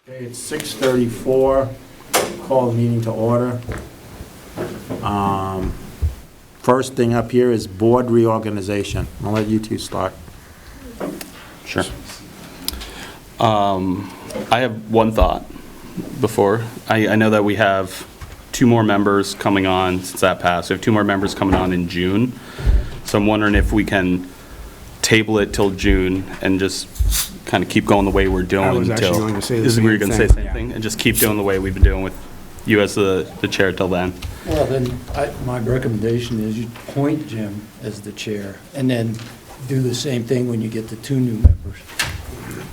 Okay, it's 6:34. Call the meeting to order. First thing up here is board reorganization. I'll let you two start. Sure. I have one thought before. I know that we have two more members coming on since that passed. We have two more members coming on in June. So I'm wondering if we can table it till June and just kind of keep going the way we're doing. I was actually going to say the same Were you going to say thing. the same thing? And just keep doing the way we've been doing with you as the chair till then? Well, then, my recommendation is you appoint Jim as the chair, and then do the same thing when you get the two new members.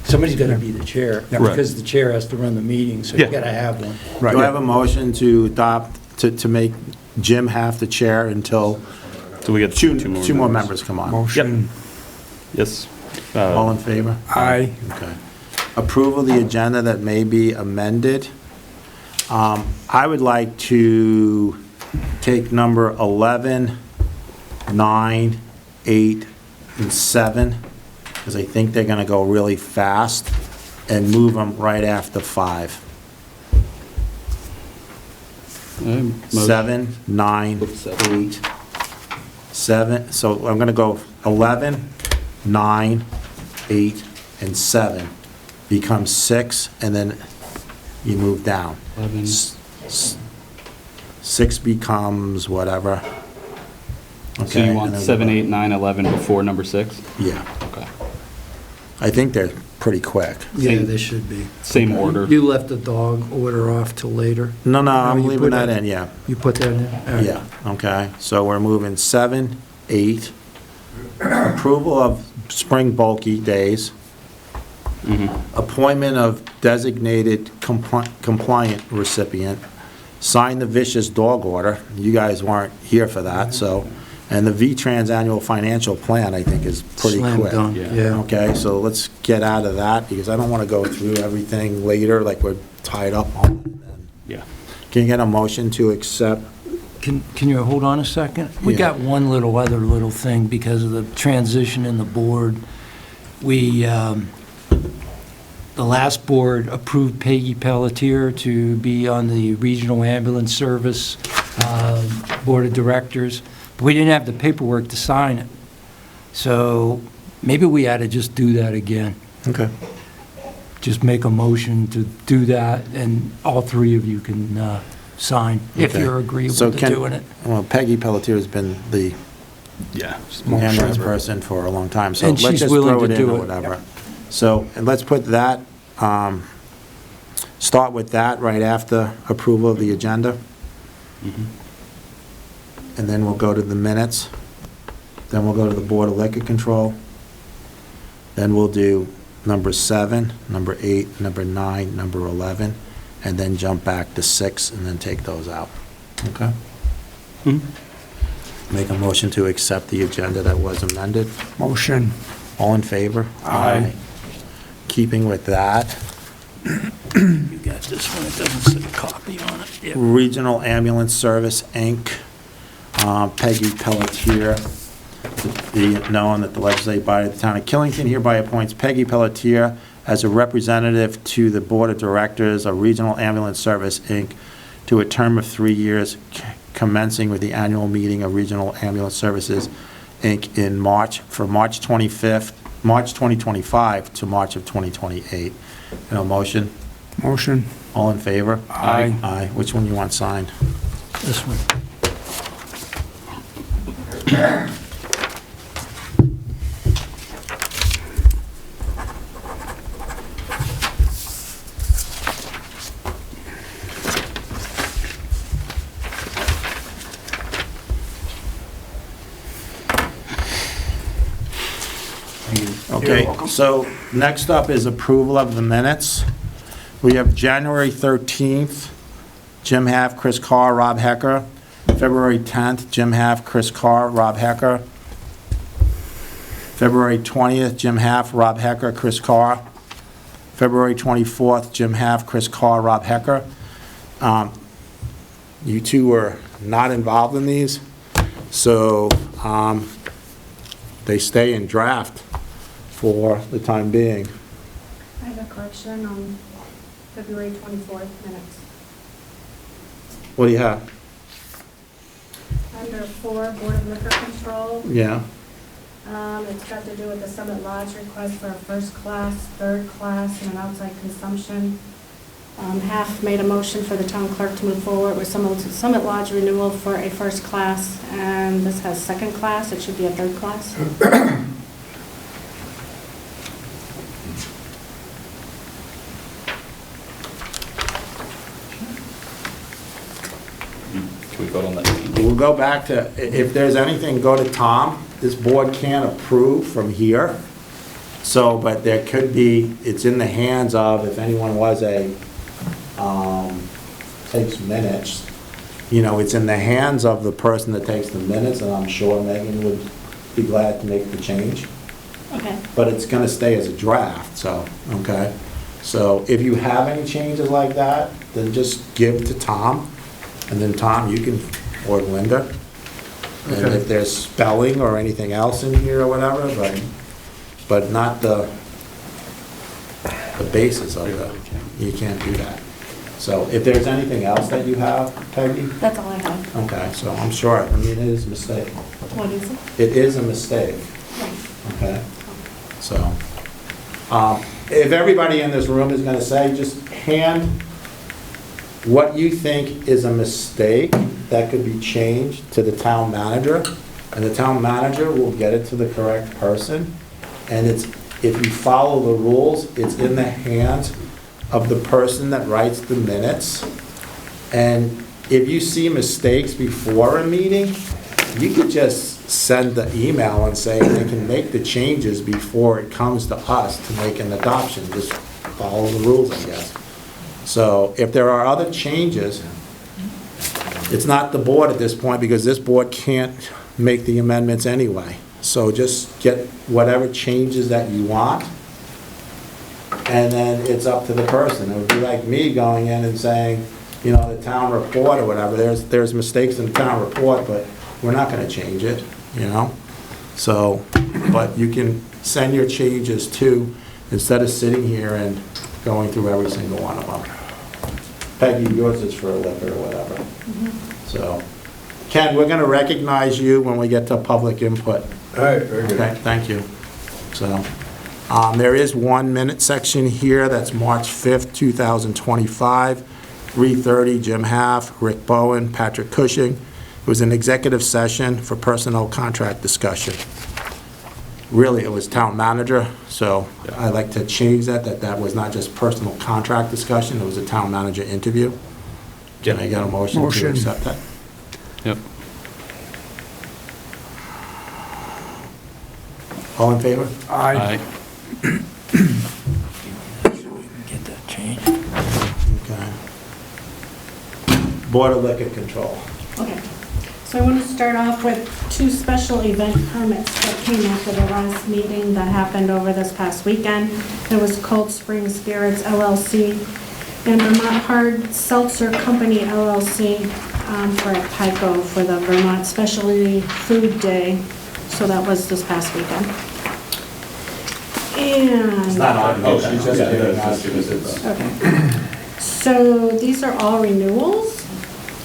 Somebody's got to be the chair, Right. because the chair has to run the meeting, so you Yeah. got to have one. Right. Do I have a motion to adopt, to make Jim half the chair until So we get two more members come on? Motion. Yes. All in favor? Aye. Okay. Approval of the agenda that may be amended. I would like to take number 11, 9, 8, and 7, because I think they're going to go really fast, and move them right after 5. 7, 9, 8, 7. So I'm going to go 11, 9, 8, and 7. Becomes 6, and then you move down. 11. 6 becomes whatever. So Okay, you want and then 7, 8, 9, 11 before number 6? Yeah, Okay. I think they're pretty quick. Yeah, Same- they should be. Same order. You left the dog order off till later? No, I'm you leaving put that it- in, yeah. You put that in? All right. Yeah, okay. So we're moving 7, 8, approval of spring bulky days, appointment of designated compliant recipient, sign the vicious dog order. You guys weren't here for that, so, and the VTrans annual financial plan, I think, is pretty Slam quick. dunk, Yeah. yeah. Okay, so let's get out of that, because I don't want to go through everything later, like we're tied up on it. Yeah. Can you get a motion to accept? Can you hold on a second? We Yeah. got one other little thing because of the transition in the board. We, the last board approved Peggy Pelletier to be on the Regional Ambulance Service Board of Directors, but we didn't have the paperwork to sign it. So maybe we ought to just do that again. Okay. Just make a motion to do that, and all three of you can sign, if Okay. you're agreeable So to doing it. Well, Peggy Pelletier has been the Yeah. ambulance person for a long time, so And let's she's just willing throw to it in do or it. whatever. So, and let's put that, start with that right after approval of the agenda. And then we'll go to the minutes. Then we'll go to the Board of Liquor Control. Then we'll do number 7, number 8, number 9, number 11, and then jump back to 6, and then take those out. Okay? Make a motion to accept the agenda that was amended. Motion. All in favor? Aye. Keeping with that, You got this one, it doesn't say copy on it. Yeah. Regional Ambulance Service, Inc., Peggy Pelletier, be it known that the legislative body of the town of Killington hereby appoints Peggy Pelletier as a representative to the Board of Directors of Regional Ambulance Service, Inc., to a term of 3 years commencing with the annual meeting of Regional Ambulance Services, Inc. in March, for March 25th, March 2025 to March of 2028. Motion? Motion. All in favor? Aye. Aye. Which one you want signed? This one. Okay, so next up is approval of the minutes. We have January 13th, Jim Half, Chris Carr, Rob Hecker. February 10th, Jim Half, Chris Carr, Rob Hecker. February 20th, Jim Half, Rob Hecker, Chris Carr. February 24th, Jim Half, Chris Carr, Rob Hecker. You two were not involved in these, so they stay in draft for the time being. I have a question on February 24th minutes. What do you have? Under 4, Board of Liquor Control, Yeah. it's got to do with the Summit Lodge request for a first class, third class, and an outside consumption. Half made a motion for the town clerk to move forward with Summit Lodge renewal for a first class, and this has second class, it should be a third class. Can we vote on that? We'll go back to, if there's anything, go to Tom. This board can't approve from here. So, but there could be, it's in the hands of, if anyone was takes minutes, you know, it's in the hands of the person that takes the minutes, and I'm sure Megan would be glad to make the change. Okay. But it's gonna stay as a draft, so, okay? So if you have any changes like that, then just give to Tom, and then Tom, you can, or Linda. And Okay. if there's spelling or anything else in here or whatever, but not the basis of the, you can't do that. So if there's anything else that you have, Peggy? That's all I have. Okay, so I'm sure, I mean, it is a mistake. What is it? It is a mistake, okay? So, if everybody in this room is gonna say, just hand what you think is a mistake that could be changed to the town manager, and the town manager will get it to the correct person. And it's, if you follow the rules, it's in the hands of the person that writes the minutes. And if you see mistakes before a meeting, you could just send the email and say they can make the changes before it comes to us to make an adoption. Just follow the rules, I guess. So if there are other changes, it's not the board at this point, because this board can't make the amendments anyway. So just get whatever changes that you want, and then it's up to the person. It would be like me going in and saying, you know, the town report or whatever, there's mistakes in the town report, but we're not gonna change it, you know? So, but you can send your changes to, instead of sitting here and going through every single one of them. Peggy, yours is for a liquor or whatever. So, Ken, we're gonna recognize you when we get to public input. All right, very good. Okay, thank you. So, there is 1 minute section here, that's March 5th, 2025, 3:30, Jim Half, Rick Bowen, Patrick Cushing. It was an executive session for personnel contract discussion. Really, it was town manager, so I'd like to change that was not just personal contract discussion, it was a town manager interview. Can I get a motion to Motion. accept that? Yep. All in favor? Aye. Get that changed. Okay. Board of Liquor Control. Okay, so I want to start off with 2 special event permits that came after the last meeting that happened over this past weekend. There was Cold Spring Spirits LLC and Vermont Hard Seltzer Company LLC for a PICO for the Vermont Specialty Food Day. So that was this past weekend. It's not And, on, she's just giving us. okay, so these are all renewals.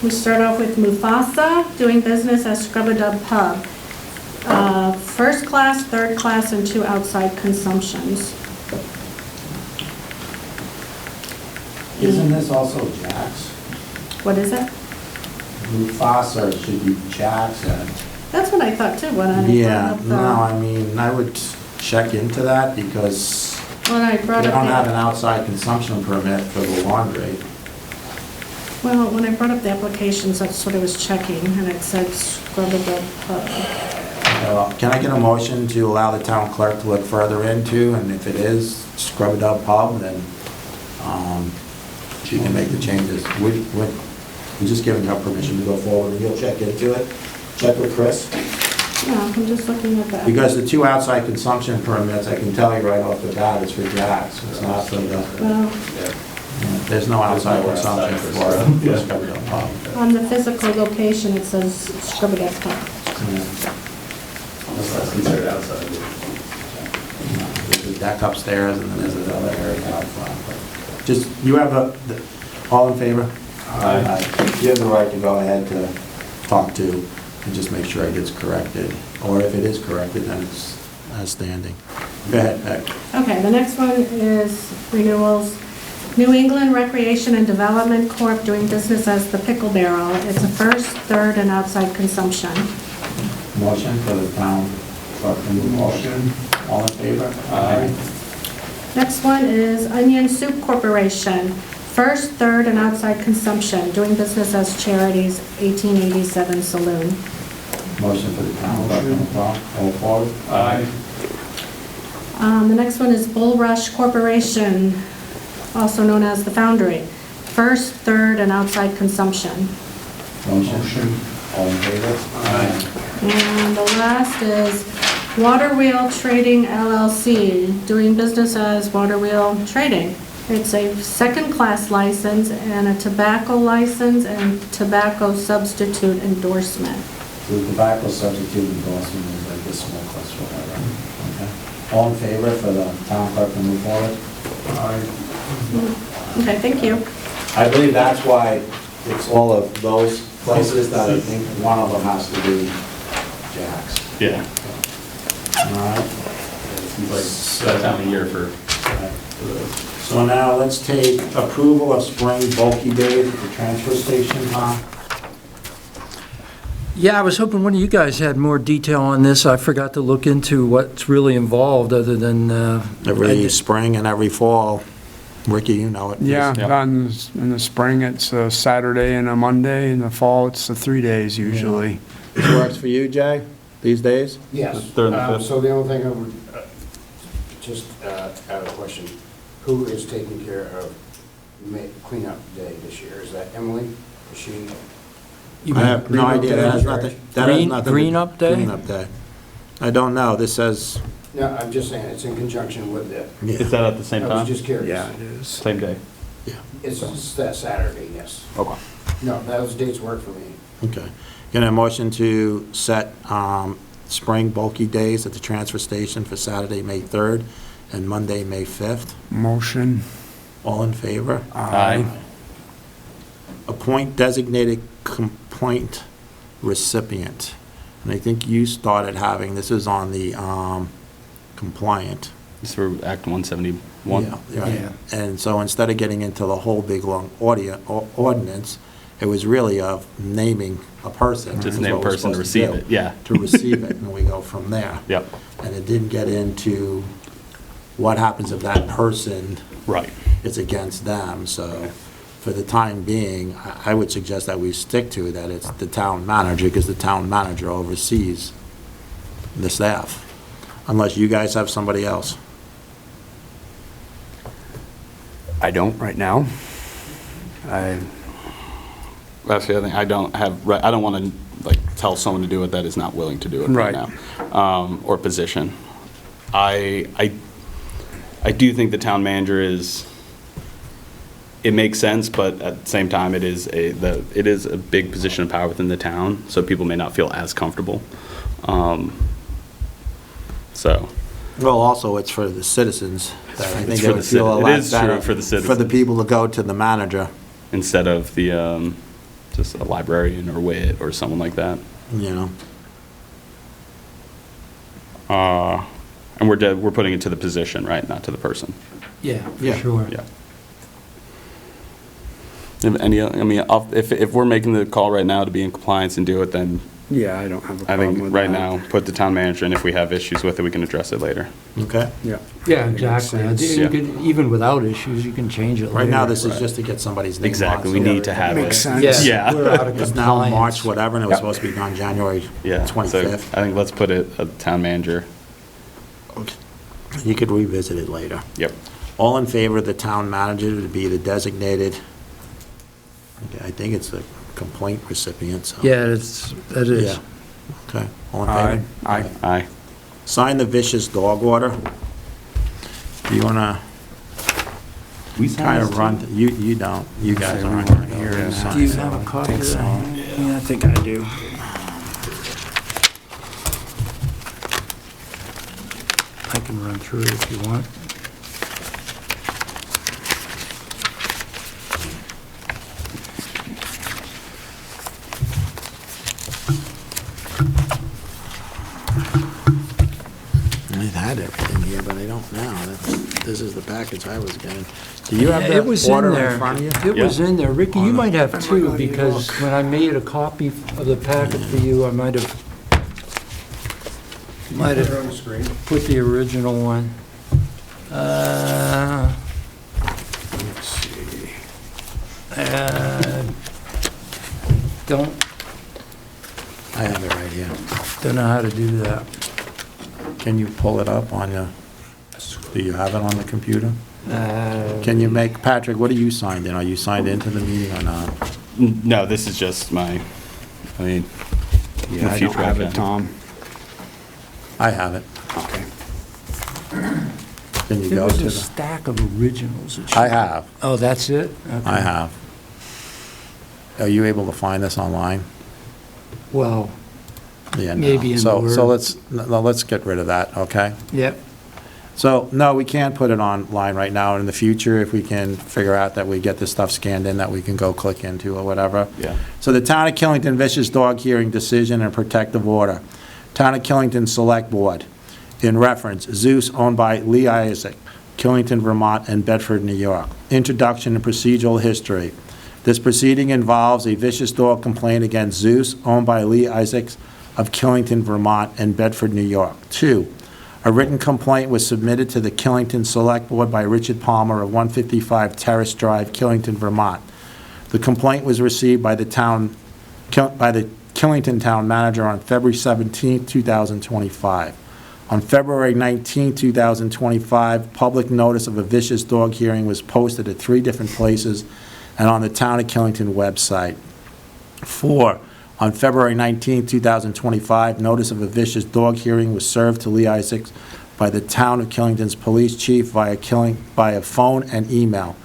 We start off with Mufasa, doing business as Scrub-A-Dub Pub. First class, third class, and 2 outside consumptions. Isn't this also Jack's? What is it? Mufasa should be Jack's and. That's what I thought too, when I Yeah, brought up no, I mean, I would check into that because when I they brought don't have an up outside consumption permit for the laundry. well, when I brought up the applications, that's what I was checking, and it said Scrub-A-Dub Pub. Can I get a motion to allow the town clerk to look further into, and if it is Scrub-A-Dub Pub, then she can make the changes. We're just giving her permission to go forward, and you'll check into it? Check with Chris? Yeah, I'm just looking at that. Because the 2 outside consumption permits, I can tell you right off the bat, it's for Jack's. It's not for the, Well, there's no outside consumption for Scrub-A-Dub Pub. on the physical location, it says Scrub-A-Dub Pub. That's considered outside. There's a deck upstairs, and then there's another area out front. Just, you have all in favor? Aye. You have the right to go ahead to talk to and just make sure it gets corrected. Or if it is corrected, then it's as standing. Go ahead, Beck. Okay, the next one is renewals. New England Recreation and Development Corp. doing business as the Pickle Barrel. It's a first, third, and outside consumption. Motion for the town clerk to move forward. Motion. All in favor? Aye. Next one is Onion Soup Corporation. First, third, and outside consumption, doing business as Charities, 1887 Saloon. Motion for the town clerk to move forward. Aye. The next one is Bulrush Corporation, also known as The Foundry. First, third, and outside consumption. Motion. All in favor? Aye. And the last is Water Wheel Trading LLC, doing business as Water Wheel Trading. It's a second-class license and a tobacco license and tobacco substitute endorsement. The tobacco substitute endorsement is like the smokeless, whatever. Okay. All in favor for the town clerk to move forward? Aye. Okay, thank you. I believe that's why it's all of those places that I think one of them has to be Jack's. Yeah. All right. Seems like that time of year for So now let's take approval of spring bulky days at the transfer station, Tom. Yeah, I was hoping one of you guys had more detail on this. I forgot to look into what's really involved other than... Every spring and every fall. Ricky, you know it. Yeah, Yep. in the spring, it's a Saturday and a Monday. In the fall, it's the 3 days usually. This works for you, Jay, these days? Yes. Third and the fifth. So the only thing I would, just out of question, who is taking care of cleanup day this year? Is that Emily? Is she? I have no idea. That has nothing. That has nothing. Green Up Day? Green Up Day. I don't know. This says. No, I'm just saying, it's in conjunction with the, Is that at the same I was time? just curious. Yeah, it is. Same day? It's that Saturday, yes. Okay. No, those dates work for me. Okay. Get a motion to set spring bulky days at the transfer station for Saturday, May 3rd and Monday, May 5th. Motion. All in favor? Aye. Appoint designated complaint recipient. And I think you started having, this is on the compliant. This is for Act 171? Yeah, right. Yeah. And so instead of getting into the whole big long ordinance, it was really of naming a person. Just is name a what we're person to supposed receive do, it, yeah. To receive it, and we go from there. Yep, And it didn't get into what happens if that person right. is against them. So for the time being, I would suggest that we stick to that it's the town manager, because the town manager oversees the staff, unless you guys have somebody else. I don't right now. That's the other thing, I don't want to, like, tell someone to do it that is not willing to do it right Right. now, or position. I do think the town manager it makes sense, but at the same time, it is a big position of power within the town, so people may not feel as comfortable. So, Well, also, it's for the citizens. That I think It's it for would the feel a citi- it lot is true better for the For the citizens. people to go to the manager, instead of the, just a librarian or wit or someone like that. you know? And we're putting it to the position, right, not to the person. Yeah, Yeah. for sure. Yeah. If we're making the call right now to be in compliance and do it, then Yeah, I don't have a I problem think with right that. now, put the town manager, and if we have issues with it, we can address it later. Okay? Yeah. Yeah, Makes exactly. I sense. think you could, even without issues, you can change it later. Right now, this is Right. just to get somebody's name on. Exactly, we so need to have it. Makes sense. Yeah, Yeah. we're out of It's now compliance. March, whatever, and it was Yep. supposed to be done January Yeah, so 25th. I think let's put it, a town manager. You could revisit it later. Yep. All in favor of the town manager to be the designated, okay, I think it's the complaint recipient, so. Yeah, that is. Yeah. Okay, all in Aye. favor? Aye. Aye. Sign the vicious dog order. Do you wanna We kind of run, you don't, you guys aren't gonna go there and sign. Do you have a copy of that? Yeah, I think I do. I can run through it if you want. now. This is the package I was getting. Do you have It was the in order there. in front of you? It was in there. Ricky, you might have I might two, not even because look. when I made a copy of the packet for you, I might have Put it on the screen. put the original one. Let's see. Don't I have it right here. know how to do that. Can you pull it up on your, do you have it on the computer? Uh, Can you make, Patrick, what are you signed in? Are you signed into the meeting or not? No, this is just my, I mean, Yeah, I don't future have I it, can. Tom. I have it. Okay. Can you There go was to a the? stack of originals. that I you- have. Oh, that's it? Okay. I have. Are you able to find this online? Well, Yeah, no. Maybe in So the Word. let's get rid of that, okay? yep. So, no, we can't put it online right now. In the future, if we can figure out that we get this stuff scanned in, that we can go click into or whatever. Yeah. So the Town of Killington vicious dog hearing decision and protective order. Town of Killington Select Board. In reference, Zeus owned by Lee Isaac, Killington, Vermont, and Bedford, New York. Introduction and procedural history. This proceeding involves a vicious dog complaint against Zeus, owned by Lee Isaacs of Killington, Vermont, and Bedford, New York. 2, a written complaint was submitted to the Killington Select Board by Richard Palmer of 155 Terrace Drive, Killington, Vermont. The complaint was received by the Killington Town Manager on February 17, 2025. On February 19, 2025, public notice of a vicious dog hearing was posted at 3 different places and on the Town of Killington website. 4, on February 19, 2025, notice of a vicious dog hearing was served to Lee Isaacs by the Town of Killington's police chief via phone and email.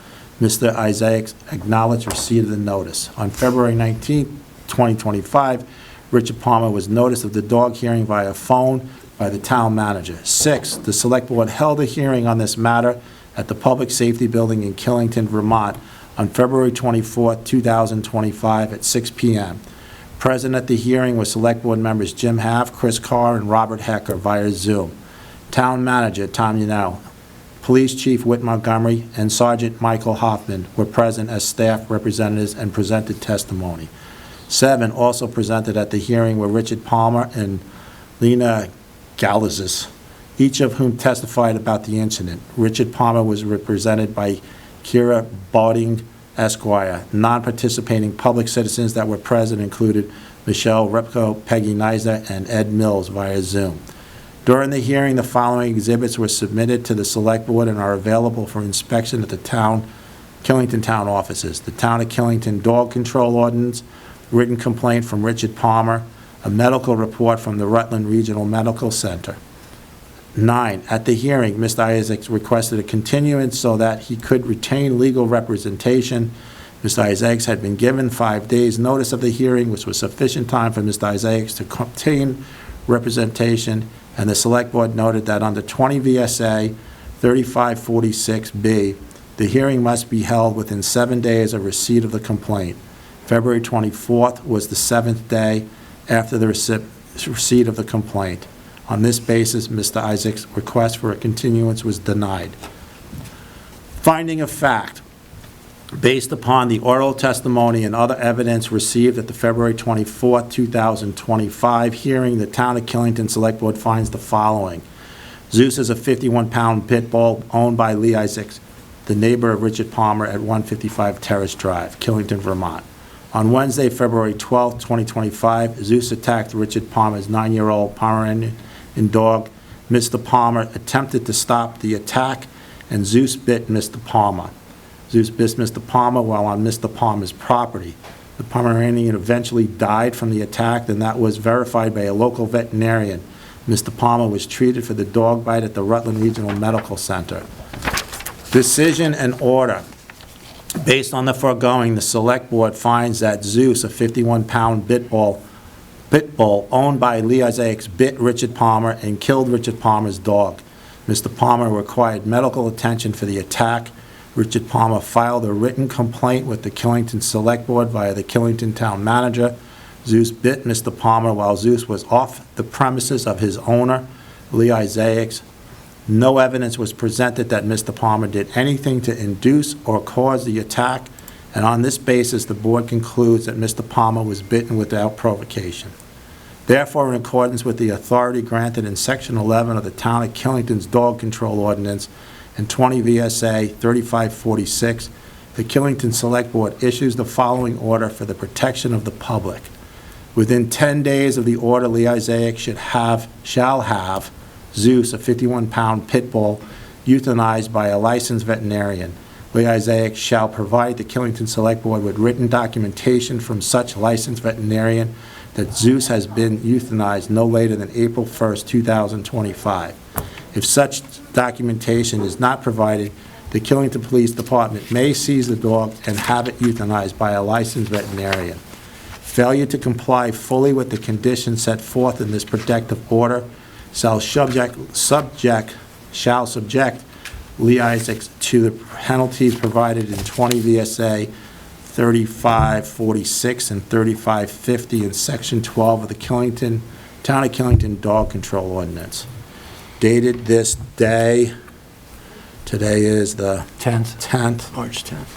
Mr. Isaacs acknowledged receipt of the notice. On February 19, 2025, Richard Palmer was noticed of the dog hearing via phone by the town manager. 6, the Select Board held a hearing on this matter at the Public Safety Building in Killington, Vermont, on February 24, 2025, at 6 p.m. Present at the hearing were Select Board members Jim Half, Chris Carr, and Robert Hecker via Zoom. Town Manager Tom Yanell, Police Chief Whit Montgomery, and Sergeant Michael Hoffman were present as staff representatives and presented testimony. 7, also presented at the hearing were Richard Palmer and Lena Galazis, each of whom testified about the incident. Richard Palmer was represented by Kira Balding, Esquire. Non-participating public citizens that were present included Michelle Repko, Peggy Neisner, and Ed Mills via Zoom. During the hearing, the following exhibits were submitted to the Select Board and are available for inspection at the Killington Town offices. The Town of Killington Dog Control Ordinance, written complaint from Richard Palmer, a medical report from the Rutland Regional Medical Center. 9, at the hearing, Mr. Isaacs requested a continuance so that he could retain legal representation. Mr. Isaacs had been given 5 days' notice of the hearing, which was sufficient time for Mr. Isaacs to obtain representation, and the Select Board noted that under 20 VSA 3546B, the hearing must be held within 7 days of receipt of the complaint. February 24th was the 7th day after the receipt of the complaint. On this basis, Mr. Isaacs' request for a continuance was denied. Finding of fact, based upon the oral testimony and other evidence received at the February 24, 2025 hearing, the Town of Killington Select Board finds the following. Zeus is a 51-pound pit bull owned by Lee Isaacs, the neighbor of Richard Palmer at 155 Terrace Drive, Killington, Vermont. On Wednesday, February 12, 2025, Zeus attacked Richard Palmer's 9-year-old Pomeranian dog. Mr. Palmer attempted to stop the attack, and Zeus bit Mr. Palmer. Zeus bit Mr. Palmer while on Mr. Palmer's property. The Pomeranian eventually died from the attack, and that was verified by a local veterinarian. Mr. Palmer was treated for the dog bite at the Rutland Regional Medical Center. Decision and order. Based on the foregoing, the Select Board finds that Zeus, a 51-pound pit bull owned by Lee Isaacs, bit Richard Palmer and killed Richard Palmer's dog. Mr. Palmer required medical attention for the attack. Richard Palmer filed a written complaint with the Killington Select Board via the Killington Town Manager. Zeus bit Mr. Palmer while Zeus was off the premises of his owner, Lee Isaacs. No evidence was presented that Mr. Palmer did anything to induce or cause the attack, and on this basis, the board concludes that Mr. Palmer was bitten without provocation. Therefore, in accordance with the authority granted in Section 11 of the Town of Killington's Dog Control Ordinance and 20 VSA 3546, the Killington Select Board issues the following order for the protection of the public. Within 10 days of the order, Lee Isaac shall have Zeus, a 51-pound pit bull, euthanized by a licensed veterinarian. Lee Isaac shall provide the Killington Select Board with written documentation from such licensed veterinarian that Zeus has been euthanized no later than April 1st, 2025. If such documentation is not provided, the Killington Police Department may seize the dog and have it euthanized by a licensed veterinarian. Failure to comply fully with the conditions set forth in this protective order shall subject Lee Isaacs to the penalties provided in 20 VSA 3546 and 3550 in Section 12 of the Town of Killington Dog Control Ordinance. Dated this day, today is the 10th March 10th.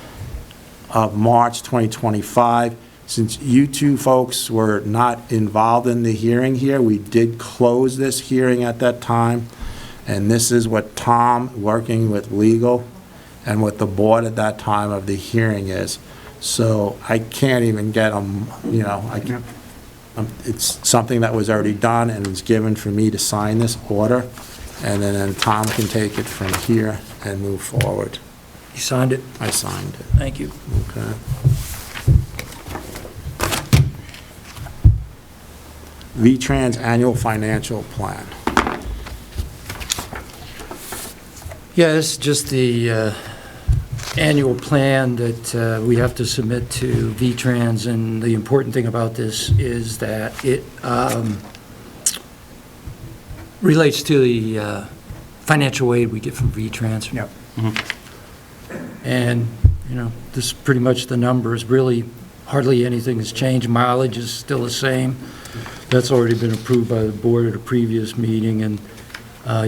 of March 2025. Since you two folks were not involved in the hearing here, we did close this hearing at that time. And this is what Tom, working with legal and with the board at that time of the hearing is. So I can't even get them, it's something that was already done and was given for me to sign this order. And then Tom can take it from here and move forward. You signed it? I signed it. Thank you. Okay. VTrans Annual Financial Plan. Yeah, this is just the annual plan that we have to submit to VTrans, and the important thing about this is that it relates to the financial aid we get from VTrans. Yep. And, this is pretty much the numbers. Really, hardly anything has changed. Mileage is still the same. That's already been approved by the board at a previous meeting, and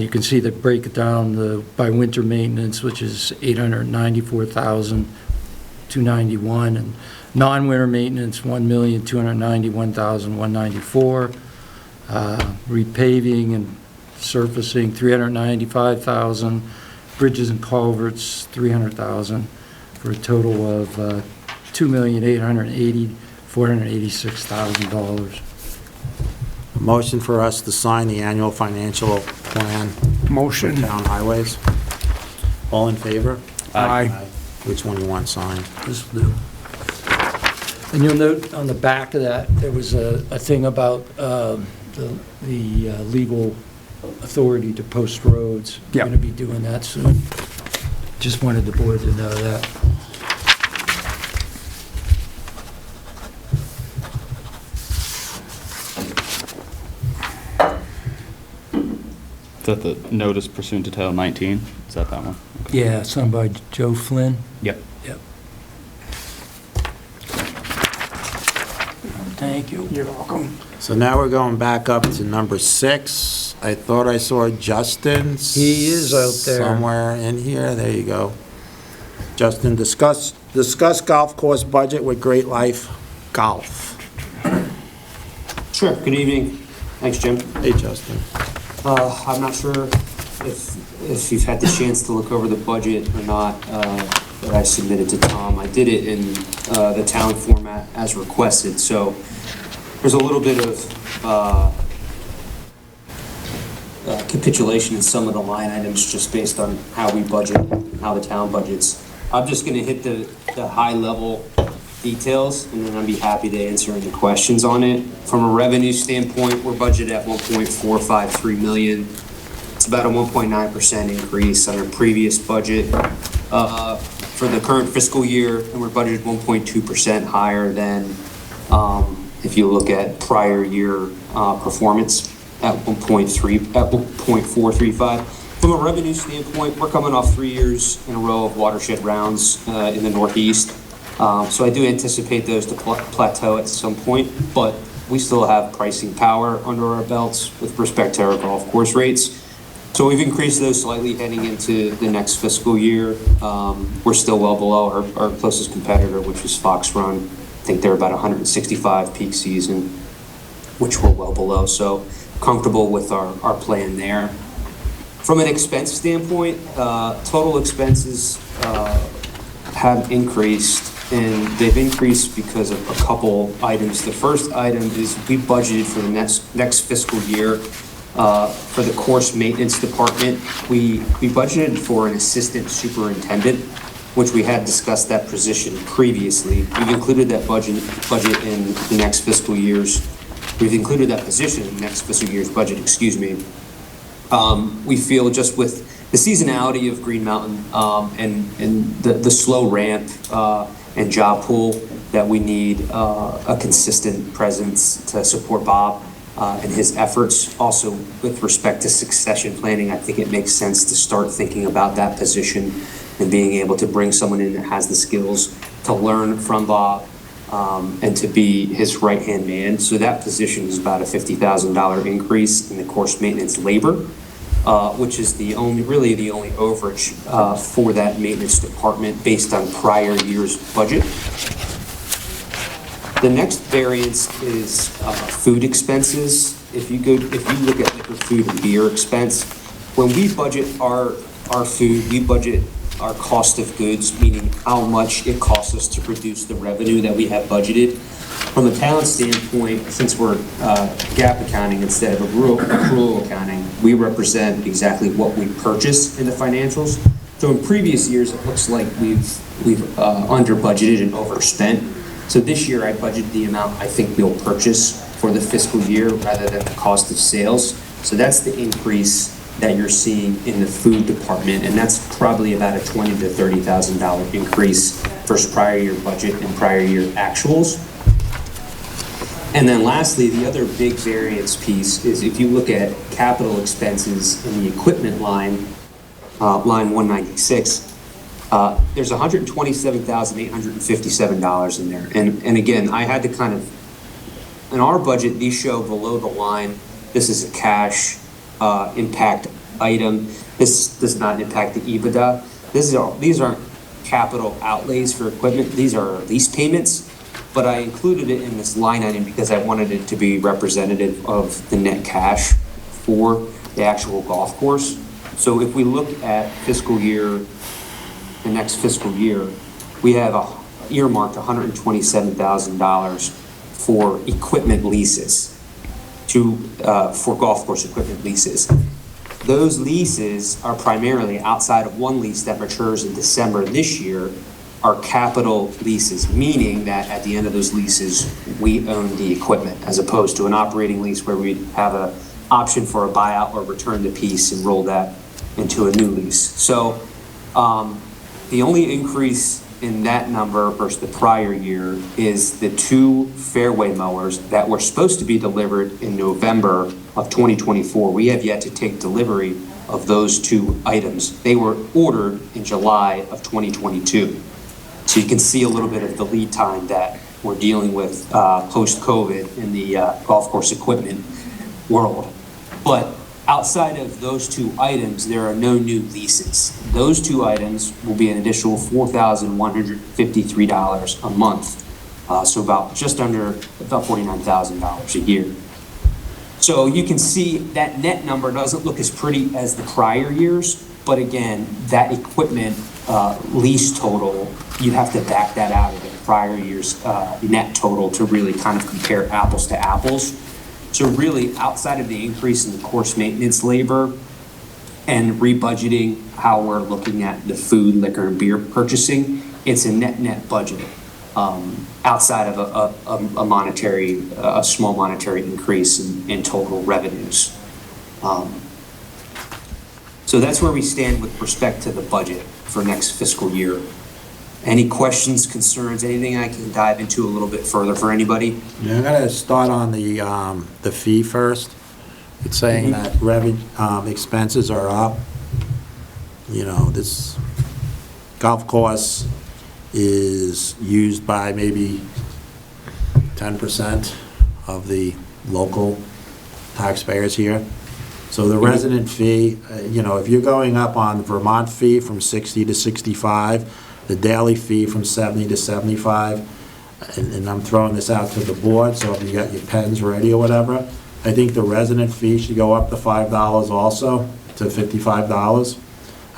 you can see that break it down by winter maintenance, which is $894,291, and non-winter maintenance, $1,291,194. Repaving and surfacing, $395,000. Bridges and culverts, $300,000, for a total of $2,486,000. Motion for us to sign the annual financial plan for Motion. town highways. All in favor? Aye. Which one you want signed? This will do. And you'll note on the back of that, there was a thing about the legal authority to post roads. Yep. We're going to be doing that soon. Just wanted the board to know that. Is that the notice pursuant to Title 19? Is that one? Yeah, signed by Joe Flynn. Yep. Yep. Thank you. You're welcome. So now we're going back up to number 6. I thought I saw Justin. He is out there. Somewhere in here. There you go. Justin, discuss golf course budget with Great Life Golf. Sure. Good evening. Thanks, Jim. Hey, Justin. I'm not sure if you've had the chance to look over the budget or not that I submitted to Tom. I did it in the town format as requested, so there's a little bit of capitulation in some of the line items just based on how we budget, how the town budgets. I'm just going to hit the high-level details, and then I'd be happy to answer any questions on it. From a revenue standpoint, we're budgeted at $1.453 million. It's about a 1.9% increase on our previous budget for the current fiscal year, and we're budgeted 1.2% higher than if you look at prior year performance at 1.435. From a revenue standpoint, we're coming off 3 years in a row of watershed rounds in the Northeast. So I do anticipate those to plateau at some point, but we still have pricing power under our belts with respect to our golf course rates. So we've increased those slightly heading into the next fiscal year. We're still well below our closest competitor, which is Fox Run. I think they're about 165 peak season, which we're well below. So comfortable with our plan there. From an expense standpoint, total expenses have increased, and they've increased because of a couple items. The first item is we budgeted for the next fiscal year for the course maintenance department. We budgeted for an assistant superintendent, which we had discussed that position previously. We've included that budget in the next fiscal year's. We've included that position in the next fiscal year's budget, excuse me. We feel just with the seasonality of Green Mountain and the slow ramp and job pool that we need a consistent presence to support Bob and his efforts. Also, with respect to succession planning, I think it makes sense to start thinking about that position and being able to bring someone in that has the skills to learn from Bob and to be his right-hand man. So that position is about a $50,000 increase in the course maintenance labor, which is really the only overage for that maintenance department based on prior year's budget. The next variance is food expenses. If you look at liquor, food, and beer expense, when we budget our food, we budget our cost of goods, meaning how much it costs us to produce the revenue that we have budgeted. From a town standpoint, since we're GAAP accounting instead of accrual accounting, we represent exactly what we purchase in the financials. So in previous years, it looks like we've under budgeted and overspent. So this year, I budgeted the amount I think we'll purchase for the fiscal year rather than the cost of sales. So that's the increase that you're seeing in the food department, and that's probably about a $20,000 to $30,000 increase versus prior year budget and prior year actuals. And then lastly, the other big variance piece is if you look at capital expenses in the equipment line, line 196, there's $127,857 in there. And again, I had to kind of, in our budget, these show below the line. This is a cash impact item. This does not impact the EBITDA. These aren't capital outlays for equipment. These are lease payments. But I included it in this line item because I wanted it to be representative of the net cash for the actual golf course. So if we look at the next fiscal year, we have earmarked $127,000 for equipment leases, for golf course equipment leases. Those leases are primarily, outside of one lease that matures in December this year, are capital leases, meaning that at the end of those leases, we own the equipment, as opposed to an operating lease where we'd have an option for a buyout or return the piece and roll that into a new lease. So the only increase in that number versus the prior year is the two fairway mowers that were supposed to be delivered in November of 2024. We have yet to take delivery of those two items. They were ordered in July of 2022. So you can see a little bit of the lead time that we're dealing with post-COVID in the golf course equipment world. But outside of those two items, there are no new leases. Those two items will be an additional $4,153 a month. So about $49,000 a year. So you can see that net number doesn't look as pretty as the prior years, but again, that equipment lease total, you'd have to back that out of the prior year's net total to really kind of compare apples to apples. So really, outside of the increase in the course maintenance labor and rebudgeting how we're looking at the food, liquor, and beer purchasing, it's a net budget outside of a small monetary increase in total revenues. So that's where we stand with respect to the budget for next fiscal year. Any questions, concerns, anything I can dive into a little bit further for anybody? Yeah, I'm gonna start on the fee first. It's saying that expenses are up. You know, this golf course is used by maybe 10% of the local taxpayers here. So the resident fee, if you're going up on Vermont fee from 60 to 65, the daily fee from 70 to 75, and I'm throwing this out to the board, so if you got your pens ready or whatever, I think the resident fee should go up to $5 also, to $55.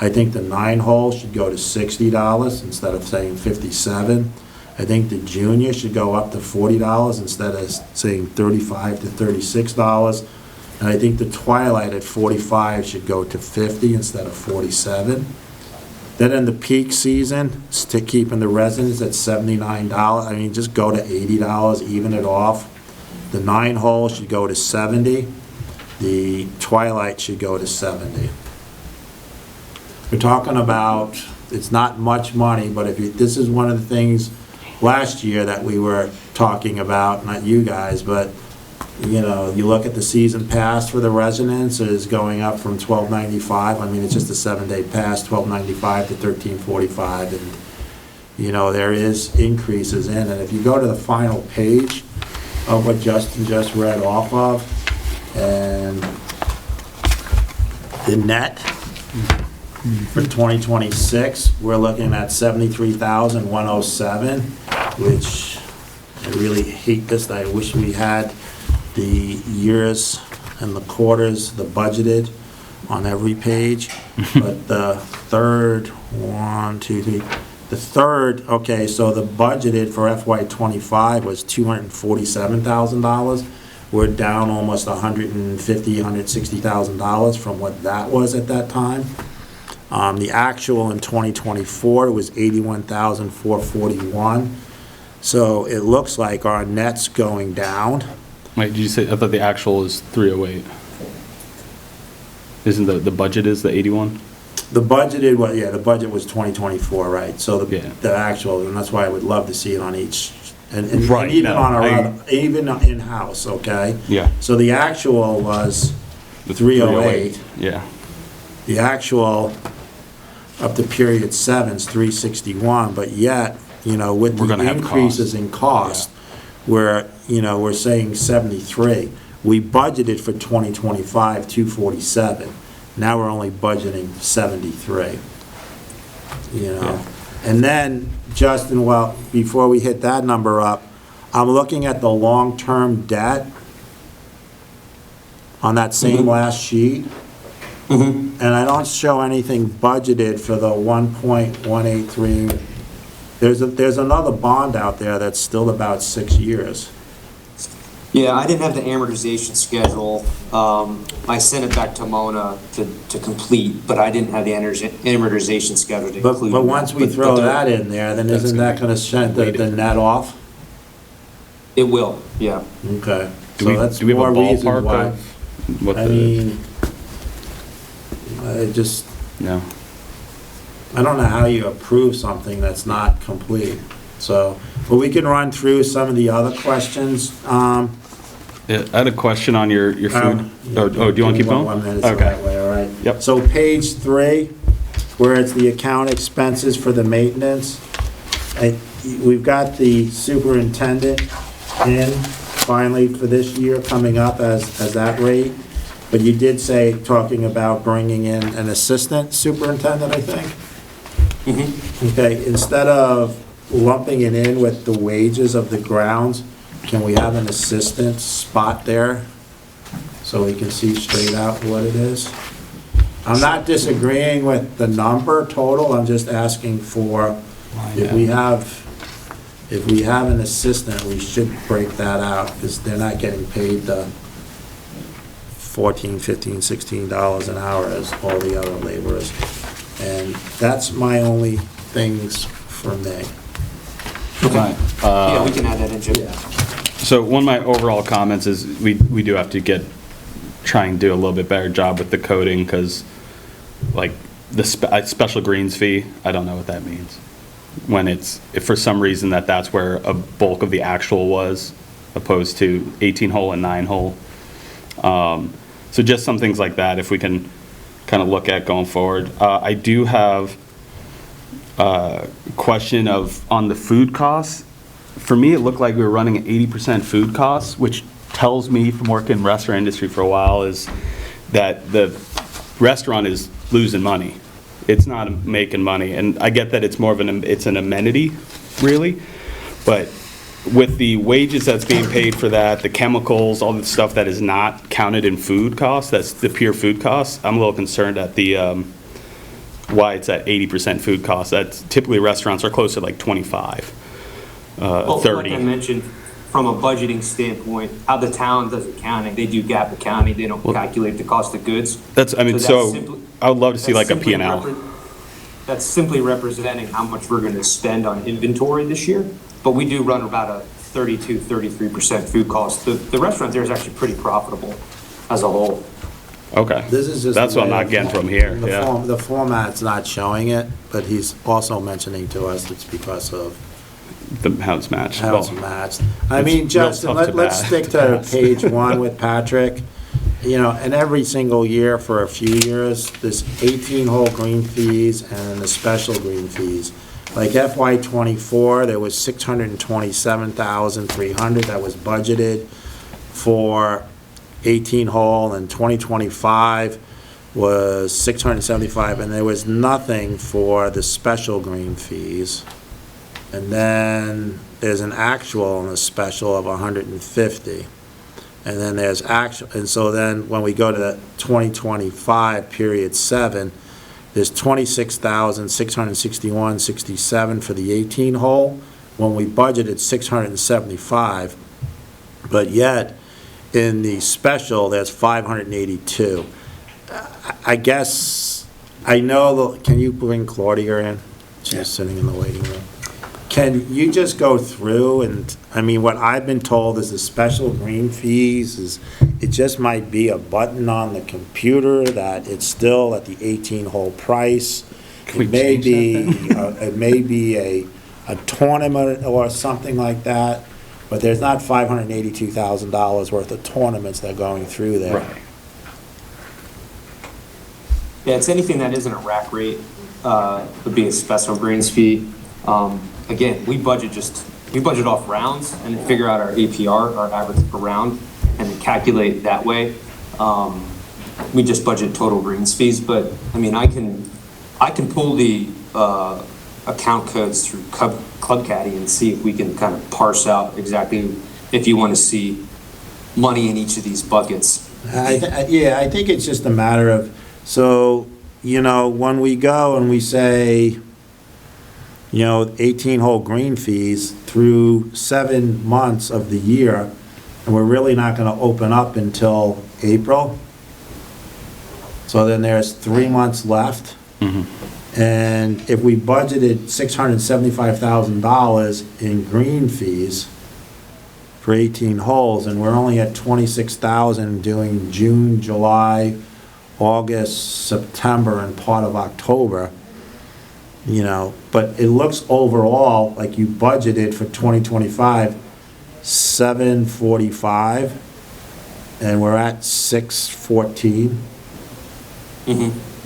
I think the 9-hole should go to $60 instead of saying $57. I think the junior should go up to $40 instead of saying $35 to $36. And I think the twilight at 45 should go to 50 instead of 47. Then in the peak season, stick keeping the residents at $79. I mean, just go to $80, even it off. The 9-hole should go to 70. The twilight should go to 70. We're talking about, it's not much money, but this is one of the things last year that we were talking about, not you guys, but you look at the season pass for the residents is going up from $12.95. I mean, it's just a 7-day pass, $12.95 to $13.45, and there is increases in it. If you go to the final page of what Justin just read off of, and the net for 2026, we're looking at $73,107, which I really hate this. I wish we had the years and the quarters, the budgeted on every page. But the third, okay, so the budgeted for FY '25 was $247,000. We're down almost $160,000 from what that was at that time. The actual in 2024 was $81,441. So it looks like our net's going down. Wait, did you say, I thought the actual is 308. Isn't the budget is the 81? The budgeted, the budget was 2024, right? So Yeah. the actual, and that's why I would love to see it on each, and Right, even no, on even in-house, okay? Yeah. So the actual was The 308. Yeah. The actual up to period 7 is 361, but yet, with We're the gonna have increases in cost, we're saying 73. We budgeted for 2025, 247. Now we're only budgeting 73. And then, Justin, well, before we hit that number up, I'm looking at the long-term debt on that same last sheet. And I don't show anything budgeted for the 1.183. There's another bond out there that's still about 6 years. Yeah, I didn't have the amortization schedule. I sent it back to Mona to complete, but I didn't have the amortization schedule to include. But once we throw that in there, then isn't that gonna send the net off? It will, yeah. Okay. Do So we that's have a more reason ballpark why. of what I the, mean, I just, no. I don't know how you approve something that's not complete. So, but we can run through some of the other questions. Yeah, I had a question on your food. Do you want to keep going? 1 minute, so that way, all right? Yep. So page 3, where it's the account expenses for the maintenance, we've got the superintendent in finally for this year coming up as that rate. But you did say, talking about bringing in an assistant superintendent, I think? Okay, instead of lumping it in with the wages of the grounds, can we have an assistant spot there so we can see straight out what it is? I'm not disagreeing with the number total, I'm just asking for, if we have an assistant, we should break that out, because they're not getting paid the $14, $15, $16 an hour as all the other laborers. And that's my only things for me. Okay. Yeah, we can add that in, Jim. So one of my overall comments is we do have to try and do a little bit better job with the coding, because like the special greens fee, I don't know what that means. When if for some reason that's where a bulk of the actual was, opposed to 18-hole and 9-hole. So just some things like that, if we can kind of look at going forward. I do have a question on the food costs. For me, it looked like we were running at 80% food costs, which tells me from working in the restaurant industry for a while is that the restaurant is losing money. It's not making money, and I get that it's more of it's an amenity, really, but with the wages that's being paid for that, the chemicals, all the stuff that is not counted in food costs, that's the pure food costs, I'm a little concerned at the, why it's at 80% food costs. That's typically restaurants are close to like 25, Well, 30. like I mentioned, from a budgeting standpoint, how the town does accounting, they do GAAP accounting, they don't calculate the cost of goods. That's, I mean, so simply- I would love to see that's like a simply P&L. That's simply representing how much we're gonna spend on inventory this year, but we do run about a 33% food cost. The restaurant there is actually pretty profitable as a whole. Okay. This is just. That's the what I'm way not getting from here, the yeah. The format's not showing it, but he's also mentioning to us it's because of How it's matched. how it's Well, matched. I it's mean, real Justin, tough to let's stick to pass. page 1 with Patrick. You know, and every single year for a few years, there's 18-hole green fees and the special green fees. Like FY '24, there was $627,300 that was budgeted for 18-hole, and 2025 was $675, and there was nothing for the special green fees. And then there's an actual and a special of 150. And then there's actual, and so then when we go to the 2025 period 7, there's 26,661.67 for the 18 hole, when we budgeted 675, but yet in the special, there's 582. I guess, I know, can you bring Claudia in? She's sitting in the waiting room. Can you just go through and, I mean, what I've been told is the special green fees is, it just might be a button on the computer that it's still at the 18-hole price. Can we It may change be, that it may be a tournament or something like that, but there's not $582,000 worth of tournaments that are going through there. Right. Yeah, it's anything that isn't a rack rate, would be a special greens fee. Again, we budget off rounds and then figure out our APR, our average per round, and then calculate that way. We just budget total greens fees, but I mean, I can pull the account codes through Club Caddy and see if we can kind of parse out exactly if you want to see money in each of these buckets. Yeah, I think it's just a matter of, so, you know, when we go and we say, you know, 18-hole green fees through 7 months of the year, and we're really not going to open up until April. So then there's 3 months left. And if we budgeted $675,000 in green fees for 18 holes, and we're only at 26,000 doing June, July, August, September, and part of October, you know, but it looks overall like you budgeted for 2025, 745, and we're at 614.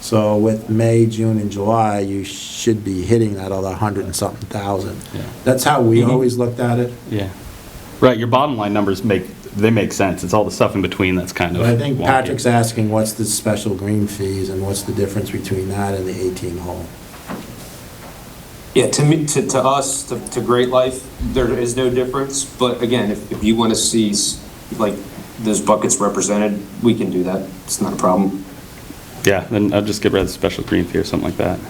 So with May, June, and July, you should be hitting that other 100 and something thousand. Yeah. That's how we always looked at it. Yeah. Right, your bottom line numbers make sense. It's all the stuff in between that's kind of But I think wonky. Patrick's asking what's the special green fees and what's the difference between that and the 18 hole? Yeah, to me, to us, to Great Life, there is no difference, but again, if you want to see, like, those buckets represented, we can do that. It's not a problem. Yeah, then I'll just get rid of the special green fee or something like that.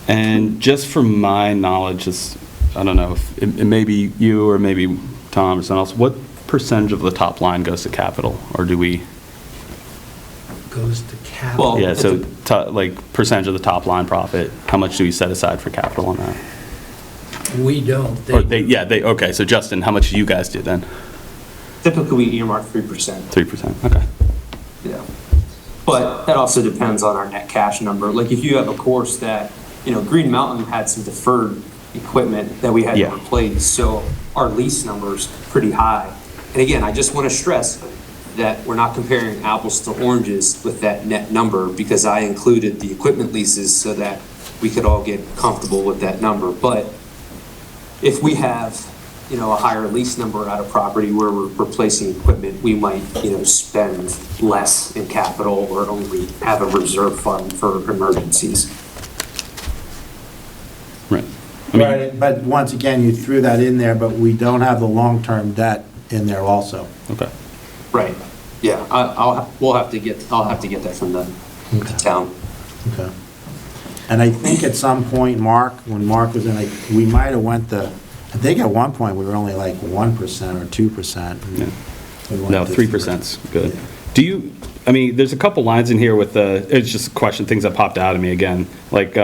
And just from my knowledge, I don't know, if it may be you or maybe Tom or someone else, what percentage of the top line goes to capital? Or do we, Goes to capital. Well, yeah, so like percentage of the top line profit, how much do we set aside for capital on that? We don't. Or okay, so Justin, how much do you guys do then? Typically, we earmark 3%. 3%, okay. Yeah. But that also depends on our net cash number. Like, if you have a course that, you know, Green Mountain had some deferred equipment that we had to Yeah. replace, so our lease number's pretty high. And again, I just want to stress that we're not comparing apples to oranges with that net number, because I included the equipment leases so that we could all get comfortable with that number. But if we have a higher lease number out of property where we're replacing equipment, we might, spend less in capital or only have a reserve fund for emergencies. Right. I mean, Right, but once again, you threw that in there, but we don't have the long-term debt in there also. okay. Right. Yeah, I'll have to get that from the town. Okay. And I think at some point, Mark, when Mark was in, like, we might have went I think at one point, we were only like 1% or 2%. Yeah. We went No, to 3%'s good. Yeah. Do you, I mean, there's a couple lines in here with it's just a question, things that popped out at me again, like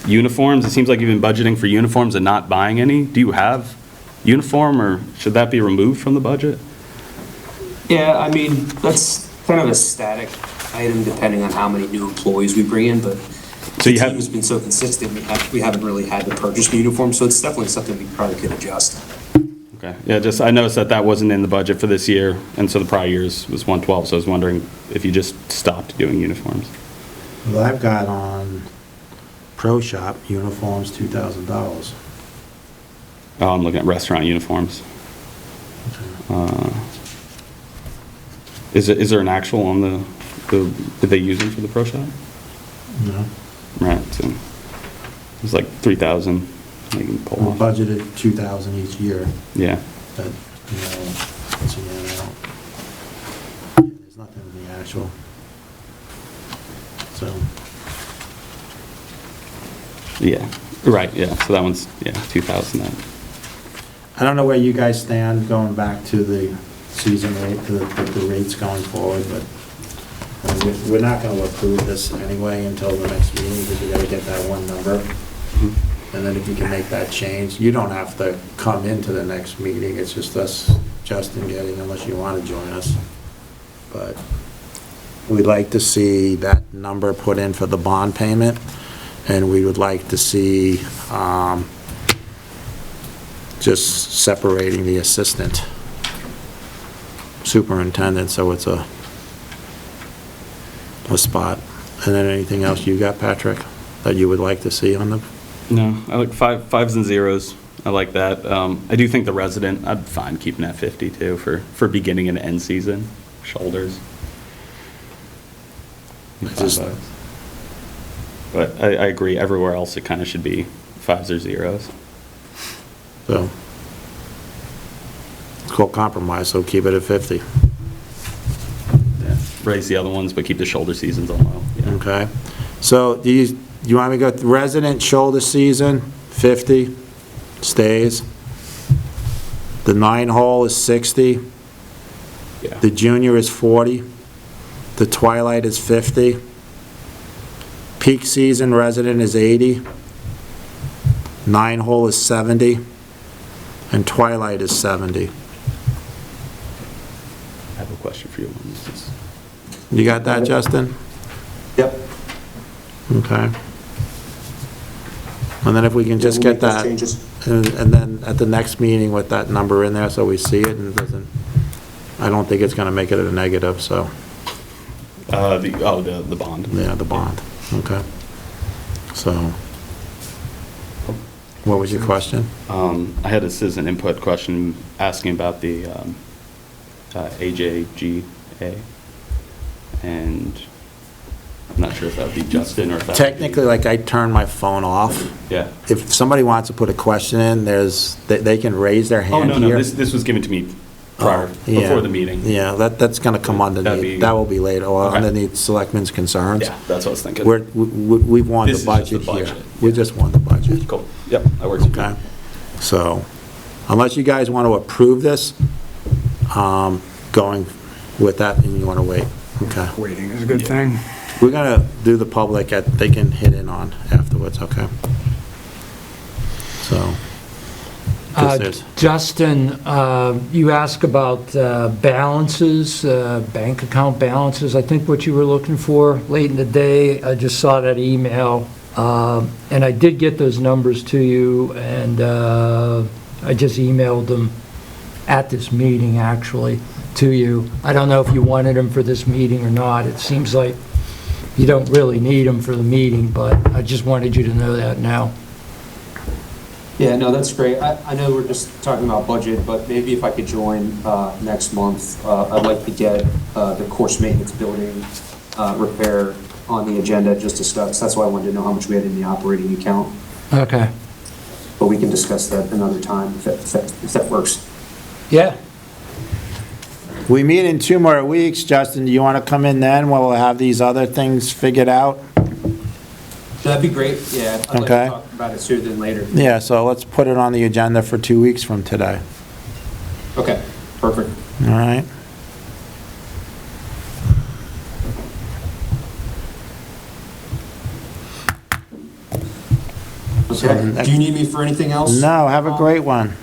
uniforms. It seems like you've been budgeting for uniforms and not buying any. Do you have uniform, or should that be removed from the budget? Yeah, I mean, that's kind of a static item depending on how many new employees we bring in, but So you the have- team has been so consistent, we haven't really had to purchase new uniforms, so it's definitely something we probably could adjust. Okay, yeah, just, I noticed that wasn't in the budget for this year, and so the prior years was 112, so I was wondering if you just stopped doing uniforms. Well, I've got on Pro Shop uniforms, $2,000. Oh, I'm looking at restaurant uniforms. Is there an actual on did they use them for the pro shop? No. Right, so it's like 3,000, you can pull We off. budgeted $2,000 each year, Yeah, but, once again, there's nothing in the actual. So, yeah, right, yeah, so that one's, 2,000 then. I don't know where you guys stand going back to the season rate, the rates going forward, but we're not going to approve this anyway until the next meeting, because we got to get that one number. And then if you can make that change, you don't have to come into the next meeting, it's just us, Justin getting, unless you want to join us. But we'd like to see that number put in for the bond payment, and we would like to see just separating the assistant superintendent, so it's a spot. And then anything else you got, Patrick, that you would like to see on the? No, I like fives and zeros, I like that. I do think the resident, I'd fine keeping that 50 too, for beginning and end season, shoulders. Just- But I agree, everywhere else it kind of should be fives or zeros. So, it's called compromise, so keep it at 50, Yeah. Raise the other ones, but keep the shoulder seasons on low. Yeah. okay? So, do you want me to go with resident shoulder season, 50, stays? The 9-hole is 60, Yeah. the junior is 40, the twilight is 50, peak season resident is 80, 9-hole is 70, and twilight is 70. I have a question for you. You got that, Justin? Yep. Okay. And then if we can just We'll get make those that, changes. and then at the next meeting with that number in there, so we see it and it doesn't, I don't think it's gonna make it a negative, so, The bond. yeah, the bond, okay. So, what was your question? I had a citizen input question asking about the AJGA, and I'm not sure if that would be Justin or if that would be- Technically, like, I turn my phone off. Yeah. If somebody wants to put a question in, they can raise their Oh, hand no, here. this was given to me prior, Oh, yeah. before the meeting. Yeah, that's gonna come That'd be- underneath, that will be later, or Okay. underneath selectmen's concerns. Yeah, that's what I was thinking. We've won This the is just the budget here. budget. We just won the budget, Cool, yep, that works. okay? So, unless you guys want to approve this, going with that, and you want to wait, okay? Waiting is a good thing. We're gonna do the public, they can hit in on afterwards, okay? So. 'cause there's- Justin, you asked about balances, bank account balances. I think what you were looking for late in the day, I just saw that email. And I did get those numbers to you, and I just emailed them at this meeting, actually, to you. I don't know if you wanted them for this meeting or not. It seems like you don't really need them for the meeting, but I just wanted you to know that now. Yeah, no, that's great. I know we're just talking about budget, but maybe if I could join next month, I'd like to get the course maintenance building repair on the agenda just discussed. That's why I wanted to know how much we had in the operating account. Okay. But we can discuss that another time if that works. Yeah. We meet in 2 more weeks. Justin, do you want to come in then while we'll have these other things figured out? That'd be great. Yeah, I'd like Okay. to talk about it sooner than later. Yeah, so let's put it on the agenda for 2 weeks from today. Okay, perfect. All right? Okay. Do you need me for anything else? No, have a great one.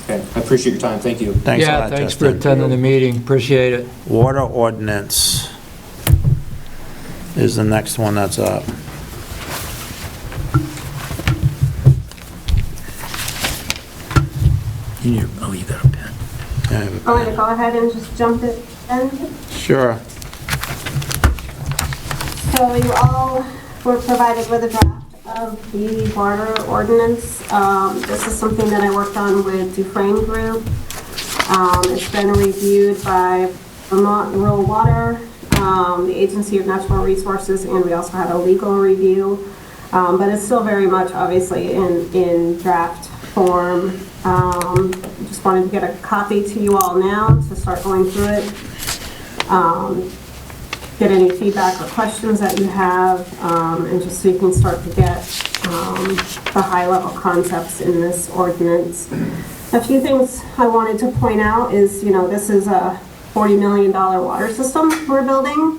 Okay, I appreciate your time. Thank you. Thanks a Yeah, lot, thanks for Justin. attending the meeting. Appreciate it. Water ordinance is the next one that's up. Oh, you got a pen. I have a I'm going to go ahead and just jump it in. Sure. So you all were provided with a draft of the water ordinance. This is something that I worked on with Dufresne Group. It's been reviewed by Vermont Rural Water, the Agency of Natural Resources, and we also had a legal review. But it's still very much obviously in draft form. Just wanted to get a copy to you all now to start going through it. Get any feedback or questions that you have, and just so you can start to get the high-level concepts in this ordinance. A few things I wanted to point out is, this is a $40 million water system we're building.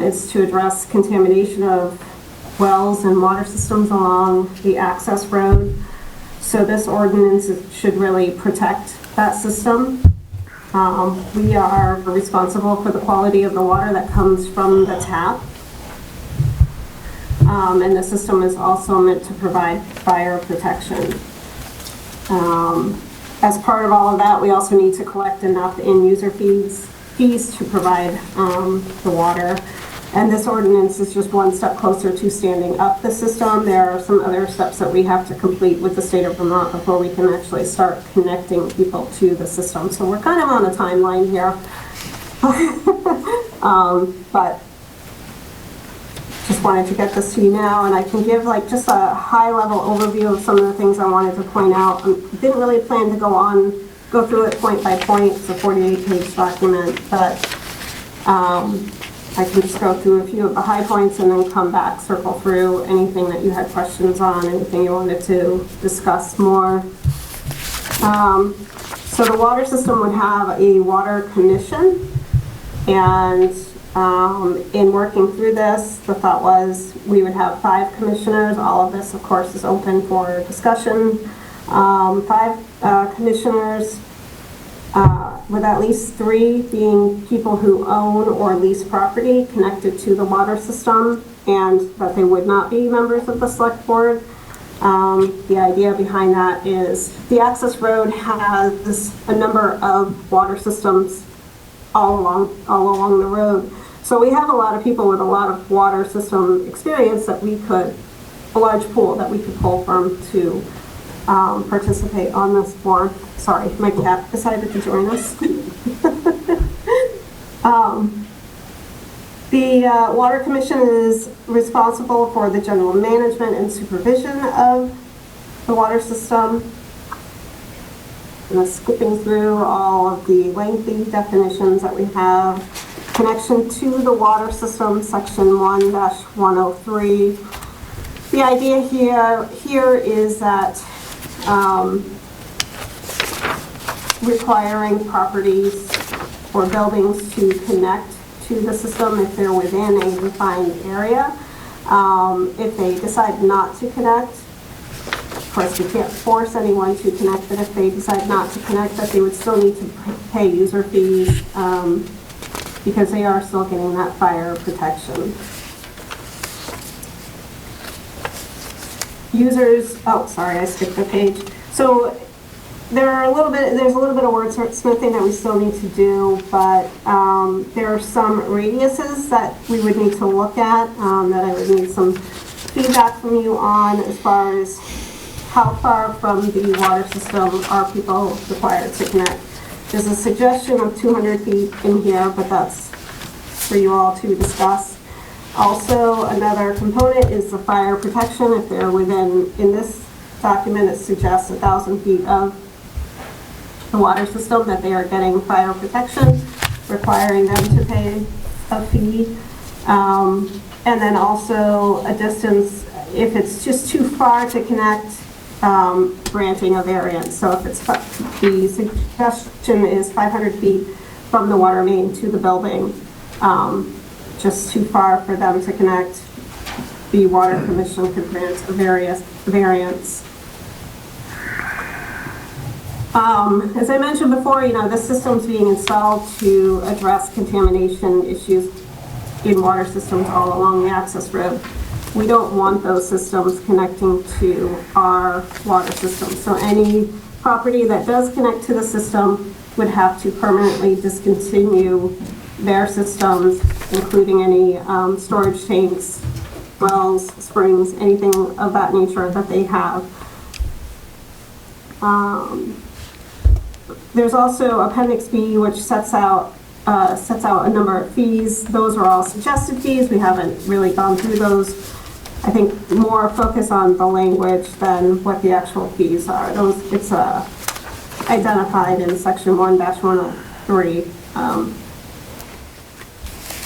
It's to address contamination of wells and water systems along the access road. So this ordinance should really protect that system. We are responsible for the quality of the water that comes from the tap. And the system is also meant to provide fire protection. As part of all of that, we also need to collect enough in-user fees to provide the water. And this ordinance is just one step closer to standing up the system. There are some other steps that we have to complete with the state of Vermont before we can actually start connecting people to the system. So we're kind of on a timeline here. But just wanted to get this to you now, and I can give just a high-level overview of some of the things I wanted to point out. I didn't really plan to go through it point by point. It's a 48-page document, but I can just go through a few of the high points and then come back, circle through anything that you had questions on, anything you wanted to discuss more. So the water system would have a water commission, and in working through this, the thought was we would have 5 commissioners. All of this, of course, is open for discussion. 5 commissioners, with at least 3 being people who own or lease property connected to the water system, and that they would not be members of the select board. The idea behind that is the access road has a number of water systems all along the road. So we have a lot of people with a lot of water system experience that a large pool that we could pull from to participate on this board. Sorry, my cat decided to join us. The Water Commission is responsible for the general management and supervision of the water system. And skipping through all of the lengthy definitions that we have. Connection to the water system, section 1-103. The idea here is that requiring properties or buildings to connect to the system if they're within a defined area. If they decide not to connect, of course we can't force anyone to connect, but if they decide not to connect, that they would still need to pay user fees because they are still getting that fire protection. Users, oh, sorry, I skipped a page. So there's a little bit of wordsmithing that we still need to do, but there are some radiuses that we would need to look at, that I would need some feedback from you on as far as how far from the water system are people required to connect? There's a suggestion of 200 feet in here, but that's for you all to discuss. Also, another component is the fire protection. If they're within, in this document, it suggests 1,000 feet of the water system, that they are getting fire protection, requiring them to pay a fee. And then also a distance, if it's just too far to connect, granting a variance. So if it's, the suggestion is 500 feet from the water main to the building, just too far for them to connect, the Water Commission could grant a variance. As I mentioned before, this system's being installed to address contamination issues in water systems all along the access road. We don't want those systems connecting to our water system. So any property that does connect to the system would have to permanently discontinue their systems, including any storage tanks, wells, springs, anything of that nature that they have. There's also Appendix B, which sets out a number of fees. Those are all suggested fees. We haven't really gone through those. I think more focus on the language than what the actual fees are. It's identified in section 1-103.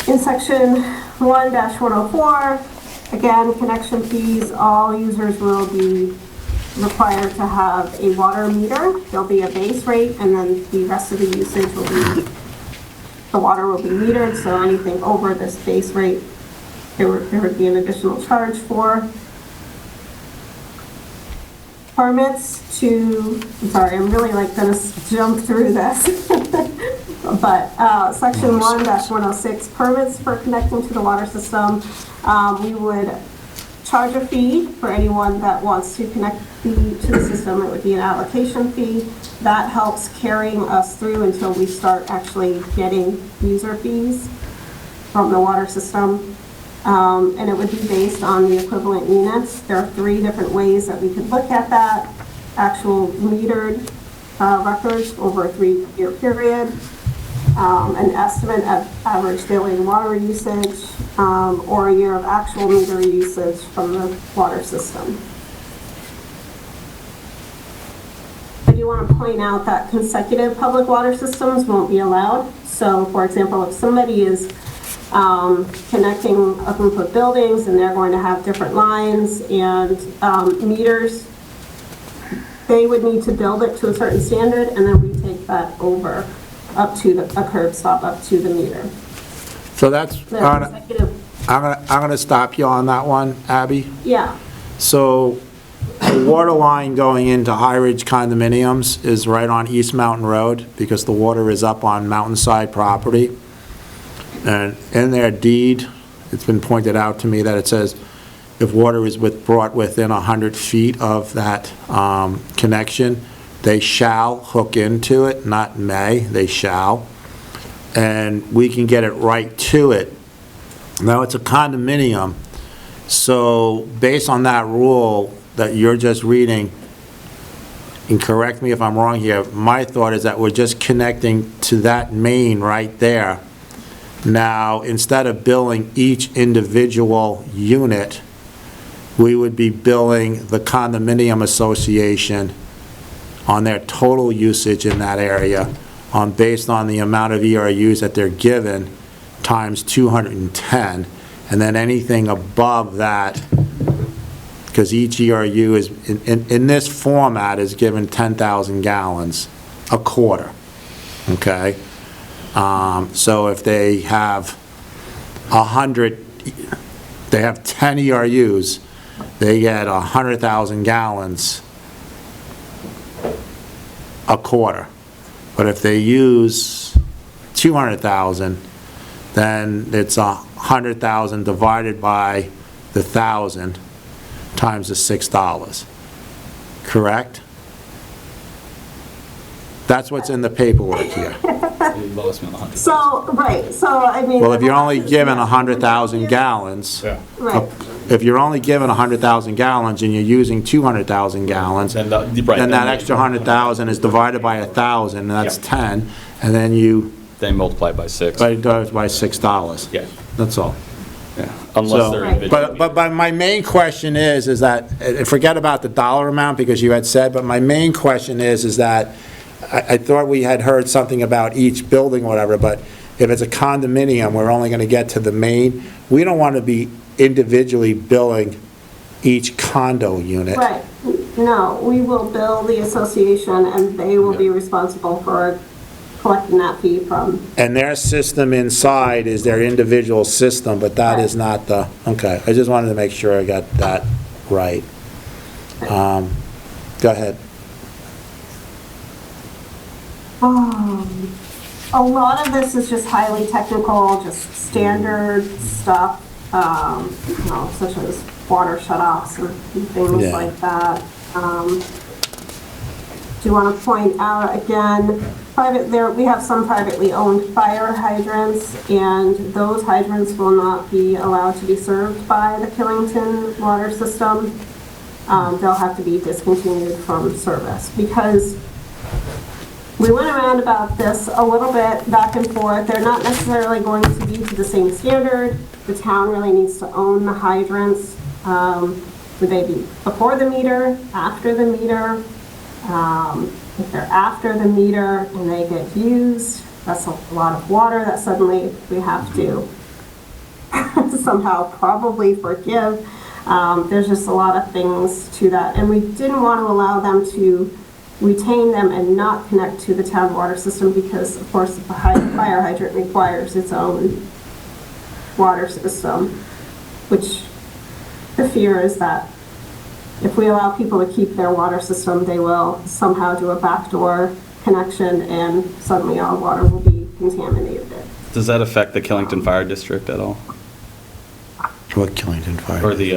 In section 1-104, again, connection fees, all users will be required to have a water meter. There'll be a base rate, and then the rest of the usage will be, the water will be metered, so anything over this base rate, there would be an additional charge for. Permits to, I'm sorry, I'm really gonna jump through this. But section 1-106, permits for connecting to the water system. We would charge a fee for anyone that wants to connect to the system. It would be an allocation fee. That helps carrying us through until we start actually getting user fees from the water system. And it would be based on the equivalent units. There are 3 different ways that we could look at that. Actual metered records over a 3-year period, an estimate of average daily water usage, or a year of actual meter usage from the water system. I do want to point out that consecutive public water systems won't be allowed. So, for example, if somebody is connecting a group of buildings and they're going to have different lines and meters, they would need to build it to a certain standard, and then we take that over up to a curb stop up to the meter. So that's, I'm gonna stop you on that one, Abby. Yeah. So the water line going into High Ridge condominiums is right on East Mountain Road, because the water is up on mountainside property. And in their deed, it's been pointed out to me that it says if water is brought within 100 feet of that connection, they shall hook into it, not may, they shall. And we can get it right to it. Now, it's a condominium, so based on that rule that you're just reading, and correct me if I'm wrong here, my thought is that we're just connecting to that main right there. Now, instead of billing each individual unit, we would be billing the condominium association on their total usage in that area, based on the amount of ERUs that they're given, times 210, and then anything above that, because each ERU is, in this format, is given 10,000 gallons a quarter, okay? So if they have 100, they have 10 ERUs, they get 100,000 gallons a quarter. But if they use 200,000, then it's 100,000 divided by the 1,000 times the $6. Correct? That's what's in the paperwork here. So, right, so I mean. Well, if you're only given 100,000 gallons, Right. If you're only given 100,000 gallons and you're using 200,000 gallons, Then then the- right, that extra 100,000 is divided by 1,000, and that's Yep. 10, and then you They multiply by 6. divide it by $6. Yeah, That's all. yeah, unless So- they're Right. individual. But my main question is that, forget about the dollar amount, because you had said, but my main question is that, I thought we had heard something about each building or whatever, but if it's a condominium, we're only gonna get to the main. We don't want to be individually billing each condo unit. Right, no, we will bill the association and they will be responsible for collecting that fee from, And their system inside is their individual system, but that is not the, okay, I just wanted to make sure I got that right. Go ahead. a lot of this is just highly technical, just standard stuff, you know, such as water shutoffs and things Yeah. like that. Do you want to point out again, we have some privately owned fire hydrants, and those hydrants will not be allowed to be served by the Killington water system. They'll have to be discontinued from service, because we went around about this a little bit back and forth. They're not necessarily going to be to the same standard. The town really needs to own the hydrants. Would they be before the meter, after the meter? If they're after the meter and they get used, that's a lot of water that suddenly we have to somehow probably forgive. There's just a lot of things to that. And we didn't want to allow them to retain them and not connect to the town water system, because of course the fire hydrant requires its own water system, which the fear is that if we allow people to keep their water system, they will somehow do a backdoor connection and suddenly our water will be contaminated. Does that affect the Killington Fire District at all? What Killington Fire? Or the,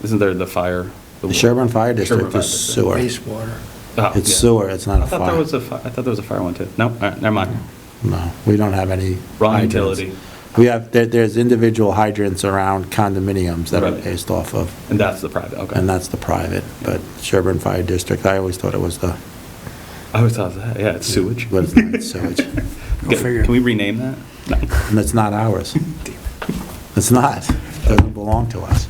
isn't there the fire? The Sherburne Fire District Fire is District. sewer. Wastewater. Oh, It's yeah. sewer, it's not I a thought there fire. was I thought there was a fire one too. No, all right, never mind. No, we don't have any Wrong hydrants. utility. We have, there's individual hydrants around condominiums that are Right. based off of, And that's the private, okay. and that's the private, but Sherburne Fire District, I always thought it was the, I always thought that, yeah, it's sewage. but it's not sewage. figure. Can we rename that? No. And it's not ours. It's not, it doesn't belong to us.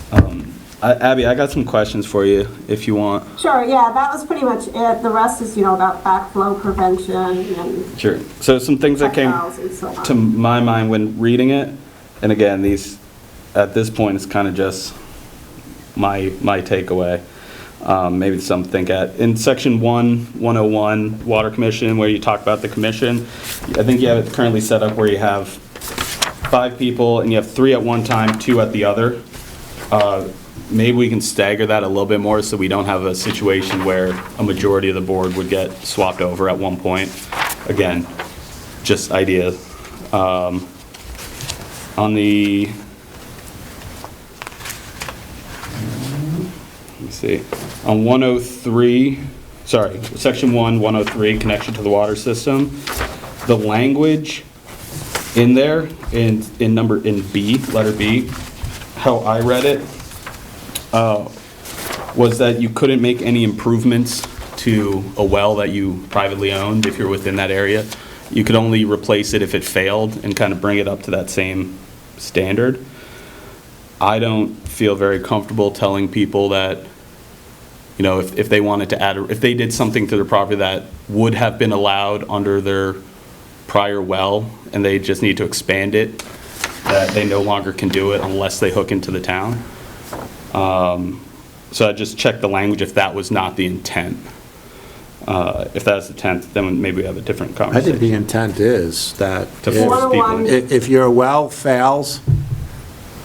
Abby, I got some questions for you if you want. Sure, yeah, that was pretty much it. The rest is, you know, about backflow prevention and Sure. So some things that came check valves and so on. to my mind when reading it, and again, these, at this point, it's kind of just my takeaway. Maybe some think at. In section 101, Water Commission, where you talk about the commission, I think you have it currently set up where you have 5 people and you have 3 at one time, 2 at the other. Maybe we can stagger that a little bit more so we don't have a situation where a majority of the board would get swapped over at one point. Again, just idea. On the, let me see, on 103, sorry, section 103, connection to the water system, the language in there, in B, letter B, how I read it, was that you couldn't make any improvements to a well that you privately owned if you're within that area. You could only replace it if it failed and kind of bring it up to that same standard. I don't feel very comfortable telling people that, you know, if they wanted to add, if they did something to their property that would have been allowed under their prior well and they just need to expand it, that they no longer can do it unless they hook into the town. So I just checked the language if that was not the intent. If that's the intent, then maybe we have a different I think the conversation. intent is that To force people. 101. if your well fails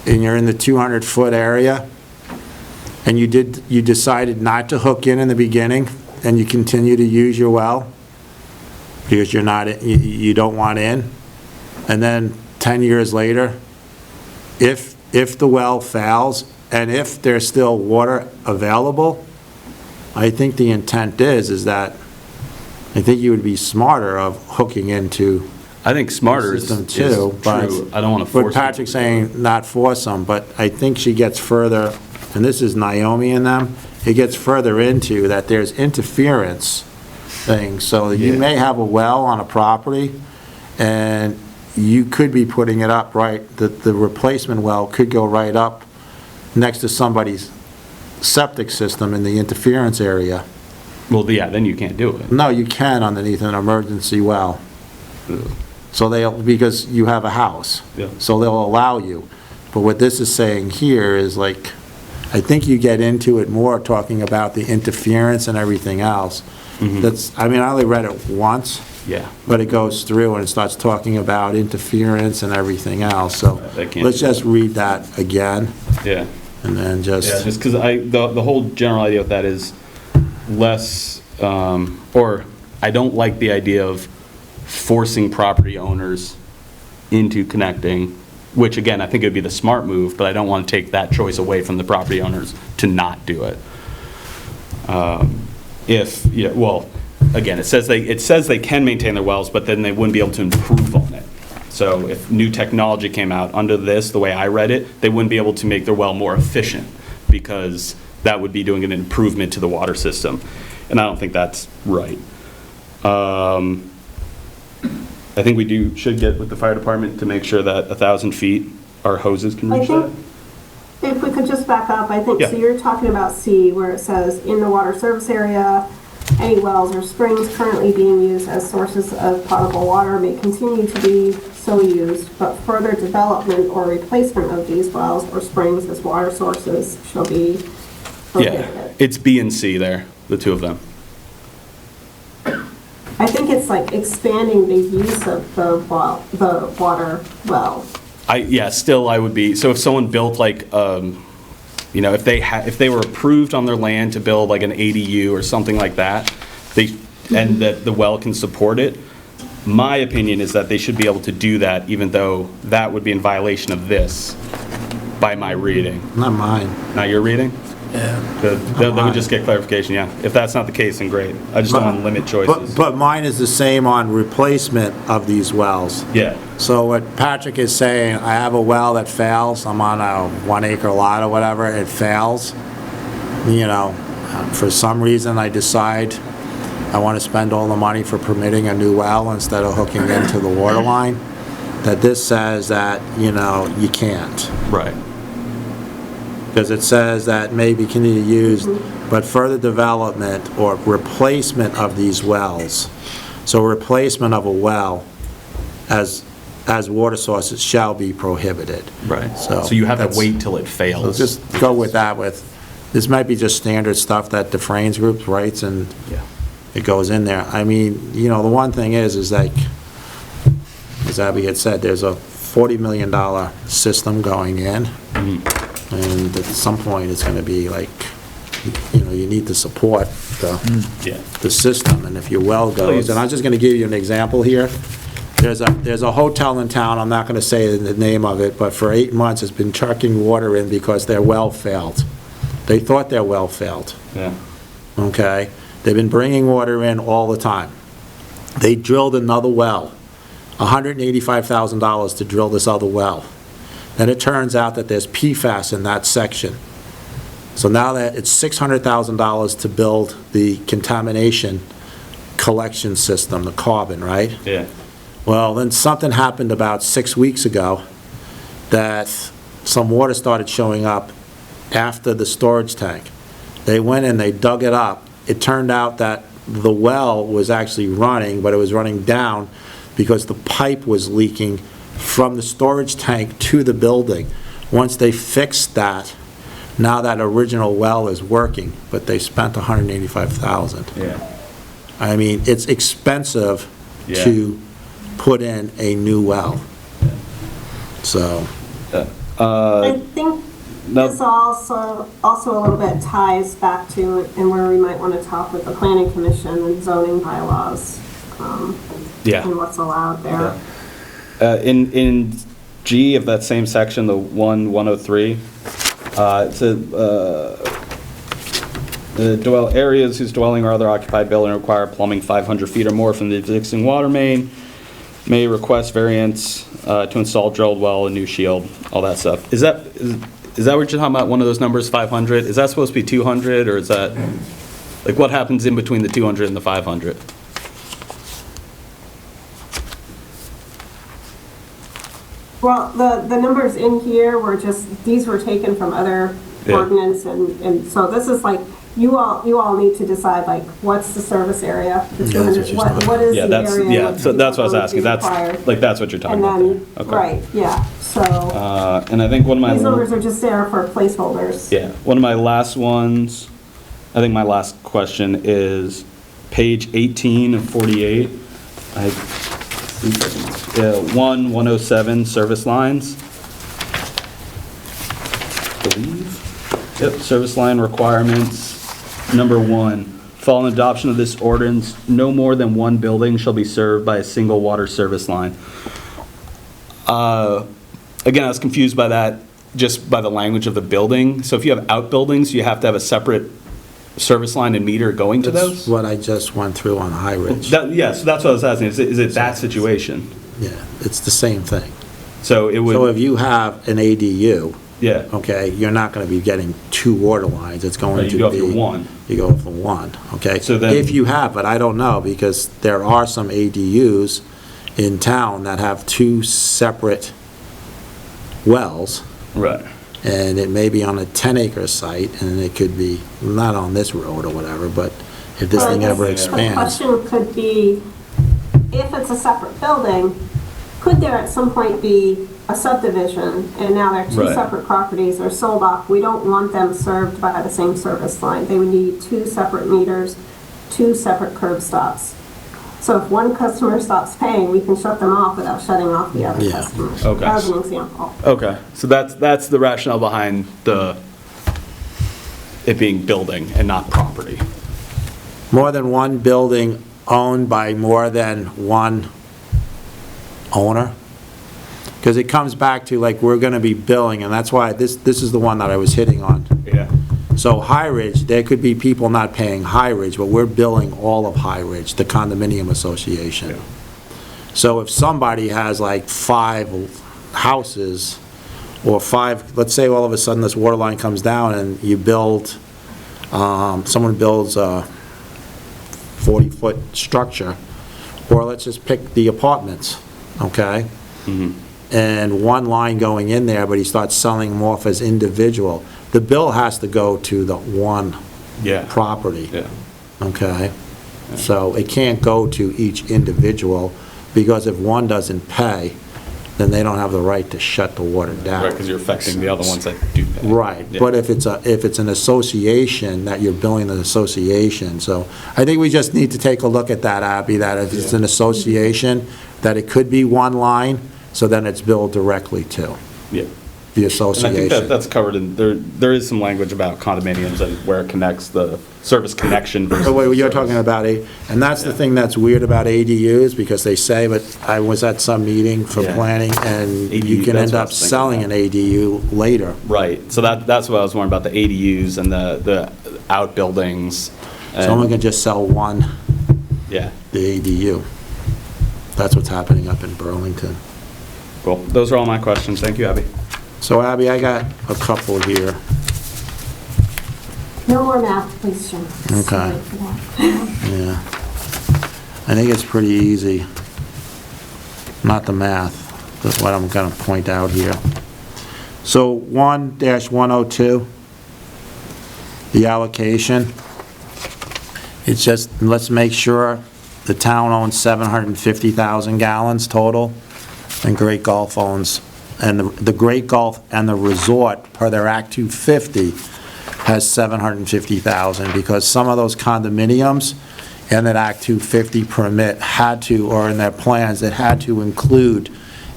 and you're in the 200-foot area and you decided not to hook in the beginning and you continue to use your well because you're not, you don't want in, and then 10 years later, if the well fails and if there's still water available, I think the intent is that I think you would be smarter of hooking into I think smarter is system is too, but. true. I don't want to But force it. Patrick's saying not force them, but I think she gets further, and this is Naomi and them, it gets further into that there's interference things. So you Yeah. may have a well on a property, and you could be putting it up right, the replacement well could go right up next to somebody's septic system in the interference area. Well, yeah, then you can't do it. No, you can underneath an emergency well. So because you have a house. Yeah. So they'll allow you. But what this is saying here is like, I think you get into it more talking about the interference and everything else. That's, I mean, I only read it once, Yeah. but it goes through and it starts talking about interference and everything else. So I can't let's do just read that again Yeah. and then Yeah, just, just because the whole general idea of that is less, or I don't like the idea of forcing property owners into connecting, which again, I think it would be the smart move, but I don't want to take that choice away from the property owners to not do it. Well, again, it says they can maintain their wells, but then they wouldn't be able to improve on it. So if new technology came out under this, the way I read it, they wouldn't be able to make their well more efficient because that would be doing an improvement to the water system. And I don't think that's right. I think we should get with the fire department to make sure that 1,000 feet, our hoses can I reach that. think, if we could just back up, I think, Yeah. so you're talking about C, where it says, in the water service area, any wells or springs currently being used as sources of potable water may continue to be so used, but further development or replacement of these wells or springs as water sources shall be Yeah, prohibited. it's B and C there, the two of them. I think it's like expanding the use of the water well. Still I would be, so if someone built like, if they were approved on their land to build like an ADU or something like that, and that the well can support it, my opinion is that they should be able to do that, even though that would be in violation of this, by my reading. not mine. Not your reading? Yeah. Let me just get clarification, yeah. If that's not the case, then great. I just don't want to limit choices. But mine is the same on replacement of these wells. Yeah, So what Patrick is saying, I have a well that fails, I'm on a 1 acre lot or whatever, it fails. For some reason I decide I want to spend all the money for permitting a new well instead of hooking into the water line, that this says that, you can't. right. Because it says that may be continued used, but further development or replacement of these wells. So replacement of a well as water sources shall be prohibited. Right. So So you have to that's- wait till it So fails. just go with that this might be just standard stuff that the Frames Group writes and Yeah. it goes in there. I mean, the one thing is like, as Abby had said, there's a $40 million system going in. And at some point, it's going to be like, you need to support Yeah. the system, and if your well goes, and I'm just going to give you an example here. There's a hotel in town, I'm not going to say the name of it, but for 8 months, it's been trucking water in because their well failed. They thought their well failed, Yeah. okay? They've been bringing water in all the time. They drilled another well, $185,000 to drill this other well. Then it turns out that there's PFAS in that section. So now that it's $600,000 to build the contamination collection system, the carbon, right? Yeah. Well, then something happened about 6 weeks ago that some water started showing up after the storage tank. They went in, they dug it up. It turned out that the well was actually running, but it was running down because the pipe was leaking from the storage tank to the building. Once they fixed that, now that original well is working, but they spent $185,000. Yeah. I mean, it's expensive Yeah. to put in a new well. So, I think no. this also a little bit ties back to, and where we might want to talk with the planning commission and zoning bylaws, Yeah. and what's allowed there. In G of that same section, the 103, it says, areas whose dwelling or other occupied building require plumbing 500 feet or more from the existing water main may request variance to install drilled well, a new shield, all that stuff. Is that what you're talking about, one of those numbers, 500? Is that supposed to be 200, or is that, like, what happens in between the 200 and the 500? Well, the numbers in here were just, these were taken from other Yeah. ordinance, and so this is like, you all need to decide, like, what's the service area? The Yeah, that's 200 what she's what talking what is Yeah, the that's, area? yeah, so that's what I was asking, that's, required? like, that's what you're talking And about then, there. Okay. right, yeah, so, And I think one of my. these numbers are just there for placeholders. Yeah, one of my last ones, I think my last question is page 18 of 48. I think I can- 107, service lines. I believe. Yep, service line requirements. Number 1, following adoption of this ordinance, no more than one building shall be served by a single water service line. Again, I was confused by that, just by the language of the building. So if you have outbuildings, you have to have a separate service line and meter going to That's those? what I just went through on High Ridge. Yeah, so that's what I was asking, is it that situation? Yeah, it's the same thing. So it So would, if you have an ADU, yeah, okay, you're not going to be getting 2 water lines, it's going to Right, be... you go for 1. You go for 1, okay? So then- If you have, but I don't know, because there are some ADUs in town that have 2 separate wells, Right. and it may be on a 10-acre site, and it could be not on this road or whatever, but if this Or thing I ever guess expands... The question could be, if it's a separate building, could there at some point be a subdivision, and now they're 2 Right. separate properties, they're sold off, we don't want them served by the same service line. They would need 2 separate meters, 2 separate curb stops. So if one customer stops paying, we can shut them off without shutting off the other Yeah. customers. Okay. As an example. Okay, so that's the rationale behind it being building and not property. More than one building owned by more than one owner? Because it comes back to, like, we're going to be billing, and that's why this is the one that I was hitting on. Yeah. So High Ridge, there could be people not paying High Ridge, but we're billing all of High Ridge, the condominium association. Yeah. So if somebody has like 5 houses, or 5, let's say all of a sudden this water line comes down and you build, someone builds a 40-foot structure, or let's just pick the apartments, okay? And one line going in there, but he starts selling them off as individual, the bill has to go to the one Yeah. property, Yeah. okay? So it can't go to each individual, because if one doesn't pay, then they don't have the right to shut the water down. Right, because you're affecting the other ones that do pay. Right, Yeah. but if it's an association, that you're billing the association, so I think we just need to take a look at that, Abby, that if it's an association, that it could be one line, so then it's billed directly to Yeah. the And I think association. that's covered in, there is some language about condominiums and where it connects, the service connection versus. But wait, you're service. talking about and that's the thing that's weird about ADUs, because they say, but I was at some meeting for Yeah. planning, and you ADU, can that's end what I up was thinking selling an about. ADU later. Right, so that's what I was wondering about, the ADUs and the outbuildings. and- Someone can just sell one, Yeah, the ADU. That's what's happening up in Burlington. cool. Those are all my questions. Thank you, Abby. So Abby, I got a couple here. No more math, please, Jim. Okay. Sorry for that. Yeah. I think it's pretty easy. Not the math, that's what I'm gonna point out here. So 1-102, the allocation. It's just, let's make sure the town owns 750,000 gallons total, and Great Gulf owns, and the Great Gulf and the resort, per their Act 250, has 750,000, because some of those condominiums and that Act 250 permit had to, or in their plans, it had to include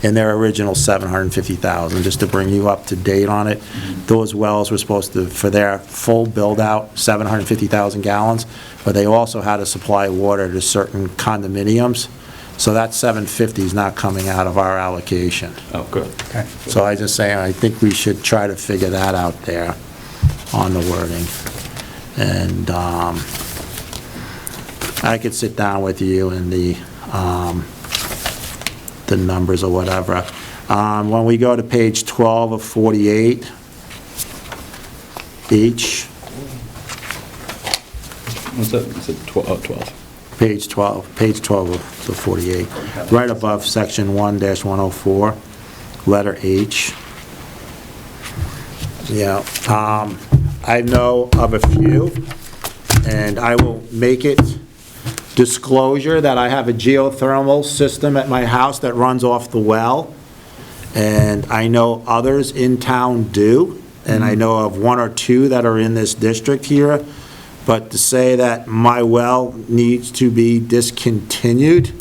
in their original 750,000, just to bring you up to date on it. Those wells were supposed to, for their full build-out, 750,000 gallons, but they also had to supply water to certain condominiums. So that 750 is not coming out of our allocation. Oh, good. Okay. So I just say, I think we should try to figure that out there on the wording. And I could sit down with you and the numbers or whatever. When we go to page 12 of 48, each, What's that? Is it 12? 12. page 12 of the 48, right above section 1-104, letter H. Yeah, I know of a few, and I will make it disclosure that I have a geothermal system at my house that runs off the well, and I know others in town do, and I know of one or two that are in this district here, but to say that my well needs to be discontinued,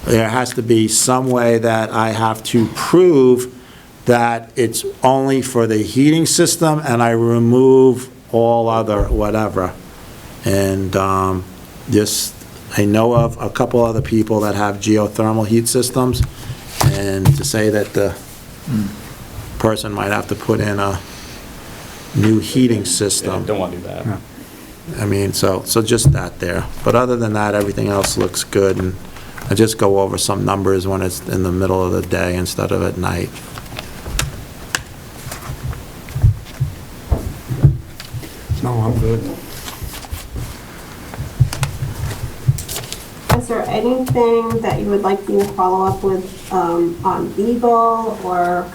there has to be some way that I have to prove that it's only for the heating system and I remove all other whatever. And just, I know of a couple other people that have geothermal heat systems, and to say that the person might have to put in a new heating system. Don't want to do that. I mean, so just that there. But other than that, everything else looks good, and I just go over some numbers when it's in the middle of the day instead of at night. No, I'm good. Is there anything that you would like me to follow up with on legal or?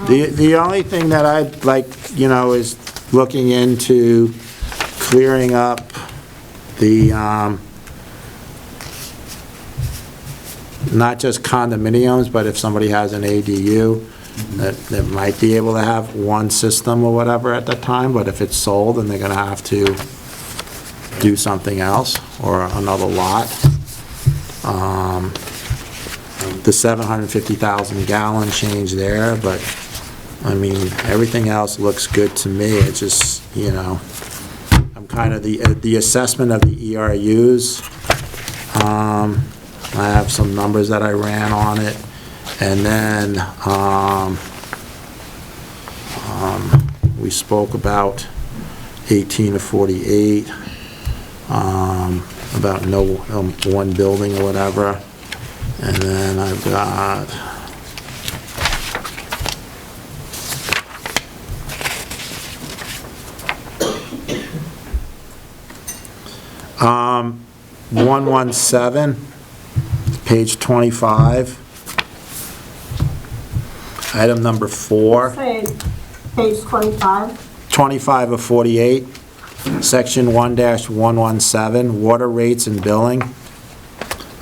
The only thing that I'd like, is looking into clearing up the, not just condominiums, but if somebody has an ADU, that might be able to have one system or whatever at the time, but if it's sold, then they're gonna have to do something else or another lot. The 750,000 gallon change there, but I mean, everything else looks good to me. It's just, I'm kind of the assessment of the ERUs. I have some numbers that I ran on it, and then we spoke about 18 to 48, about no one building or whatever, and then I've got 117, page 25, item number 4. Say page 25. 25 of 48, section 1-117, water rates and billing.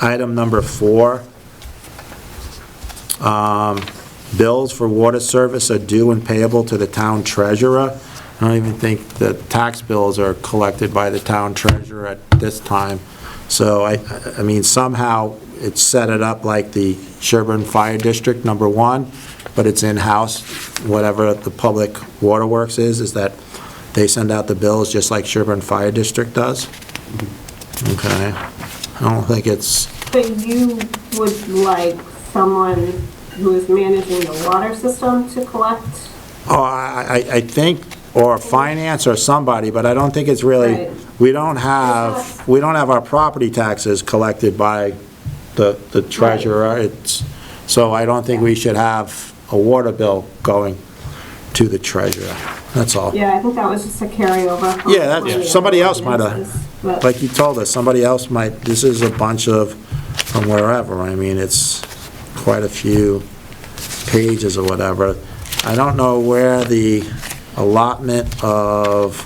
Item number 4, bills for water service are due and payable to the town treasurer. I don't even think the tax bills are collected by the town treasurer at this time. So, I mean, somehow it's set it up like the Sherburne Fire District, number 1, but it's in-house. Whatever the public waterworks is that they send out the bills just like Sherburne Fire District does. Okay. I don't think it's... But you would like someone who is managing the water system to collect? Oh, I think, or finance or somebody, but I don't think it's really, Right. we don't have our property taxes collected by the treasurer. It's, so I don't think we should have a water bill going to the treasurer. That's all. Yeah, I think that was just a carryover. From Yeah, one of the somebody else might ordinances, have, but- like you told us, somebody else might, this is a bunch of, from wherever, I mean, it's quite a few pages or whatever. I don't know where the allotment of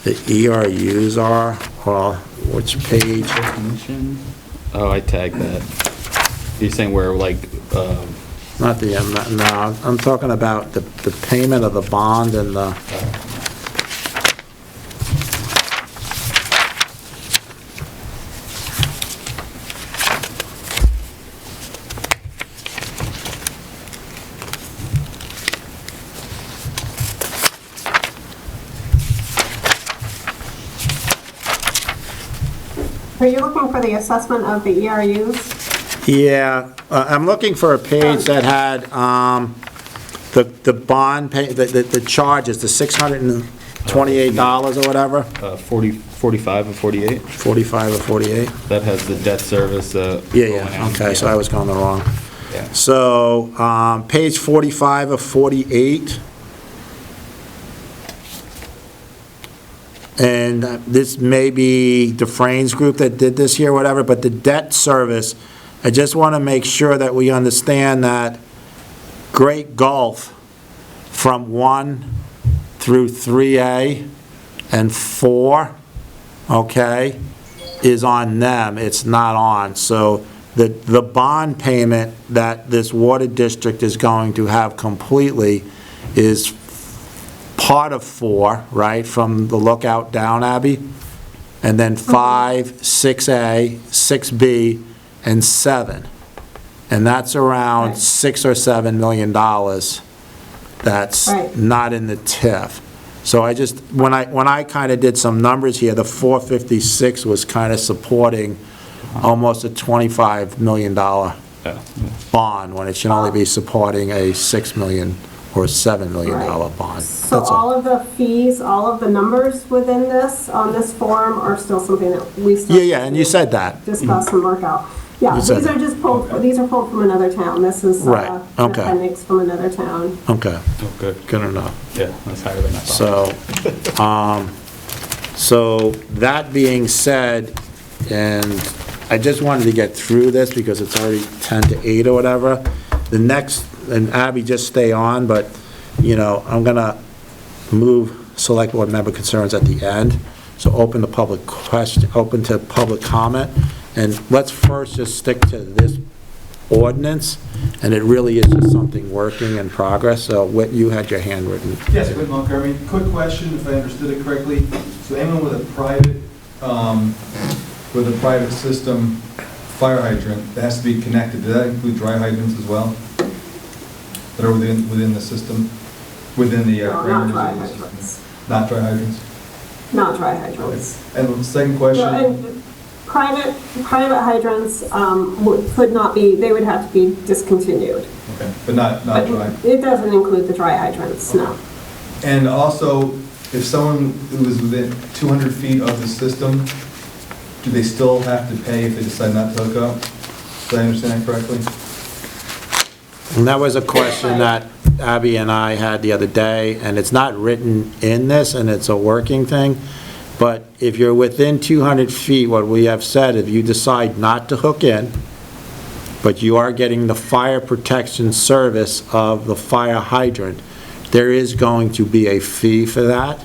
the ERUs are, or which page. Oh, I tagged that. You're saying where, like, Not the, no, I'm talking about the payment of the bond and the, Are you looking for the assessment of the ERUs? yeah, I'm looking for a page that had, the bond pay, the charges, the $28 or whatever, 45 or 48. 45 or 48? That has the debt service. Yeah, okay, so I was going the wrong. Yeah. So, page 45 of 48. And this may be Dufresne's group that did this here, whatever, but the debt service, I just want to make sure that we understand that Great Gulf from 1 through 3A and 4, okay, is on them, it's not on. So the bond payment that this water district is going to have completely is part of 4, right, from the lookout down, Abby? And then 5, 6A, 6B, and 7. And that's around $6 or $7 million that's Right. not in the TIF. So I just, when I kind of did some numbers here, the 456 was kind of supporting almost a $25 million bond, when it should only be supporting a $6 million or $7 million bond. So That's all of the fees, all of the numbers within this, on this form, are still something that we still. Yeah, and you said that. Discuss and work out. Yeah, You these said are just pulled, these are pulled from another town. This is Right, an okay. appendix from another town. Okay, Oh, good. good enough. Yeah, that's higher than I thought. So that being said, and I just wanted to get through this because it's already 10 to 8 or whatever. The next, and Abby, just stay on, but, you know, I'm gonna move Select Board member concerns at the end. So open to public comment. And let's first just stick to this ordinance, and it really is just something working in progress. So Whit, you had your hand written. Yes, Whit Montgomery. Quick question, if I understood it correctly. So anyone with a private system fire hydrant that has to be connected, does that include dry hydrants as well? That are within the system, within the No, not parameters dry of the system? hydrants. Not dry hydrants? Not dry hydrants. And the second No, question, and private hydrants could not be, they would have to be discontinued. okay, but not But dry. it doesn't include the dry hydrants, no. And also, if someone who is within 200 feet of the system, do they still have to pay if they decide not to hook up? Did I understand correctly? And that was a question that Abby and I had the other day, and it's not written in this, and it's a working thing, but if you're within 200 feet, what we have said, if you decide not to hook in, but you are getting the fire protection service of the fire hydrant, there is going to be a fee for that,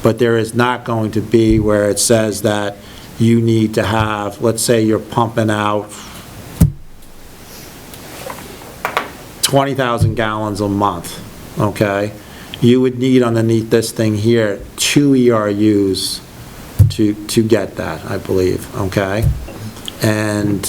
but there is not going to be where it says that you need to have, let's say you're pumping out 20,000 gallons a month, okay? You would need underneath this thing here 2 ERUs to get that, I believe, okay? And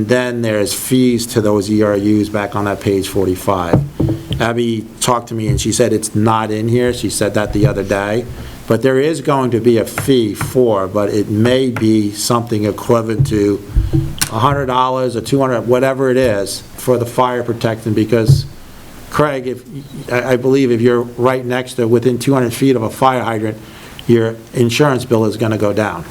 then there's fees to those ERUs back on that page 45. Abby talked to me and she said it's not in here, she said that the other day, but there is going to be a fee but it may be something equivalent to $100 or $200, whatever it is, for the fire protection, because Craig, I believe if you're right next to, within 200 feet of a fire hydrant, your insurance bill is gonna go down.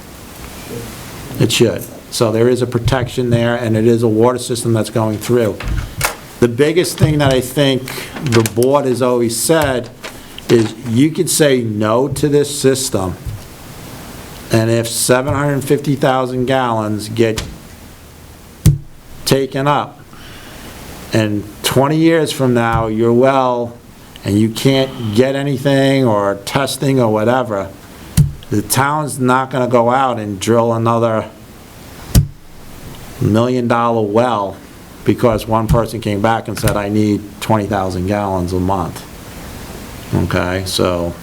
It should. So there is a protection there, and it is a water system that's going through. The biggest thing that I think the board has always said is you could say no to this system, and if 750,000 gallons get taken up, and 20 years from now, you're well, and you can't get anything or testing or whatever, the town's not gonna go out and drill another $1 million well because one person came back and said, I need 20,000 gallons a month. Okay, so,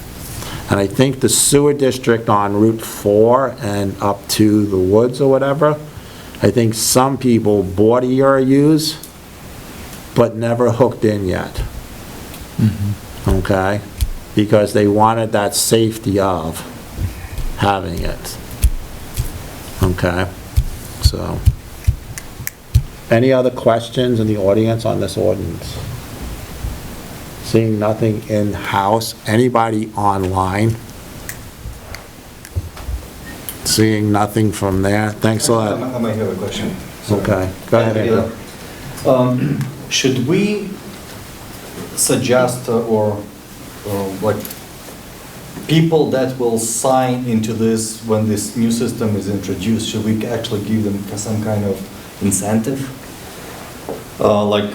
and I think the sewer district on Route 4 and up to the woods or whatever, I think some people bought ERUs, but never hooked in yet. Okay? Because they wanted that safety of having it. Okay? So, any other questions in the audience on this ordinance? Seeing nothing in-house. Anybody online? Seeing nothing from there. Thanks a lot. I might have a question. Okay, go ahead, Andrew. Should we suggest or like people that will sign into this when this new system is introduced, should we actually give them some kind of incentive? Like,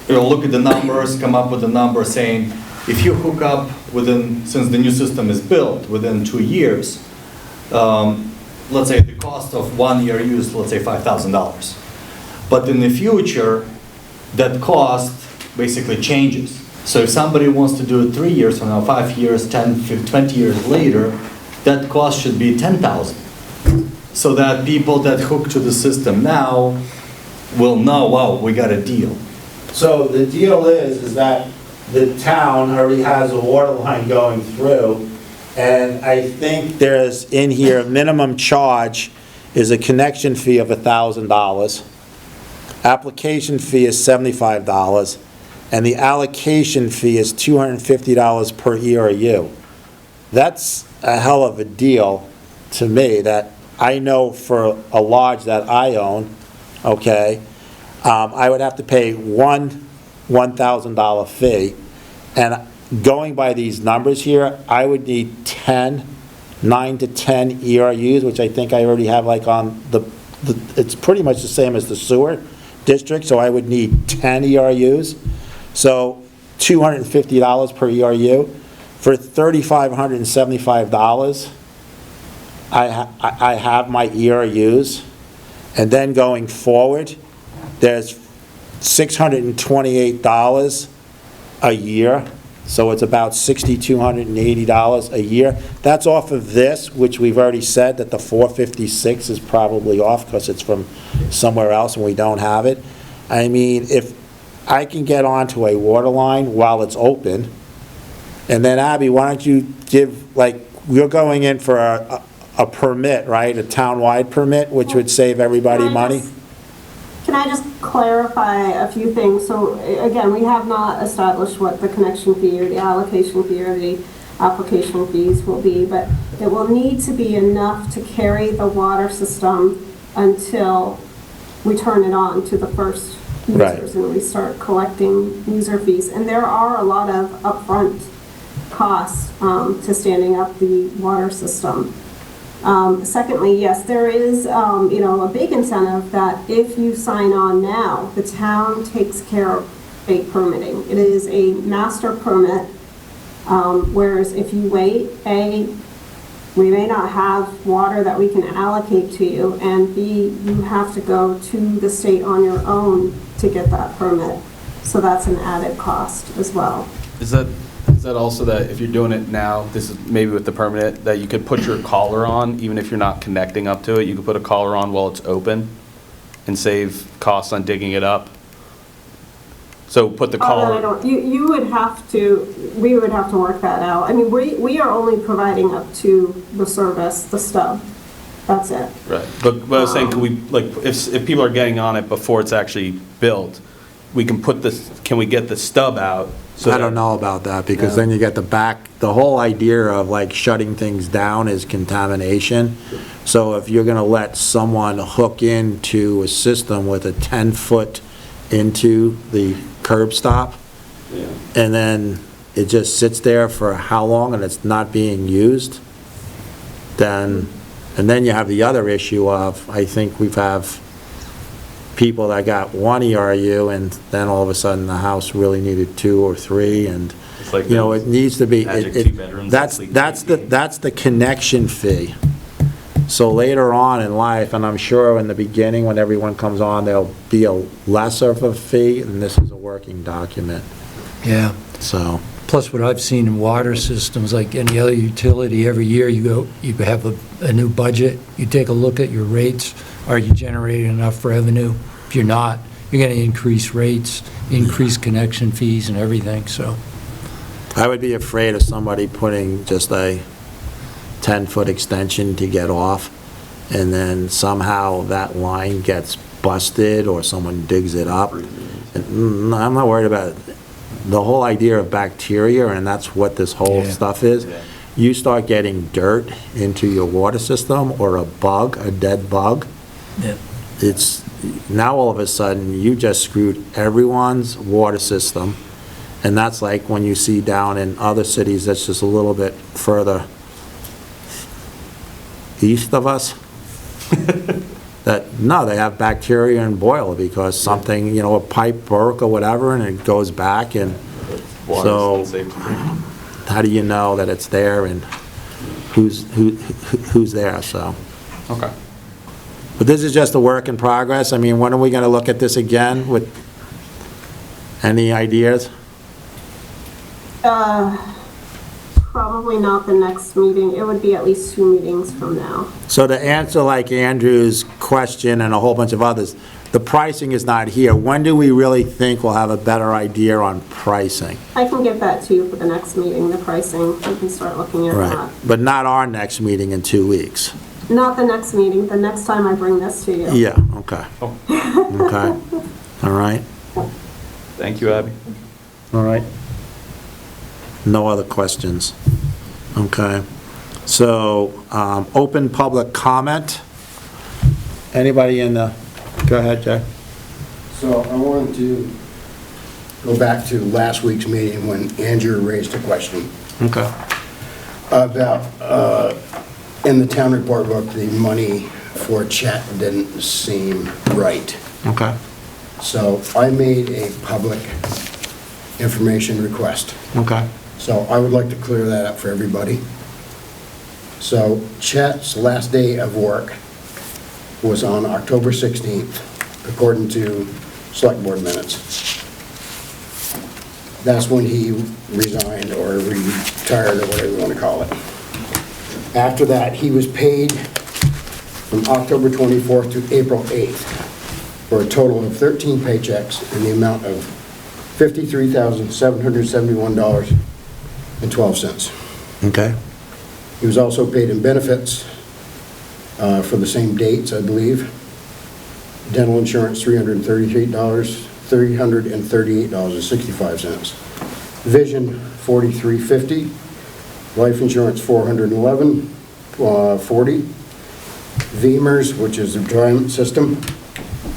look at the numbers, come up with a number saying, if you hook up since the new system is built, within 2 years, let's say the cost of 1 year use, let's say $5,000. But in the future, that cost basically changes. So if somebody wants to do it 3 years from now, 5 years, 10, 15, 20 years later, that cost should be $10,000. So that people that hook to the system now will know, wow, we got a deal. So the deal is that the town already has a water line going through, and I think there's in here, minimum charge is a connection fee of $1,000. Application fee is $75, and the allocation fee is $250 per ERU. That's a hell of a deal to me, that I know for a lodge that I own, okay, I would have to pay one $1,000 fee, and going by these numbers here, I would need 9 to 10 ERUs, which I think I already have like on it's pretty much the same as the sewer district, so I would need 10 ERUs. So $250 per ERU. For $3,575, I have my ERUs. And then going forward, there's $628 a year. So it's about $6,280 a year. That's off of this, which we've already said that the 456 is probably off because it's from somewhere else and we don't have it. I mean, if I can get onto a water line while it's open, and then Abby, why don't you give, like, you're going in for a permit, right? A town-wide permit, which would save everybody money? Can I just clarify a few things? So again, we have not established what the connection fee or the allocation fee or the application fees will be, but it will need to be enough to carry the water system until we turn it on to the first users and we start collecting user fees. And there are a lot of upfront costs to standing up the water system. Secondly, yes, there is, a big incentive that if you sign on now, the town takes care of a permitting. It is a master permit, whereas if you wait, A, we may not have water that we can allocate to you, and B, you have to go to the state on your own to get that permit. So that's an added cost as well. Is that also that if you're doing it now, this is maybe with the permit, that you could put your collar on, even if you're not connecting up to it, you could put a collar on while it's open and save costs on digging it up? So put the collar... You would have to, we would have to work that out. I mean, we are only providing up to the service, the stub. That's it. Right. But I was saying, could we, like, if people are getting on it before it's actually built, we can put this, can we get the stub out? So I don't know about that, because then you get the whole idea of like shutting things down is contamination. So if you're gonna let someone hook into a system with a 10-foot into the curb stop, and then it just sits there for how long and it's not being used, and then you have the other issue of, I think we've have people that got 1 ERU and then all of a sudden the house really needed 2 or 3, and It's like it needs to be, magic 2 bedrooms that's the connection fee. So later on in life, and I'm sure in the beginning when everyone comes on, there'll be a lesser of a fee, and this is a working document, Yeah. so. Plus, what I've seen in water systems, like any other utility, every year you have a new budget, you take a look at your rates, are you generating enough revenue? If you're not, you're going to increase rates, increase connection fees and everything, so. I would be afraid of somebody putting just a 10-foot extension to get off, and then somehow that line gets busted or someone digs it up. And I'm not worried about the whole idea of bacteria, and that's what this whole Yeah. stuff is, you start getting dirt into your water system, or a bug, a dead bug, Yeah. it's, now all of a sudden, you just screwed everyone's water system, and that's like when you see down in other cities that's just a little bit further east of us, that, no, they have bacteria and boil because something, you know, a pipe broke or whatever, and it goes back, and so Water's unsafe to drink. how do you know that it's there and who's there, so. Okay. But this is just a work in progress. I mean, when are we gonna look at this again with any ideas? Probably not the next meeting. It would be at least 2 meetings from now. So to answer like Andrew's question and a whole bunch of others, the pricing is not here. When do we really think we'll have a better idea on pricing? I can give that to you for the next meeting, the pricing. We can start looking at Right, that. but not our next meeting in 2 weeks. Not the next meeting, the next time I bring this to you. Yeah, okay. Okay, all right, Thank you, Abby. all right. No other questions? Okay. So, open public comment. Anybody in the, go ahead, Jay. So I wanted to go back to last week's meeting when Andrew raised a question Okay. about, in the town report book, the money for Chet didn't seem right. Okay. So I made a public information request. Okay. So I would like to clear that up for everybody. So Chet's last day of work was on October 16th, according to Selectboard minutes. That's when he resigned or retired or whatever you want to call it. After that, he was paid from October 24th to April 8th for a total of 13 paychecks in the amount of $53,771.12. Okay. He was also paid in benefits for the same dates, I believe. Dental insurance, $338.65. Vision, $43.50. Life insurance, $411.40. VEMR's, which is the retirement system,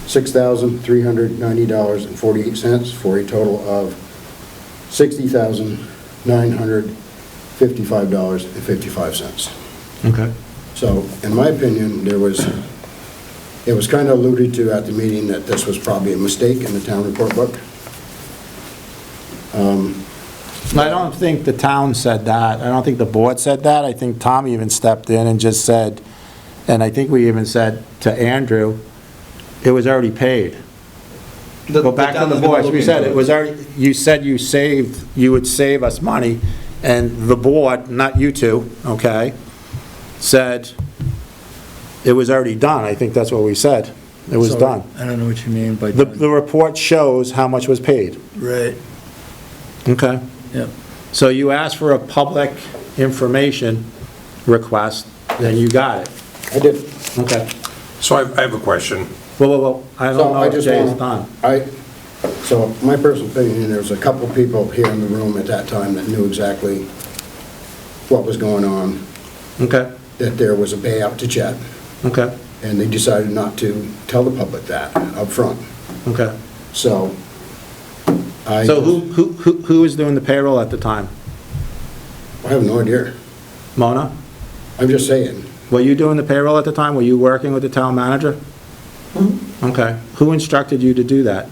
$6,390.48 for a total of $60,955.55. Okay. So, in my opinion, it was kind of alluded to at the meeting that this was probably a mistake in the town report book. I don't think the town said that. I don't think the board said that. I think Tom even stepped in and just said, and I think we even said to Andrew, it was already paid. Go back to the board. We said it was already, you said you would save us money, and the board, not you two, okay, said it was already done. I think that's what we said. It was done. I don't know what you mean by The report shows how much was paid. Right. Okay. Yep. So you asked for a public information request, then you got it. I did. Okay. So I have a question. Well, I don't So know I if just Jay's want, done. so my personal opinion, there was a couple people here in the room at that time that knew exactly what was going on, Okay, that there was a payout to Chet, okay, and they decided not to tell the public that up front. okay. So I So who was doing the payroll at the time? have no idea. Mona? I'm just saying. Were you doing the payroll at the time? Were you working with the town manager? Okay. Who instructed you to do that?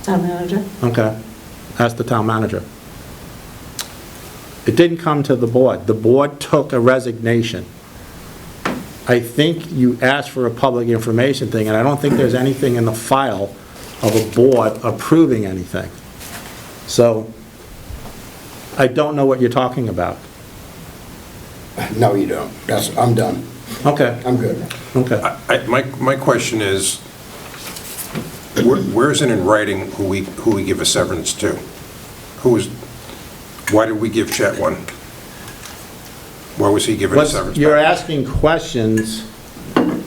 Town manager. Okay. Ask the town manager. It didn't come to the board. The board took a resignation. I think you asked for a public information thing, and I don't think there's anything in the file of a board approving anything. So, I don't know what you're talking about. No, you don't. I'm done. Okay, I'm good. okay. My question is, where is it in writing who we give a severance to? Why did we give Chet one? Why was he given a severance? You're asking questions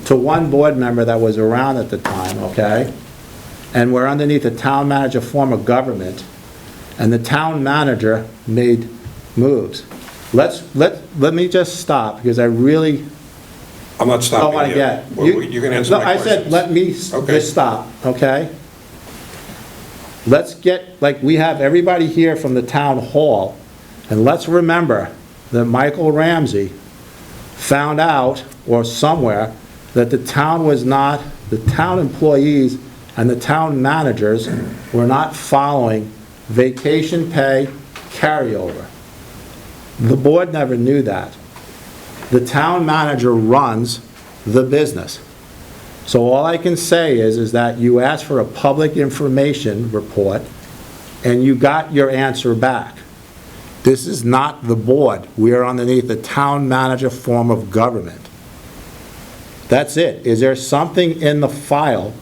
to one board member that was around at the time, okay? And we're underneath the town manager form of government, and the town manager made moves. Let me just stop, because I really I'm not don't stopping want you. to get. Well, you can answer No, my I questions. said, let me Okay. just stop, okay? Let's get, like, we have everybody here from the town hall, and let's remember that Michael Ramsey found out, or somewhere, that the town was not, the town employees and the town managers were not following vacation pay carryover. The board never knew that. The town manager runs the business. So all I can say is that you asked for a public information report, and you got your answer back. This is not the board. We are underneath the town manager form of government. That's it. Is there something in the file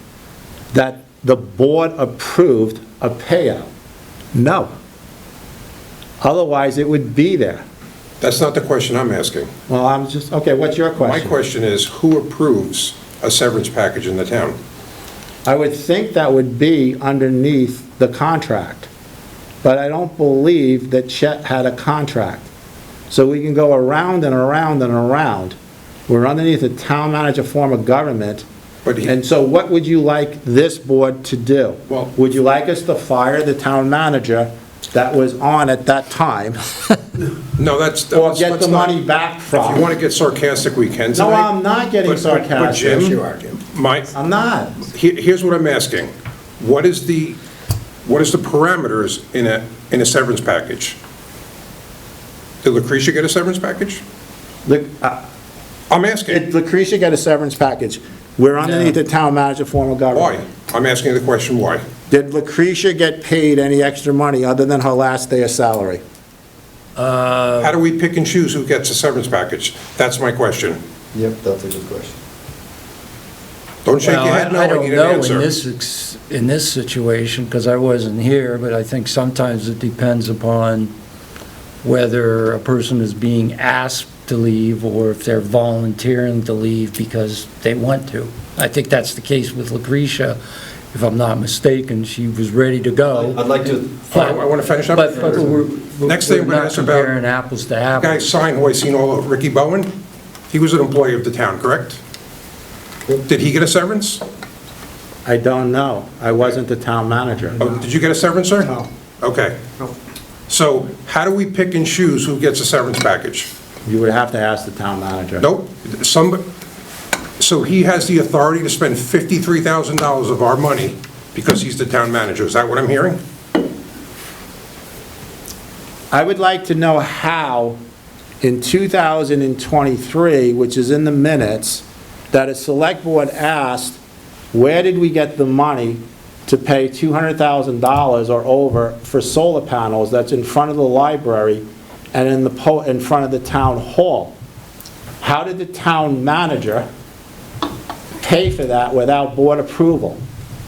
that the board approved a payout? No. Otherwise, it would be there. That's not the question I'm asking. Well, I'm just, okay, what's your My question? question is, who approves a severance package in the town? I would think that would be underneath the contract, but I don't believe that Chet had a contract. So we can go around and around and around. We're underneath the town manager form of government, But he- and so what would you like this board to do? Well- Would you like us to fire the town manager that was on at that time, No, that's... or let's- get let's the not- money back If from? you want to get sarcastic, we can No, tonight. I'm not getting But sarcastic. Jim, Yes, you are, Jim. I'm not. Here's what I'm asking. What is the parameters in a severance package? Did Lucretia get a severance package? Look, I'm asking. did Lucretia get a severance package? We're underneath the town manager form of government. Why? I'm asking the question, why? Did Lucretia get paid any extra money other than her last day of salary? How do we pick and choose who gets a severance package? That's my question. Yep, that's a good question. Don't shake your Well, head, no, I I don't need an know answer. in this situation, because I wasn't here, but I think sometimes it depends upon whether a person is being asked to leave or if they're volunteering to leave because they want to. I think that's the case with Lucretia. If I'm not mistaken, she was ready to go. I'd like to, I want to finish up. But Next thing I'm we're gonna not ask about- comparing apples to The guy apples. signed who I seen all of, Ricky Bowen, he was an employee of the town, correct? Did he get a severance? I don't know. I wasn't the town manager. Oh, did you get a severance, sir? No. Okay. So how do we pick and choose who gets a severance package? You would have to ask the town manager. Nope, so he has the authority to spend $53,000 of our money because he's the town manager, is that what I'm hearing? I would like to know how, in 2023, which is in the minutes, that a select board asked, where did we get the money to pay $200,000 or over for solar panels that's in front of the library and in front of the town hall? How did the town manager pay for that without board approval?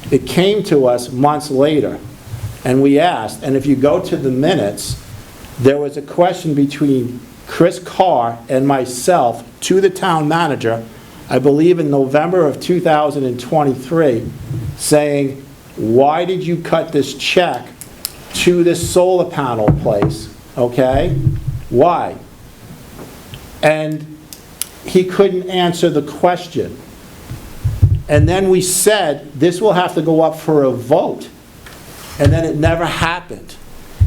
It came to us months later, and we asked, and if you go to the minutes, there was a question between Chris Carr and myself to the town manager, I believe in November of 2023, saying, why did you cut this check to this solar panel place, okay? Why? And he couldn't answer the question. And then we said, this will have to go up for a vote. And then it never happened.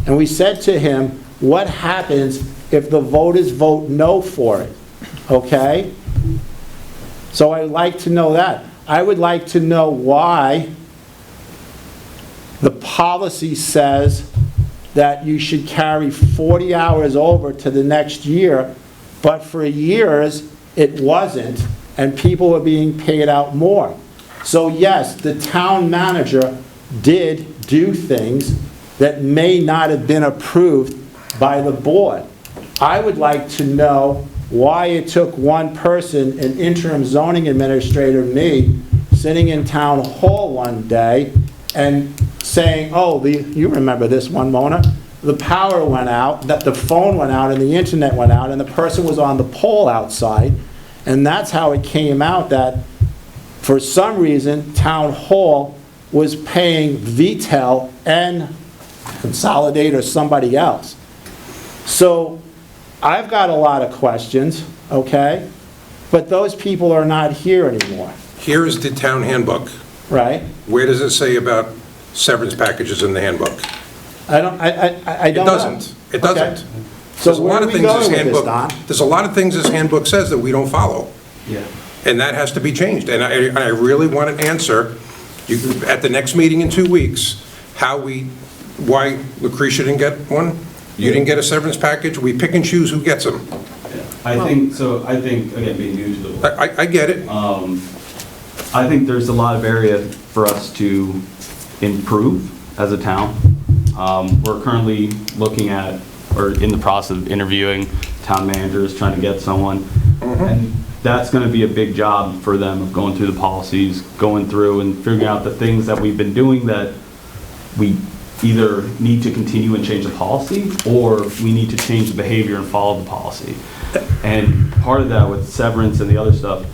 And we said to him, what happens if the voters vote no for it, okay? So I'd like to know that. I would like to know why the policy says that you should carry 40 hours over to the next year, but for years, it wasn't, and people were being paid out more. So yes, the town manager did do things that may not have been approved by the board. I would like to know why it took one person, an interim zoning administrator, me, sitting in town hall one day and saying, oh, you remember this one, Mona? The power went out, that the phone went out and the internet went out and the person was on the pole outside. And that's how it came out that for some reason, town hall was paying VTel and Consolidate or somebody else. So I've got a lot of questions, okay? But those people are not here anymore, Here is the town handbook. right? Where does it say about severance packages in the handbook? I don't It know. doesn't. It doesn't. So There's a where lot are of we things this going with this, handbook. Don? There's a lot of things this handbook says that we don't follow. Yeah. And that has to be changed. And I really want an answer, at the next meeting in 2 weeks, why Lucretia didn't get one? You didn't get a severance package? We pick and choose who gets them. I think, again, being new to the board, I get it. I think there's a lot of area for us to improve as a town. We're currently looking at, or in the process of interviewing town managers, trying to get someone. And that's gonna be a big job for them, of going through the policies, going through and figuring out the things that we've been doing that we either need to continue and change the policy, or we need to change the behavior and follow the policy. And part of that with severance and the other stuff,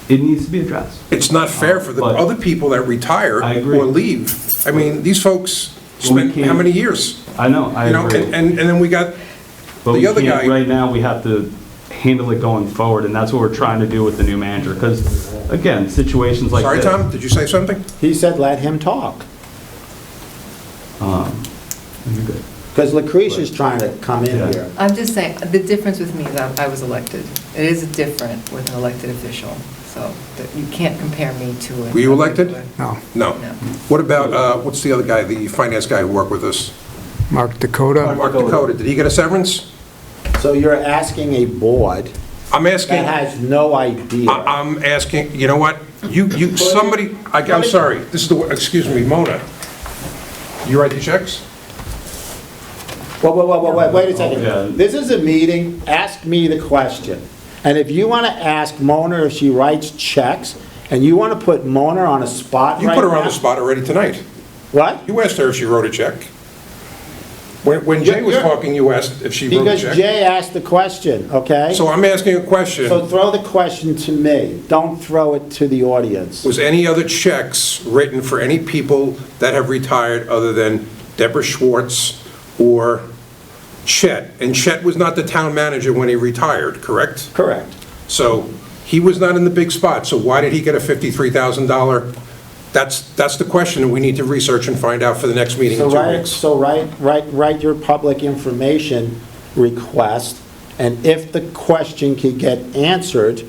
it needs to be addressed. It's not fair for the But- other people that retire I agree. or leave. I mean, these folks Well, we spent how can't- many years? I know, I You know, agree. and then we got But the we other can't, guy. right now, we have to handle it going forward, and that's what we're trying to do with the new manager. Because, again, situations like Sorry, this. Tom, did you say something? He said, let him talk. You're good. Because Lucretia's trying to come in Yeah. here. I'm just saying, the difference with me is I was elected. It is different with an elected official, so that you can't compare me to it. Were you elected? No. No. No. What about, what's the other guy, the finance guy who worked with us? Mark Dakota? Mark Dakota, did he get a severance? So you're asking a board I'm asking, that has no idea. I'm asking, you know what? Somebody, I'm sorry, this is the, excuse me, Mona. You write the checks? Wait a Yeah. second. This is a meeting, ask me the question. And if you want to ask Mona if she writes checks, and you want to put Mona on a spot You right put her on now- the spot already tonight. What? You asked her if she wrote a check. When Jay was You're- talking, you asked if she wrote a Because check. Jay asked the question, okay? So I'm asking a So question. throw the question to me. Don't throw it to the audience. Was any other checks written for any people that have retired other than Deborah Schwartz or Chet? And Chet was not the town manager when he retired, correct? Correct. So he was not in the big spot, so why did he get a $53,000? That's the question that we need to research and find out for the next meeting in 2 weeks. So write your public information request, and if the question can get answered,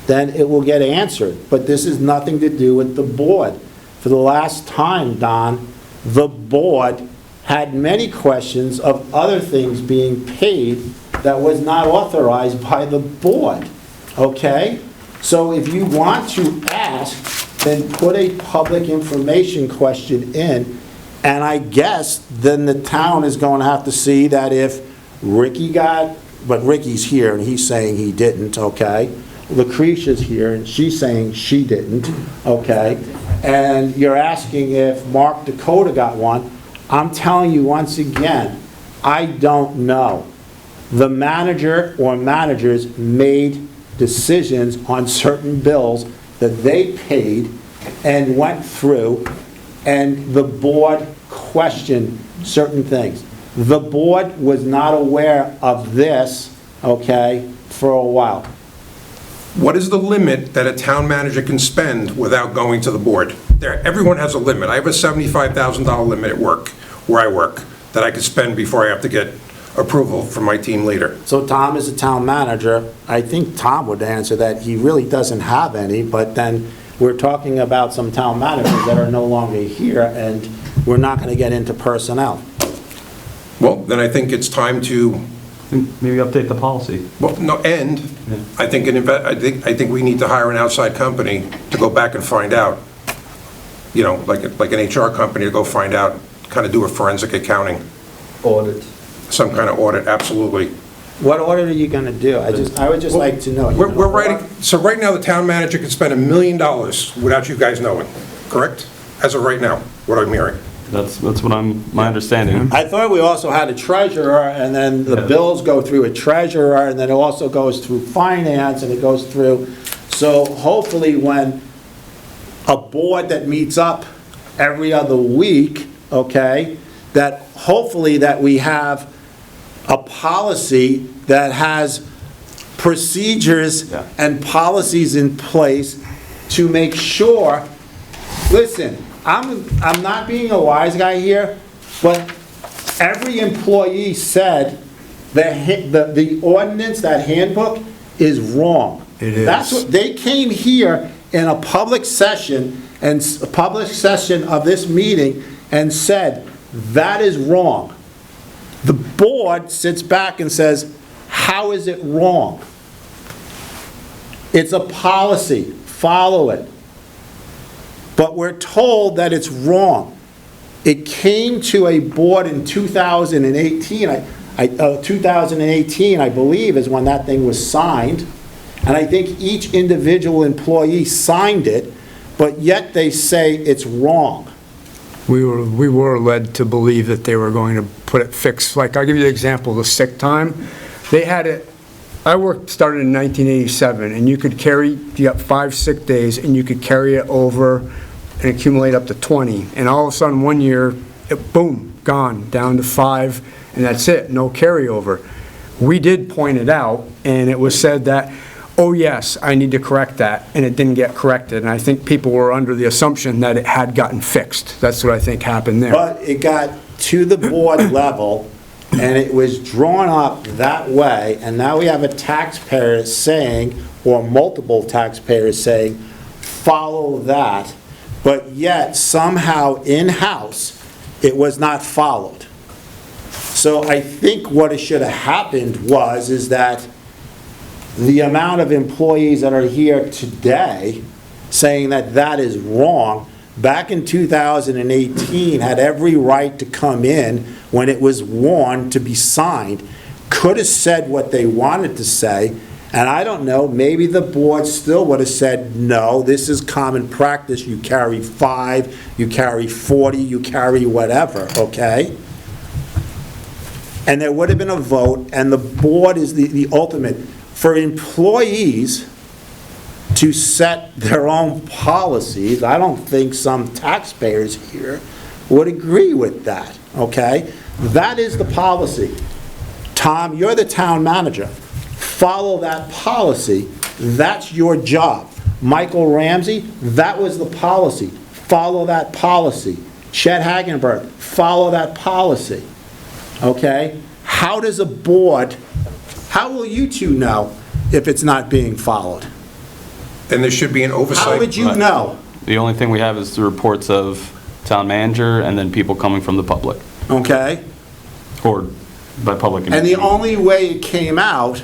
then it will get answered. But this has nothing to do with the board. For the last time, Don, the board had many questions of other things being paid that was not authorized by the board, okay? So if you want to ask, then put a public information question in, and I guess then the town is going to have to see that if Ricky got, but Ricky's here and he's saying he didn't, okay? Lucretia's here and she's saying she didn't, okay? And you're asking if Mark Dakota got one. I'm telling you once again, I don't know. The manager or managers made decisions on certain bills that they paid and went through, and the board questioned certain things. The board was not aware of this, okay, for a while. What is the limit that a town manager can spend without going to the board? Everyone has a limit. I have a $75,000 limit at work, where I work, that I could spend before I have to get approval from my team leader. So Tom is a town manager. I think Tom would answer that he really doesn't have any, but then we're talking about some town managers that are no longer here, and we're not going to get into personnel. Well, then I think it's time to, Maybe update the policy. well, no, and I think we need to hire an outside company to go back and find out, you know, like an HR company to go find out, kind of do a forensic accounting, Audit. some kind of audit, absolutely. What audit are you going to do? I would just like to know. We're writing, so right now, the town manager can spend $1 million without you guys knowing, correct? As of right now, what I'm hearing. That's what my understanding. I thought we also had a treasurer, and then the Yeah. bills go through a treasurer, and then it also goes through finance, and it goes through, so hopefully when a board that meets up every other week, okay, that hopefully that we have a policy that has procedures Yeah. and policies in place to make sure, listen, I'm not being a wise guy here, but every employee said the ordinance, that handbook, is wrong. It is. That's what, they came here in a public session, and a public session of this meeting, and said, that is wrong. The board sits back and says, how is it wrong? It's a policy, follow it. But we're told that it's wrong. It came to a board in 2018, 2018, I believe, is when that thing was signed. And I think each individual employee signed it, but yet they say it's wrong. We were led to believe that they were going to put it fixed. Like, I'll give you the example, the sick time. They had it, started in 1987, and you got 5 sick days, and you could carry it over and accumulate up to 20. And all of a sudden, one year, boom, gone, down to 5, and that's it, no carryover. We did point it out, and it was said that, oh yes, I need to correct that, and it didn't get corrected. And I think people were under the assumption that it had gotten fixed. That's what I think happened there. But it got to the board level, and it was drawn up that way, and now we have a taxpayer saying, or multiple taxpayers saying, follow that, but yet somehow in-house, it was not followed. So I think what it should have happened is that the amount of employees that are here today saying that that is wrong, back in 2018, had every right to come in when it was warned to be signed, could have said what they wanted to say, and I don't know, maybe the board still would have said, no, this is common practice, you carry 5, you carry 40, you carry whatever, okay? And there would have been a vote, and the board is the ultimate. For employees to set their own policies, I don't think some taxpayers here would agree with that, okay? That is the policy. Tom, you're the town manager. Follow that policy. That's your job. Michael Ramsey, that was the policy. Follow that policy. Chet Hagenberg, follow that policy, okay? How does a board... How will you two know if it's not being followed? And there should be an oversight. How would you know? The only thing we have is the reports of town manager and then people coming from the public, Okay? or by public. And the only way it came out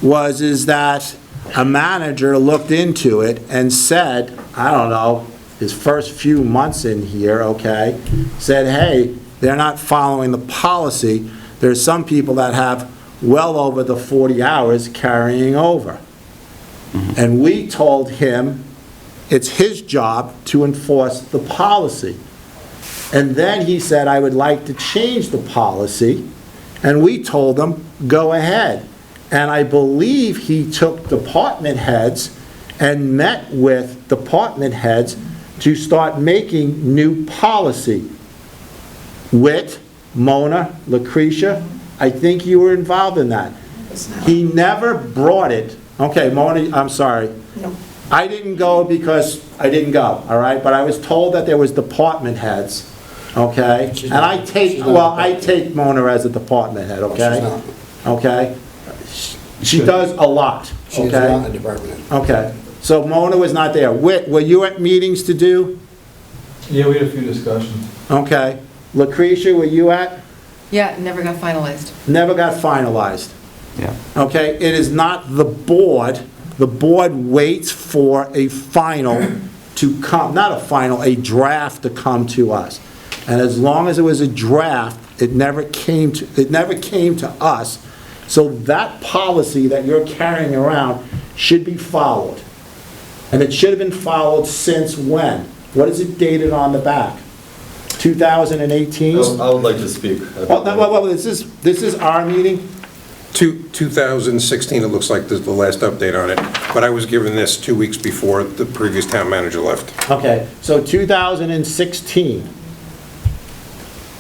is that a manager looked into it and said, I don't know, his first few months in here, okay, said, hey, they're not following the policy. There's some people that have well over the 40 hours carrying over. And we told him it's his job to enforce the policy. And then he said, I would like to change the policy. And we told him, go ahead. And I believe he took department heads and met with department heads to start making new policy. Whit, Mona, Lucretia, I think you were involved in that. He never brought it. Okay, Mona, I'm sorry. No. I didn't go because I didn't go, all right? But I was told that there was department heads, okay? And I take Mona as a department head, okay? She's not. Okay? She does a lot, She's okay? not a department head. Okay. So Mona was not there. Whit, were you at meetings to do? Yeah, we had a few discussions. Okay. Lucretia, were you at? Yeah, it never got finalized. Never got finalized. Yeah. Okay, it is not the board. The board waits for a final to come, not a final, a draft to come to us. And as long as it was a draft, it never came to us. So that policy that you're carrying around should be followed. And it should have been followed since when? What is it dated on the back? 2018? I would like to speak. Well, this is our meeting? 2016, it looks like this is the last update on it, but I was given this 2 weeks before the previous town manager left. Okay, so 2016.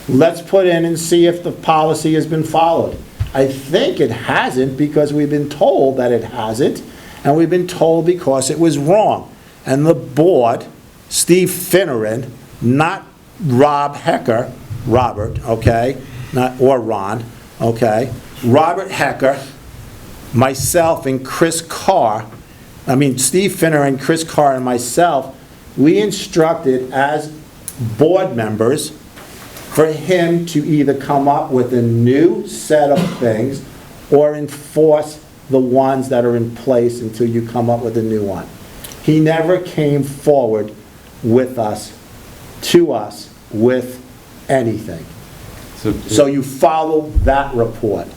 let's put in and see if the policy has been followed. I think it hasn't because we've been told that it hasn't, and we've been told because it was wrong. And the board, Steve Finneran, not Rob Hecker, Robert, okay, or Ron, okay, Robert Hecker, myself and Chris Carr, Steve Finneran, Chris Carr, and myself, we instructed as board members for him to either come up with a new set of things or enforce the ones that are in place until you come up with a new one. He never came forward with us, to us, with anything. So you follow that report.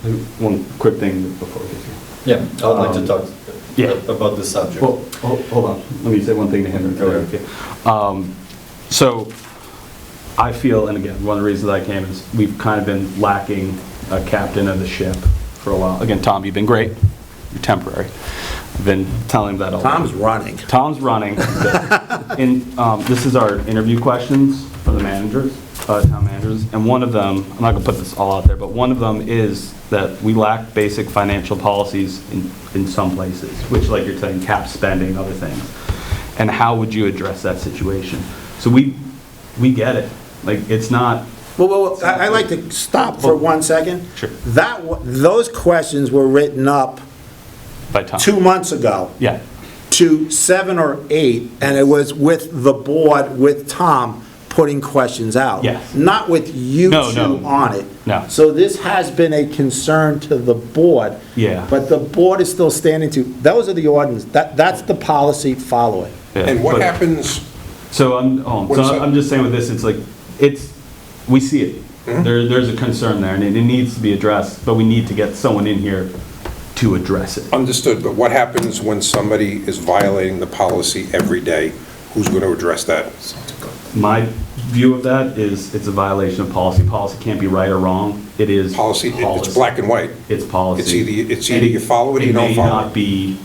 One quick thing before we get here. Yeah, I'd like to talk about this subject. Well, hold on, let me say one thing to him. So, I feel, and again, one of the reasons I came is we've kind of been lacking a captain of the ship for a while. Again, Tom, you've been great, you're temporary. I've been telling him that all. Tom's running. Tom's running. And this is our interview questions for the managers, town managers, and one of them, I'm not gonna put this all out there, but one of them is that we lack basic financial policies in some places, which, like you're saying, cap spending, other things. And how would you address that situation? So we get it. Like, it's not. Well, I'd like to stop for 1 second. Sure. Those questions were written up By Tom. 2 months ago. Yeah. To 7 or 8, and it was with the board, with Tom, putting questions out. Yes. Not with you No, two no. on it. No. So this has been a concern to the board. Yeah. But the board is still standing to, those are the ordinance, that's the policy following. Yeah, And what but- happens, So What is that? I'm just saying with this, it's like, we see it. There's a concern there, and it needs to be addressed, but we need to get someone in here to address it. understood, but what happens when somebody is violating the policy every day? Who's going to address that? My view of that is it's a violation of policy. Policy can't be right or wrong. It is Policy, it's black and white. It's policy. It's either you follow it or you don't follow It may not be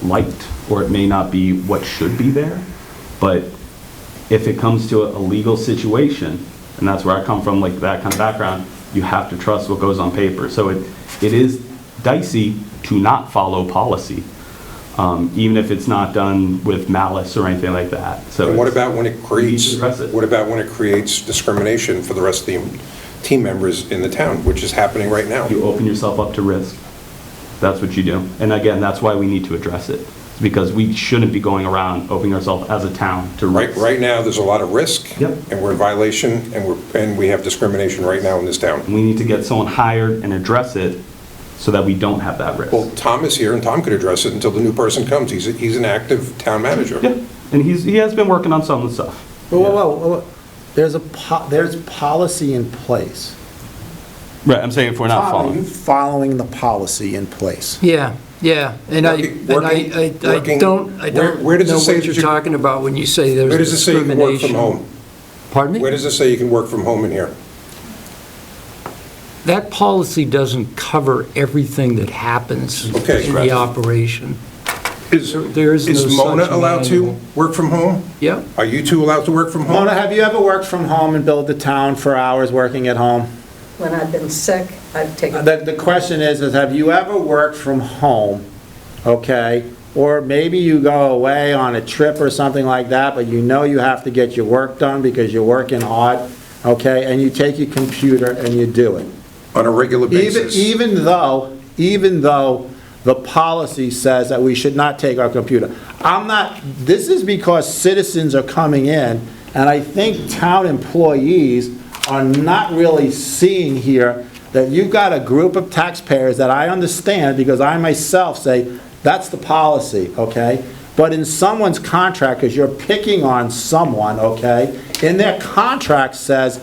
liked, or it may not be what should be there, but if it comes to a legal situation, and that's where I come from, like that kind of background, you have to trust what goes on paper. So it is dicey to not follow policy, even if it's not done with malice or anything like that. So And what about when it you need creates, to address it. what about when it creates discrimination for the rest of the team members in the town, which is happening right now? You open yourself up to risk. That's what you do. And again, that's why we need to address it. It's because we shouldn't be going around opening ourselves as a town to risk. Right now, there's a lot of risk. Yep. And we're in violation, and we have discrimination right now in this town. We need to get someone hired and address it so that we don't have that risk. Well, Tom is here, and Tom could address it until the new person comes. He's an active town manager. Yeah, and he has been working on some of the stuff. Whoa. There's policy in place. Right, I'm saying if we're not Tom, are you following. following the policy in place? Yeah, and I Working- don't where does it know say what that you're you- talking about when you say there's Where does it say you can work from discrimination. home? Pardon me? Where does it say you can work from home in here? That policy doesn't cover everything that happens Okay. in the operation. There is no Is Mona such allowed to manual. work from home? Yeah, Are you two allowed to work from home? Mona, have you ever worked from home and billed the town for hours working at home? When I've been sick, I've taken, The question is have you ever worked from home, okay? Or maybe you go away on a trip or something like that, but you know you have to get your work done because you're working hard, okay? And you take your computer and you do it. On a regular basis? Even though the policy says that we should not take our computer. This is because citizens are coming in, and I think town employees are not really seeing here that you've got a group of taxpayers that I understand, because I myself say, that's the policy, okay? But in someone's contract, because you're picking on someone, okay? In their contract says,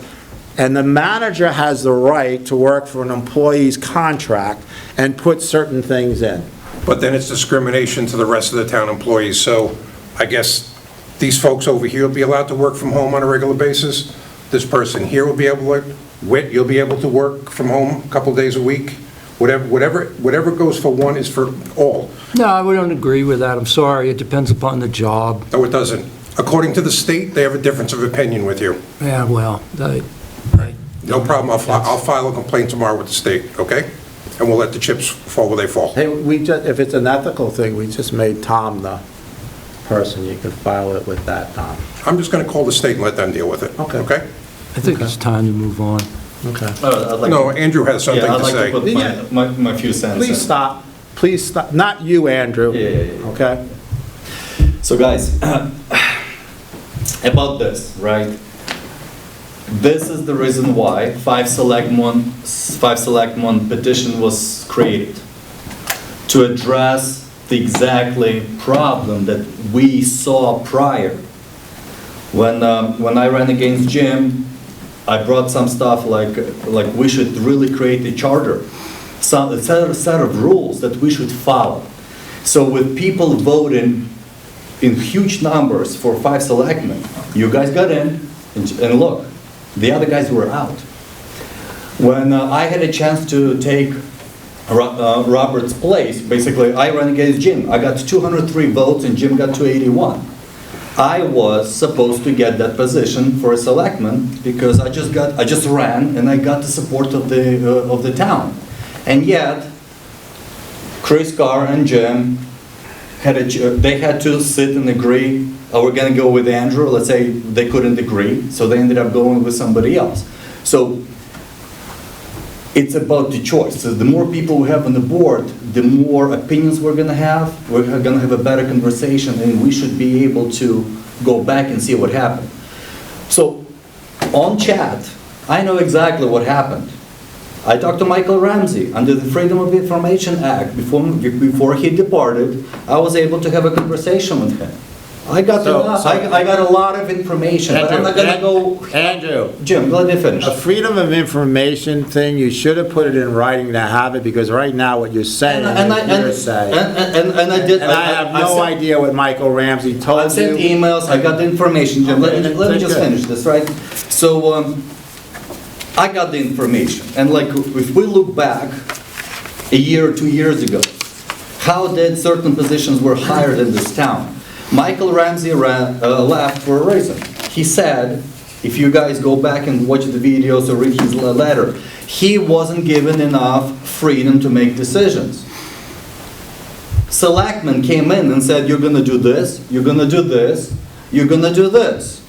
and the manager has the right to work for an employee's contract and put certain things in. But then it's discrimination to the rest of the town employees, so I guess these folks over here will be allowed to work from home on a regular basis? This person here will be able to, you'll be able to work from home a couple days a week? Whatever goes for one is for all. no, I wouldn't agree with that, I'm sorry, it depends upon the job. No, it doesn't. According to the state, they have a difference of opinion with you. Yeah, well, No problem, I'll file a complaint tomorrow with the state, okay? And we'll let the chips fall where they fall. Hey, if it's an ethical thing, we just made Tom the person. You could file it with that, Tom. I'm just gonna call the state and let them deal with it, Okay. okay? I think it's time to move on. Okay. I'd like No, to- Andrew has something Yeah, I'd to like say. to put my few cents in. Please stop. Please stop. Not you, Andrew. Yeah. Okay? So guys, about this, right? This is the reason why 5 selectmen petition was created, to address the exactly problem that we saw prior. When I ran against Jim, I brought some stuff like we should really create a charter, a set of rules that we should follow. So with people voting in huge numbers for 5 selectmen, you guys got in, and look, the other guys were out. When I had a chance to take Robert's place, basically I ran against Jim. I got 203 votes and Jim got 281. I was supposed to get that position for a selectman because I just ran and I got the support of the town. And yet, Chris Carr and Jim they had to sit and agree, oh, we're going to go with Andrew. Let's say they couldn't agree, so they ended up going with somebody else. So it's about the choice. So the more people we have on the board, the more opinions we're going to have. We're going to have a better conversation, and we should be able to go back and see what happened. So on chat, I know exactly what happened. I talked to Michael Ramsey under the Freedom of Information Act. Before he departed, I was able to have a conversation with him. I got a lot of information, but I'm not going to go... Andrew. Jim, let me finish. A freedom of information thing, you should have put it in writing to have it, because right now what you're saying is hearsay. And I did... And I have no idea what Michael Ramsey told you. I sent emails, I got the information, Jim. Let me just finish this, right? So, I got the information, and like, if we look back a year or 2 years ago, how did certain positions were hired in this town? Michael Ramsey left for a reason. He said, if you guys go back and watch the videos or read his letter, he wasn't given enough freedom to make decisions. Selectmen came in and said, you're gonna do this, you're gonna do this, you're gonna do this.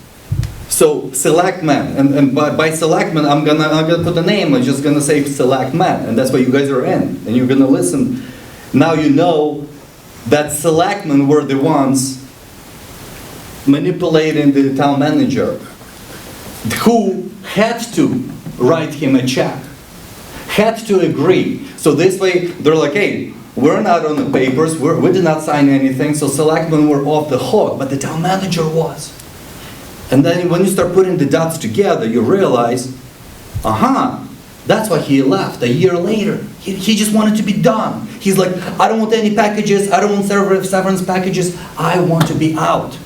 So selectmen, and by selectmen, I'm gonna put a name. I'm just gonna say selectmen, and that's why you guys are in, and you're gonna listen. Now you know that selectmen were the ones manipulating the town manager, who had to write him a check, had to agree. So this way, they're like, hey, we're not on the papers, we did not sign anything, so selectmen were off the hook, but the town manager was. And then when you start putting the dots together, you realize, that's why he left a year later. He just wanted to be done. He's like, I don't want any packages, I don't want severance packages, I want to be out.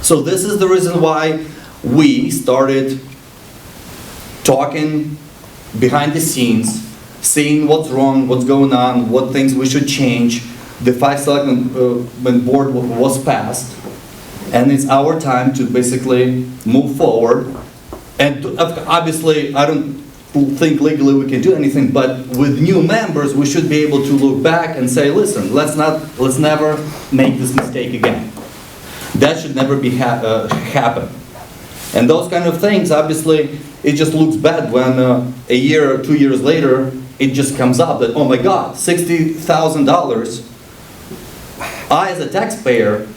So this is the reason why we started talking behind the scenes, seeing what's wrong, what's going on, what things we should change. The 5 selectmen board was passed. And it's our time to basically move forward. And obviously, I don't think legally we can do anything, but with new members, we should be able to look back and say, listen, let's never make this mistake again. That should never be happen. And those kind of things, obviously, it just looks bad when a year or 2 years later, it just comes up that, oh my God, $60,000. I, as a taxpayer,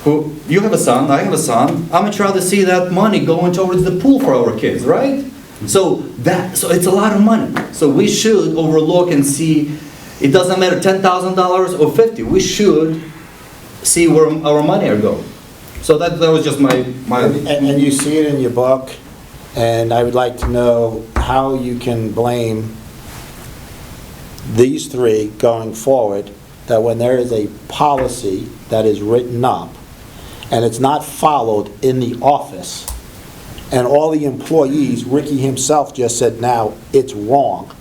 you have a son, I have a son, I'm much rather see that money going towards the pool for our kids, right? So it's a lot of money. So we should overlook and see, it doesn't matter $10,000 or 50, we should see where our money are going. So that was just my... And you see it in your book, and I would like to know how you can blame these three going forward, that when there is a policy that is written up, and it's not followed in the office, and all the employees, Ricky himself just said now, it's wrong.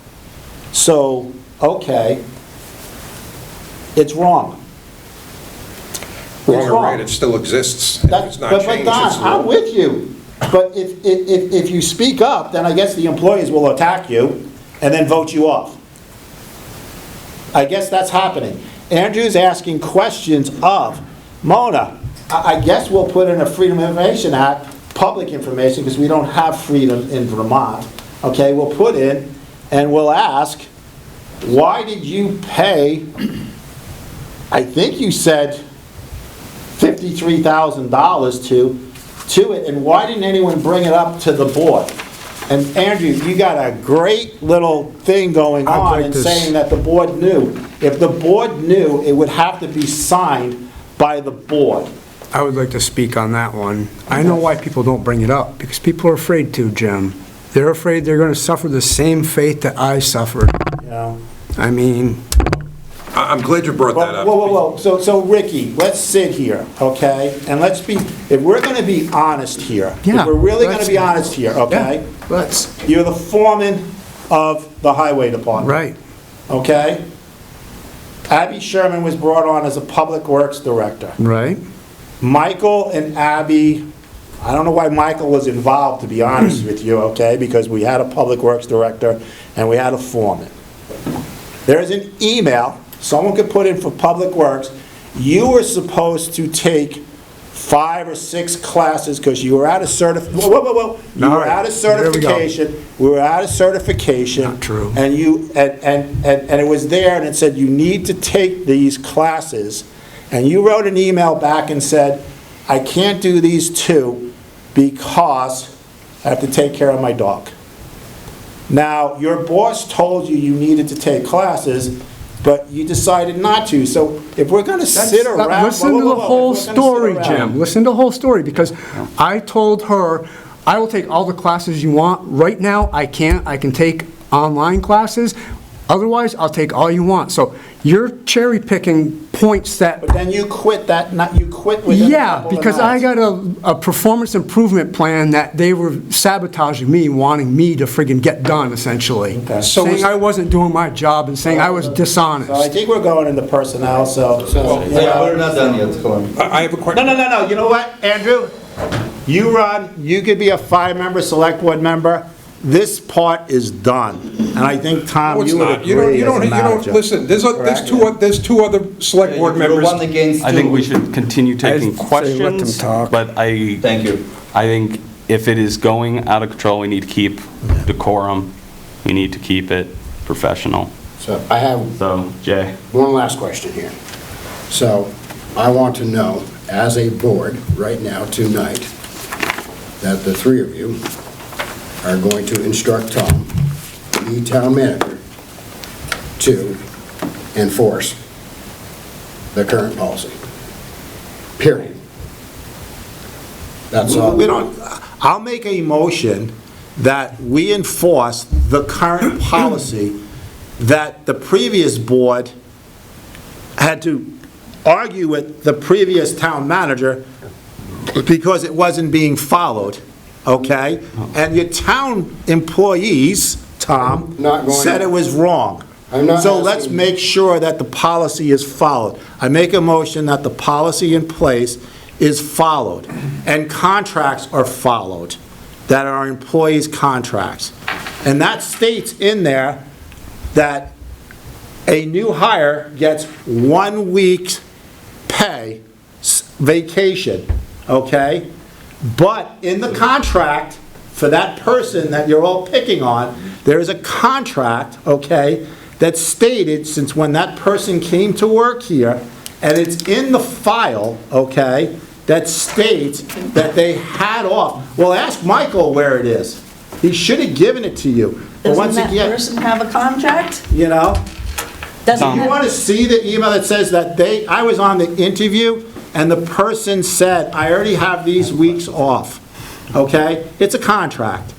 So, okay, it's wrong. wrong or wrong. right, it still exists. If it's not But changed, Don, it's I'm wrong. with you. But if you speak up, then I guess the employees will attack you and then vote you off. I guess that's happening. Andrew's asking questions of, Mona, I guess we'll put in a Freedom of Information Act, public information, because we don't have freedom in Vermont. Okay, we'll put in, and we'll ask, why did you pay, I think you said $53,000 to it, and why didn't anyone bring it up to the board? And Andrew, you got a great little thing going I'd on like in to saying that the board knew. If the board knew, it would have to be signed by the board. I would like to speak on that one. I know why people don't bring it up, because people are afraid to, Jim. They're afraid they're going to suffer the same fate that I suffered. You know? I mean, I'm glad you brought that Whoa, up. so Ricky, let's sit here, okay? And let's be, if we're gonna be honest here, if Yeah, we're really gonna let's- be honest here, okay? let's, You're the foreman of the highway department. right. Okay? Abby Sherman was brought on as a public works director. Right. Michael and Abby, I don't know why Michael was involved, to be honest with you, okay? Because we had a public works director and we had a foreman. There's an email, someone could put in for public works, you were supposed to take 5 or 6 classes because you were out of whoa. You were out of There we go. certification. We were out of certification. Not true. And you, and it was there and it said you need to take these classes. And you wrote an email back and said, I can't do these 2 because I have to take care of my dog. Now, your boss told you you needed to take classes, but you decided not to. So if we're going to sit around... Listen to the whole story, Jim. Listen to the whole story, because I told her, I will take all the classes you want. Right now, I can't. I can take online classes. Otherwise, I'll take all you want. So you're cherry picking points that... But then you quit you quit within a Yeah, couple of because I nights. got a performance improvement plan that they were sabotaging me, wanting me to friggin' get done, essentially. Okay. So Saying is- I wasn't doing my job and saying I was So I dishonest. think we're going into personnel, so... Yeah, we're not done yet, come on. I have a question. No, you know what, Andrew? You run, you could be a 5-member select board member. This part is done. And I think, Tom, No, it's you would not. agree as a manager. Listen, there's two other select board You're members. one against I think two. we should continue taking I'd say let them questions, talk. but I Thank you. think if it is going out of control, we need to keep decorum. We need to keep it professional. So I have So, Jay? one last question here. So I want to know, as a board, right now, tonight, that the 3 of you are going to instruct Tom, the town manager, to enforce the current policy. Period. That's all. We don't, I'll make a motion that we enforce the current policy that the previous board had to argue with the previous town manager because it wasn't being followed, okay? And your town employees, Tom, Not going said to. it was wrong. I'm not So let's asking- make sure that the policy is followed. I make a motion that the policy in place is followed, and contracts are followed, that are employees' contracts. And that states in there that a new hire gets 1 week's pay, vacation, okay? But in the contract, for that person that you're all picking on, there is a contract, okay, that stated, since when that person came to work here, and it's in the file, okay, that states that they had off. Well, ask Michael where it is. He should have given it to you. But Doesn't once that again, person have a contract? you know, Doesn't you that- want to see the email that says that I was on the interview, and the person said, I already have these weeks off, okay? It's a contract.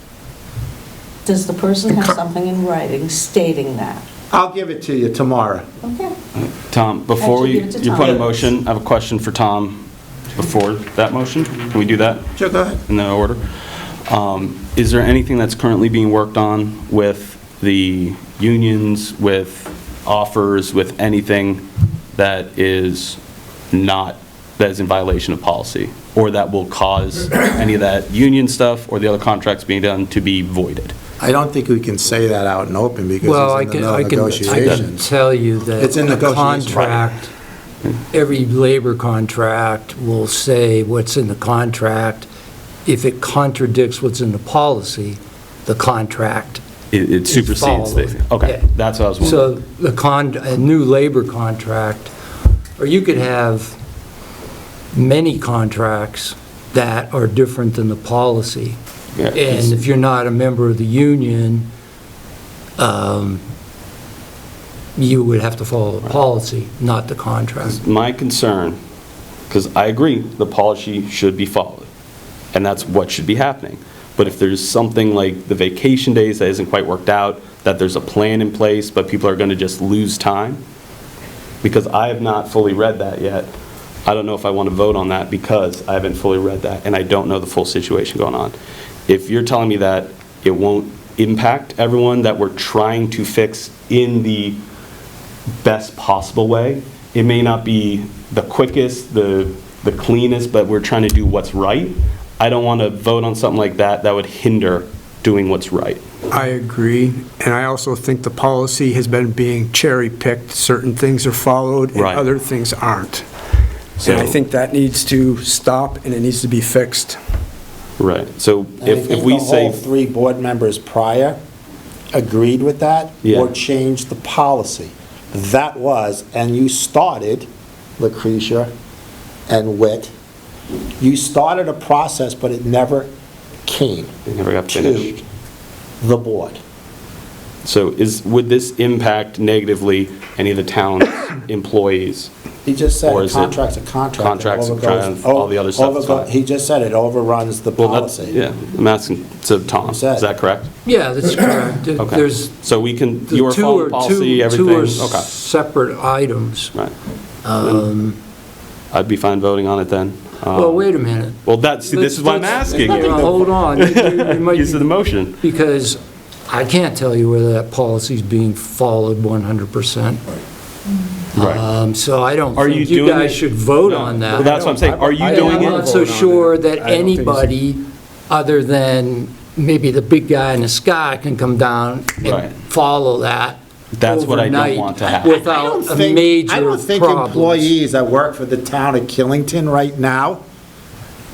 Does the person have something in writing stating that? I'll give it to you tomorrow. Okay. Tom, before Actually, give it to you put a Tom. motion, I have a question for Tom before that motion. Can we do that Sure, go ahead. in the order? Is there anything that's currently being worked on with the unions, with offers, with anything that is not that is in violation of policy, or that will cause any of that union stuff or the other contracts being done to be voided. I don't think we can say that out in open because Well, I it's in the can, middle I of can negotiations. tell you that It's in the negotiations, right. contract, every labor contract will say what's in the contract. If it contradicts what's in the policy, the contract. It supersedes followed. the, okay, Yeah. that's what I was wondering. So a new labor contract, or you could have many contracts that are different than the policy. Yeah, And if you're not a member of the union, you would have to follow the policy, not the contract. My concern, because I agree, the policy should be followed, and that's what should be happening. But if there's something like the vacation days that isn't quite worked out, that there's a plan in place, but people are going to just lose time, because I have not fully read that yet. I don't know if I want to vote on that because I haven't fully read that, and I don't know the full situation going on. If you're telling me that it won't impact everyone, that we're trying to fix in the best possible way, it may not be the quickest, the cleanest, but we're trying to do what's right. I don't want to vote on something like that that would hinder doing what's right. I agree, and I also think the policy has been being cherry-picked. Certain things are followed and Right. other things aren't. So- And I think that needs to stop and it needs to be fixed. Right, so And I if think we the say, whole 3 board members prior agreed with that Yeah. or changed the policy. That was, and you started, Lucretia and Whit, you started a process, but it never came it never got to finished. the board. So would this impact negatively any of the town's employees? He just said Or a is it contract's a contract. contracts It and overgoes- contracts, all the other stuff is overgo- fine? He just said it overruns the Well, that's, policy. yeah, I'm asking to Tom, is Said. that correct? Yeah, that's correct. Okay. There's, So we can, the you are two following are- policy, two everything? are Okay, separate items. right. I'd be fine voting on it then. Well, wait a minute. Well, this is why I'm Let's- asking. Yeah, Hold on. You might Use of the be- motion. Because I can't tell you whether that policy's being followed 100%. Right. So I don't Are you think you doing guys it? should vote No. on Well, that. that's what I'm saying. Are you I- doing I'm it? not so vote on sure it. that I don't think so. anybody, other than maybe the big guy in the sky, can come down Right. and follow that That's what I don't overnight want to happen. without a major I don't think problems. employees that work for the town of Killington right now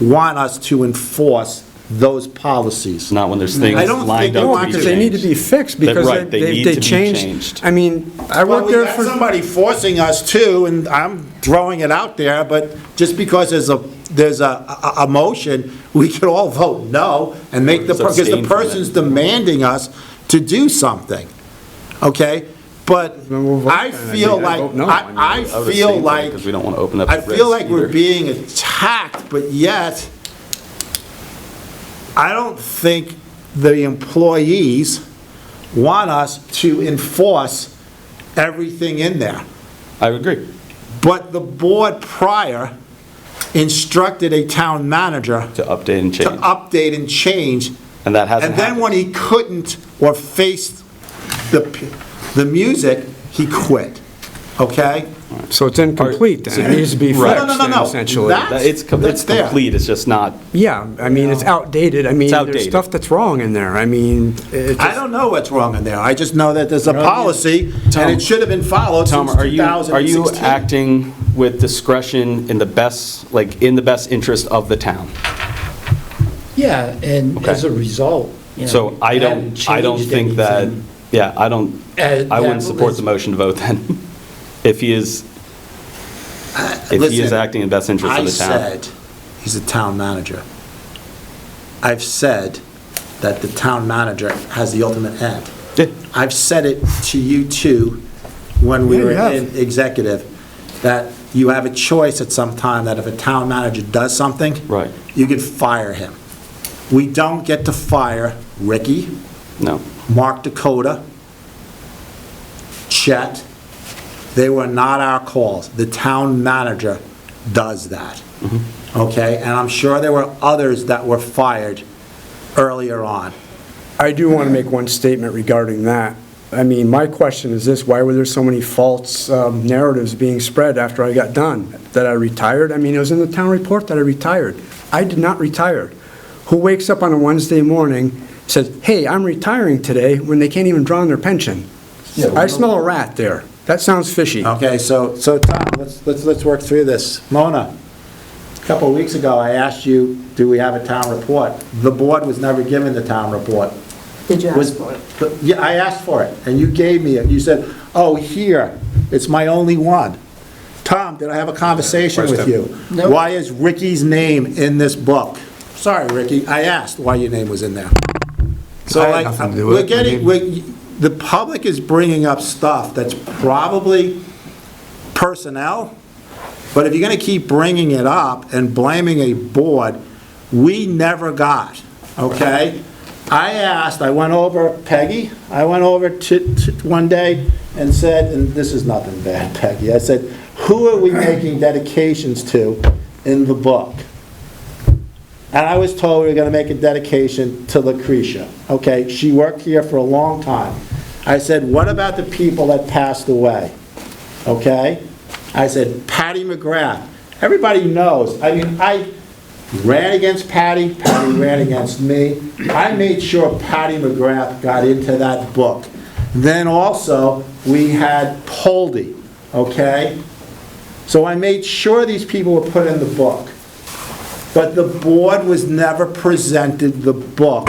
want us to enforce those policies. Not when there's things I don't lined think up you to want be Because they need to be changed. fixed That- because right, they need they to be changed. changed. I mean, I Well, worked we there got for, somebody forcing us to, and I'm throwing it out there, but just because there's a motion, we could all vote no and make Or because the abstain from it. person's demanding us to do something, okay? But Then we'll vote I then. feel I like, vote no. I I would feel abstain like, because we don't want to open up I the feel risk like we're either. being attacked, but yet, I don't think the employees want us to enforce everything in there. I would agree. But the board prior instructed a town manager To update and to change. update and change. And that hasn't And then happened. when he couldn't or faced the music, he quit, okay? so it's incomplete then. It needs to be Right. fixed No, no, no, then, no. essentially. That- It's That's there. complete, it's just not, Yeah, I mean, it's outdated. I mean, there's outdated. stuff that's wrong in there. I mean, it's I don't know what's wrong in there. I just know that there's a policy, Tom- and it should have been followed Tom, since are you 2016. acting with discretion in the best, like, in the best interest of the town? Yeah, and Okay. as a result, you know, So I haven't don't changed think that, anything. yeah, I That wouldn't support was- the motion to vote then. If he is, if he is Listen, acting in the best interest of I the town. said, he's a town manager. I've said that the town manager has the ultimate end. Yeah. I've said it to you too, when we Yeah, were you have. in executive, that you have a choice at some time that if a town manager does something, Right. you can fire him. We don't get to fire Ricky, No. Mark Dakota, Chet. They were not our calls. The town manager does that. Okay? And I'm sure there were others that were fired earlier on. I do want to make one statement regarding that. I mean, my question is this, why were there so many false narratives being spread after I got done? That I retired? I mean, it was in the town report that I retired. I did not retire. Who wakes up on a Wednesday morning, says, hey, I'm retiring today, when they can't even draw on their pension? I smell a rat there. That sounds fishy. Okay, so Tom, let's work through this. Mona, a couple of weeks ago, I asked you, do we have a town report? The board was never given the town report. Did you ask for it? Yeah, I asked for it, and you gave me it. You said, oh, here, it's my only one. Tom, did I have a conversation with you? No. Why is Ricky's name in this book? Sorry, Ricky, I asked why your name was in there. So I had like, nothing to do with we're it. getting, the public is bringing up stuff that's probably personnel, but if you're gonna keep bringing it up and blaming a board, we never got, okay? I went over, Peggy, I went over to one day and said, and this is nothing bad, Peggy, I said, who are we making dedications to in the book? And I was told we were gonna make a dedication to Lucretia, okay? She worked here for a long time. I said, what about the people that passed away, okay? I said, Patty McGrath. Everybody knows, I mean, I ran against Patty, Patty ran against me. I made sure Patty McGrath got into that book. Then also, we had Poldy, okay? So I made sure these people were put in the book. But the board was never presented the book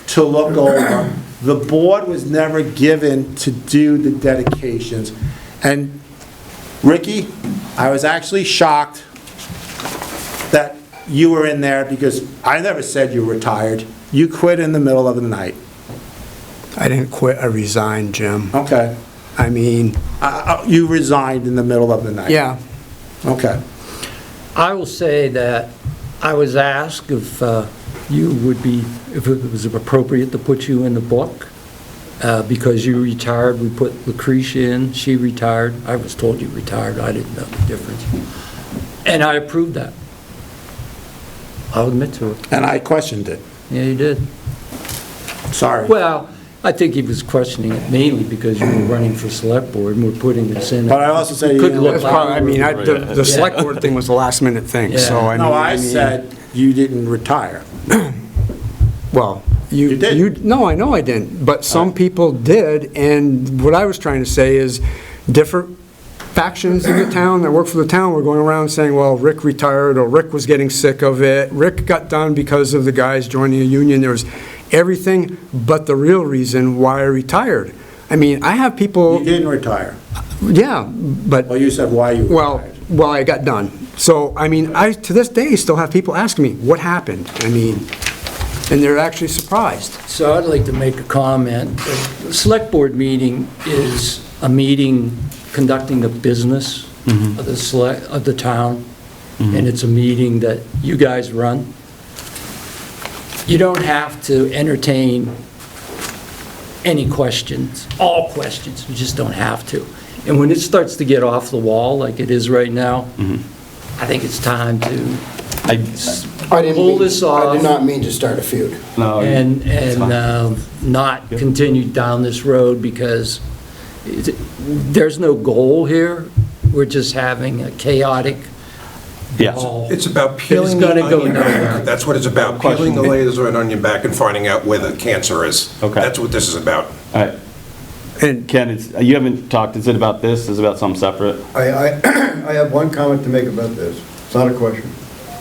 to look over. The board was never given to do the dedications. And Ricky, I was actually shocked that you were in there because I never said you retired. You quit in the middle of the night. I didn't quit, I resigned, Jim. Okay. I mean, You resigned in the middle of the night. yeah. Okay. I will say that I was asked if you would be, if it was appropriate to put you in the book. Because you retired, we put Lucretia in, she retired. I was told you retired, I didn't know the difference. And I approved that. I'll admit to it. And I questioned it. Yeah, you did. Sorry. Well, I think he was questioning it mainly because you were running for select board and we're putting this in. But I also said you Could didn't look That's like- probably, I mean, the select board thing was a last minute thing, so I mean. No, I said you didn't retire. Well, You did. No, I know I didn't, but some people did, and what I was trying to say is, different factions in the town that work for the town were going around saying, well, Rick retired, or Rick was getting sick of it, Rick got done because of the guys joining a union, there was everything but the real reason why I retired. I mean, I have people. You didn't retire. Yeah, but. Well, you said why you retired. Well, I got done. So, I mean, I, to this day, still have people asking me, what happened? I mean, and they're actually surprised. So I'd like to make a comment. The select board meeting is a meeting conducting the business of the town, and it's a meeting that you guys run. You don't have to entertain any questions, all questions, you just don't have to. And when it starts to get off the wall, like it is right now, I think it's time to pull this off. I did not mean to start a feud. No, And it's fine. not continue down this road because there's no goal here. We're just having a chaotic Yes. ball. It's about peeling the gonna go onion nowhere. back. That's what it's about, peeling the layers of an onion back and finding out where the cancer is. Okay. That's what this is about. All right. And Ken, you haven't talked, is it about this? Is it about something separate? I have one comment to make about this. It's not a question,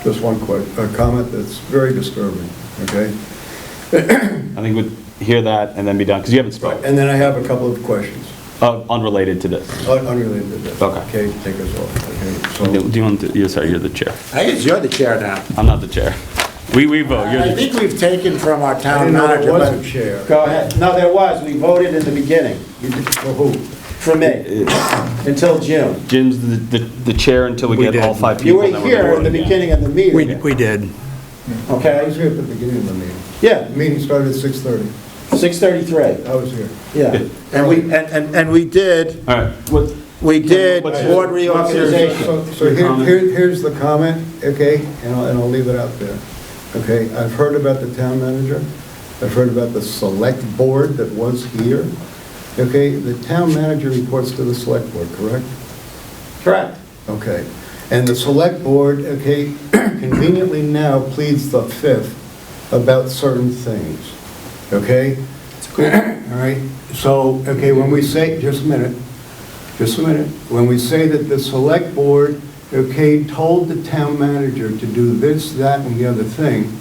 just one a comment that's very disturbing, okay? I think we'd hear that and then be done, because you haven't spoken. And then I have a couple of questions, Unrelated to this. unrelated to this. Okay. Okay, take us off, okay? Do you want to, you're the chair. I guess you're the chair now. I'm not the chair. We vote, you're I the think we've taken from our I town didn't know manager. there was but- a chair. Go ahead. No, there was. We voted in the beginning. For who? For me, until June. Jim's the chair until we We get all did. 5 You people. were and then we're here in the voting again. beginning of the meeting. we did. I Okay? was here at the beginning of the meeting. Yeah, The meeting started at 6:30. 6:33. I was here. Yeah. And we did, All right. we did What's board reorganization. So here's the comment, okay, and I'll leave it out there. Okay, I've heard about the town manager, I've heard about the select board that was here, okay, the town manager reports to the select board, correct? Correct. Okay. And the select board, okay, conveniently now pleads the fifth about certain things, okay? All right, so, okay, when we say, just a minute, when we say that the select board, okay, told the town manager to do this, that, and the other thing,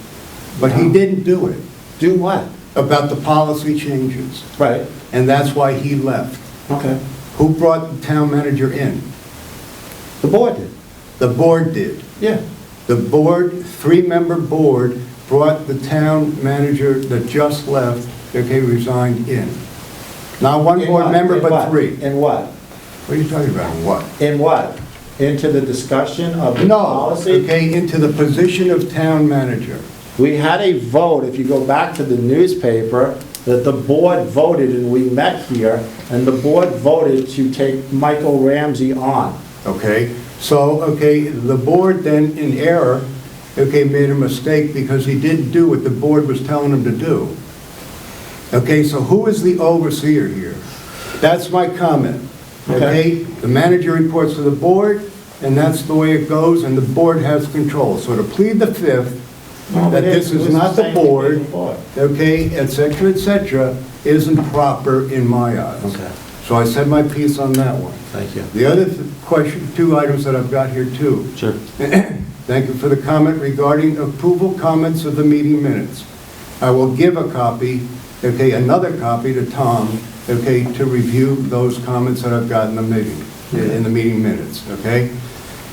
but he didn't do it. Do what? About the policy changes. Right. And that's why he left. Okay. Who brought the town manager in? The board did. The board did. Yeah. The board, three-member board, brought the town manager that just left, okay, resigned in. Not one board member, but three. In what? What are you talking about, what? In what? Into the discussion of the No, policy? okay, into the position of town manager. We had a vote, if you go back to the newspaper, that the board voted, and we met here, and the board voted to take Michael Ramsey on. Okay, so, okay, the board then in error, okay, made a mistake because he didn't do what the board was telling him to do. Okay, so who is the overseer here? That's my comment. Okay, the manager reports to the board, and that's the way it goes, and the board has control. So to plead the fifth, that this is not the board, okay, et cetera, isn't proper in my eyes. Okay. So I said my piece on that one. Thank you. The other question, two items that I've got here too. Sure. Thank you for the comment regarding approval comments of the meeting minutes. I will give a copy, okay, another copy to Tom, okay, to review those comments that I've got in the meeting minutes, okay?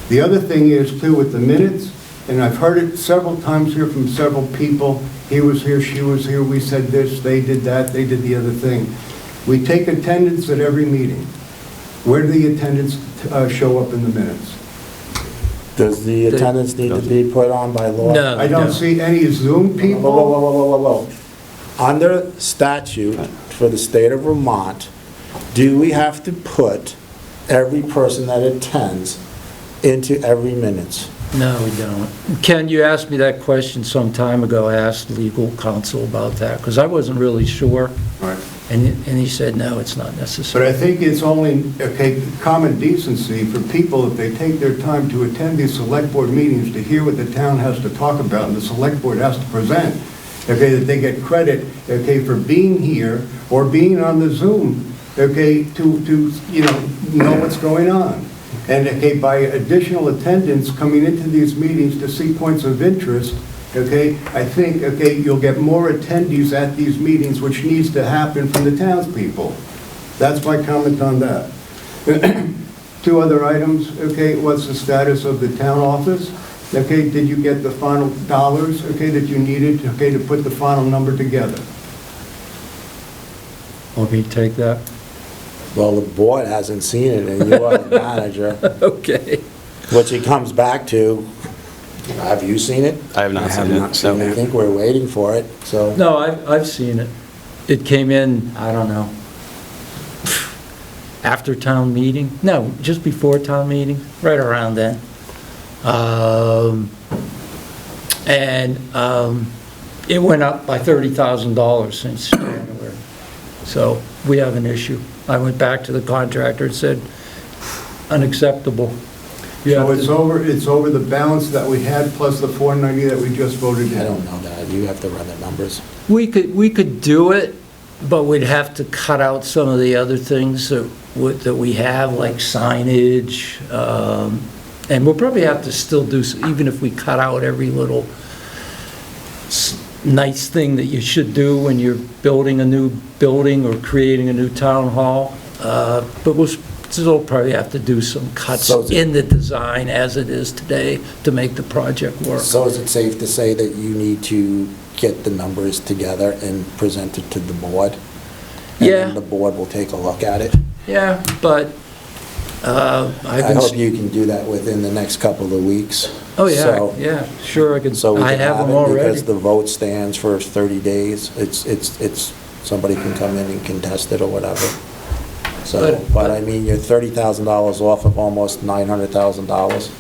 The other thing is too with the minutes, and I've heard it several times here from several people, he was here, she was here, we said this, they did that, they did the other thing. We take attendance at every meeting. Where do the attendance show up in the minutes? Does the attendance need to be put on by law? No. I don't see any Zoom people. Whoa. Under statute for the state of Vermont, do we have to put every person that attends into every minutes? No, we don't. Ken, you asked me that question some time ago. I asked legal counsel about that, because I wasn't really sure. Right. And he said, no, it's not But necessary. I think it's only, okay, common decency for people, if they take their time to attend these select board meetings, to hear what the town has to talk about and the select board has to present, okay, that they get credit, okay, for being here or being on the Zoom, okay, to know what's going on. And, okay, by additional attendance coming into these meetings to see points of interest, okay, I think, okay, you'll get more attendees at these meetings, which needs to happen from the townspeople. That's my comment on that. Two other items, okay, what's the status of the town office? Okay, did you get the final dollars, okay, that you needed, okay, to put the final number together? Want me to take that? Well, the board hasn't seen it, and you are the manager, Okay. which it comes back to, have you seen it? I have not seen it. I think we're waiting for it, so. No, I've seen it. It came in, I don't know, after town meeting? No, just before town meeting, right around then. It went up by $30,000 since January. So we have an issue. I went back to the contractor and said, unacceptable. So it's over the balance that we had plus the 490 that we just voted in? I don't know that, you have to run the numbers. We could do it, but we'd have to cut out some of the other things that we have, like signage, and we'll probably have to still do, even if we cut out every little nice thing that you should do when you're building a new building or creating a new town hall, but we'll still probably have to do some cuts in the design as it is today to make the project work. So is it safe to say that you need to get the numbers together and present it to the board? And Yeah. then the board will take a look at it? Yeah, but I hope you can do that within the next couple of weeks. Oh, yeah, So- yeah, sure, I can, So we I can have have them it, already. because the vote stands for 30 days. It's, somebody can come in and contest it or whatever. So, but I mean, you're $30,000 off of almost $900,000.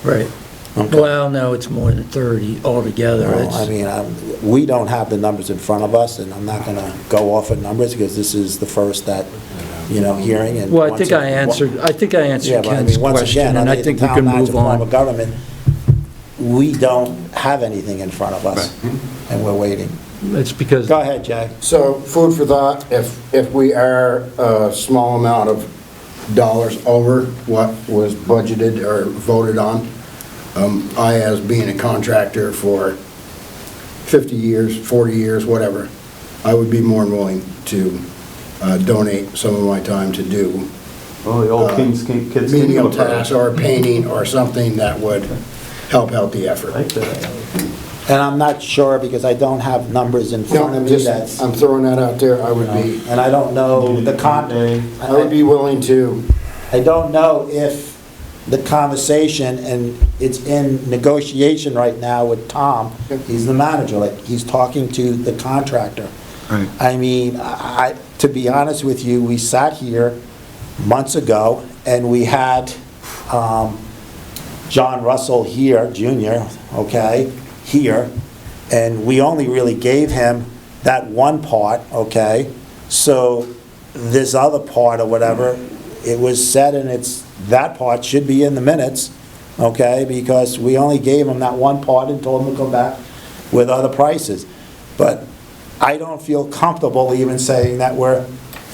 Right. Okay. Well, no, it's more than 30 altogether. Well, I It's- mean, we don't have the numbers in front of us, and I'm not going to go off of numbers because this is the first that, hearing. And Well, I once think it- I answered Yeah, but I Ken's mean, once question, again, and I under think the we can town manager move form of on. government, we don't have anything in front of us, and we're waiting. It's because, Go ahead, Jay. So, food for thought, if we are a small amount of dollars over what was budgeted or voted on, I, as being a contractor for 50 years, 40 years, whatever, I would be more than willing to donate some of my time to do Well, the old kids can menial tasks or painting or something that would help out the effort. And I'm not sure, because I don't have numbers in No, front of I'm me, just, that's, I'm throwing that out there, I would be, and I don't know the I would be willing to, I don't know if the conversation, and it's in negotiation right now with Tom, he's the manager, like, he's talking to the contractor. Right. I mean, to be honest with you, we sat here months ago, and we had John Russell here, Jr., okay, here, and we only really gave him that one part, okay? So this other part or whatever, it was said, and that part should be in the minutes, okay? Because we only gave him that one part and told him to come back with other prices. But I don't feel comfortable even saying that we're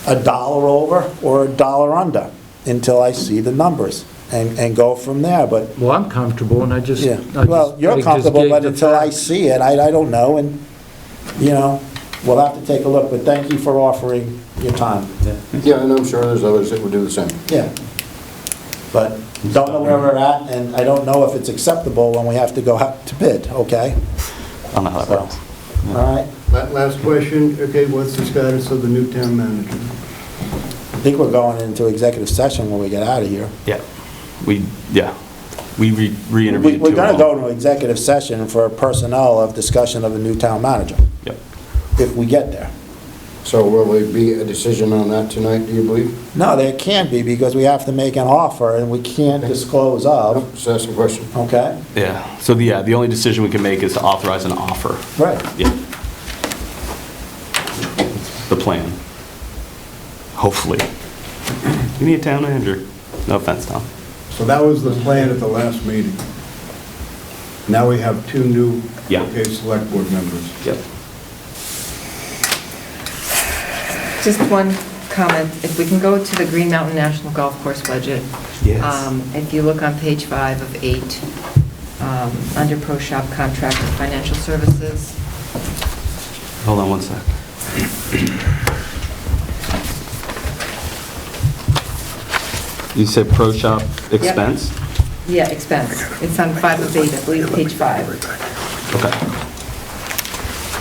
$1 over or $1 under until I see the numbers and go from there, but, well, I'm comfortable, and I just... yeah. I Well, just- you're I just comfortable, gave but the until I facts. see it, I don't know, and, we'll have to take a look, but thank you for offering your time. yeah, and I'm sure there's others that would do the same. Yeah. But don't know where we're at, and I don't know if it's acceptable when we have to go out to bid, okay? I don't know how that So, works. all right. Last question, okay, what's the status of the new town manager? I think we're going into executive session when we get out of here. Yeah, we re-interviewed We're two going to of go them. into executive session for personnel of discussion of a new town manager, Yep. if we get there. So will there be a decision on that tonight, do you believe? No, there can't be, because we have to make an offer, and we can't disclose of, Just ask a question. okay? Yeah, so the only decision we can make is to authorize an offer. Right. Yeah. The plan. Hopefully. We need a town manager. No offense, Tom. So that was the plan at the last meeting. Now we have two new, Yeah. okay, select board members. Yep. Just one comment, if we can go to the Green Mountain National Golf Course budget. Yes. If you look on page 5 of 8, under Pro Shop Contract and Financial Services, Hold on one sec. You said pro shop expense? yeah, expense. It's on 5 of 8, I believe, page 5. Okay.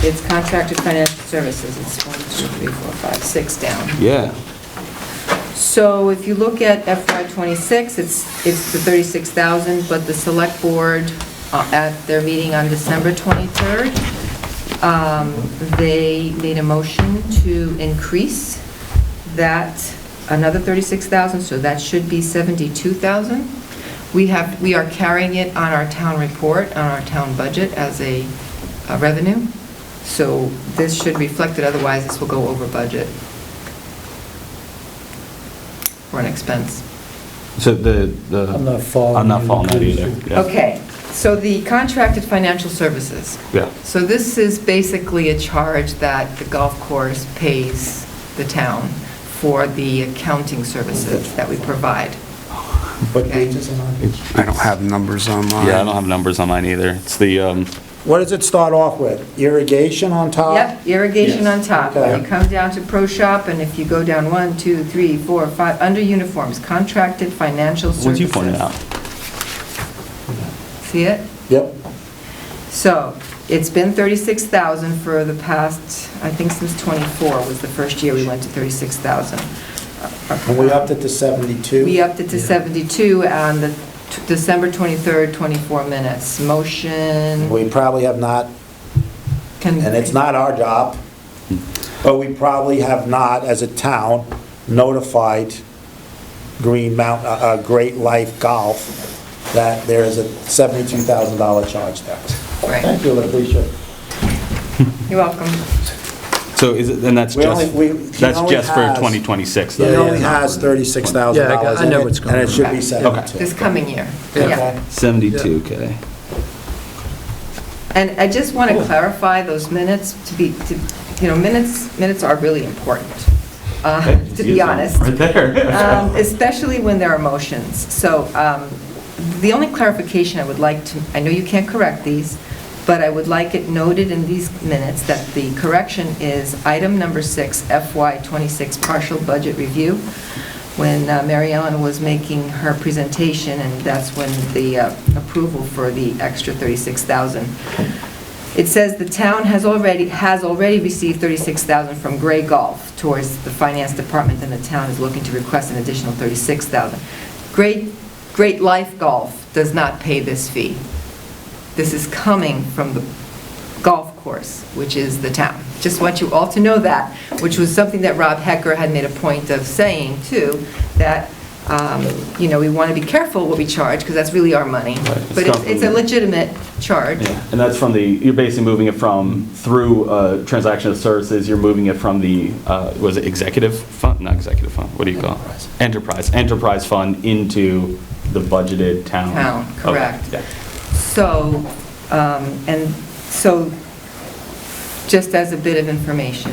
It's contracted financial services, it's 1, 2, 3, 4, 5, 6 down. Yeah. So if you look at FY '26, it's the 36,000, but the select board, at their meeting on December 23rd, they made a motion to increase that another 36,000, so that should be 72,000. We are carrying it on our town report, on our town budget as a revenue, so this should reflect it, otherwise this will go over budget for an expense. So I'm not following. I'm not you. following that either. Yeah. Okay, so the contracted financial services. Yeah. So this is basically a charge that the golf course pays the town for the accounting services that we provide. What Okay. page is it on? I don't have numbers on mine. Yeah, I don't have numbers on mine either. It's the, What does it start off with? Irrigation on top? Yep, irrigation on top. Okay. You come down to Pro Shop, and if you go down 1, 2, 3, 4, 5, under uniforms, contracted financial services. ones you pointed out. See it? Yep. So, it's been 36,000 for the past, I think since '24 was the first year we went to 36,000. And we upped it to 72? We upped it to 72 on the December 23rd, 24 minutes. Motion, We probably have not, and it's not our job, but we probably have not, as a town, notified Green Mountain, Great Life Golf that there is a $72,000 charge there. Right. Thank you, I appreciate it. You're welcome. So is it, and that's We only- just, we- he that's only just for has- 2026? He though? only has $36,000 Yeah, I know in what's it, going and it should on. be 72. This coming year. Okay. Yeah. 72K. And I just want to clarify those minutes minutes are really important, to be honest. Right there. Especially when there are motions. So the only clarification I would like to, I know you can't correct these, but I would like it noted in these minutes that the correction is item number 6, FY26 partial budget review, when Mary Ellen was making her presentation, and that's when the approval for the extra $36,000. It says the town has already received $36,000 from Gray Golf towards the finance department, and the town is looking to request an additional $36,000. Great Life Golf does not pay this fee. This is coming from the golf course, which is the town. Just want you all to know that, which was something that Rob Hecker had made a point of saying too, that we want to be careful what we charge, because that's really our money. But it's a legitimate charge. Yeah, and that's from you're basically moving it through transaction of services, you're moving it from the, was it executive fund? Not executive fund, what do you call it? Enterprise fund into the budgeted town. Correct. Okay, yeah. So, just as a bit of information,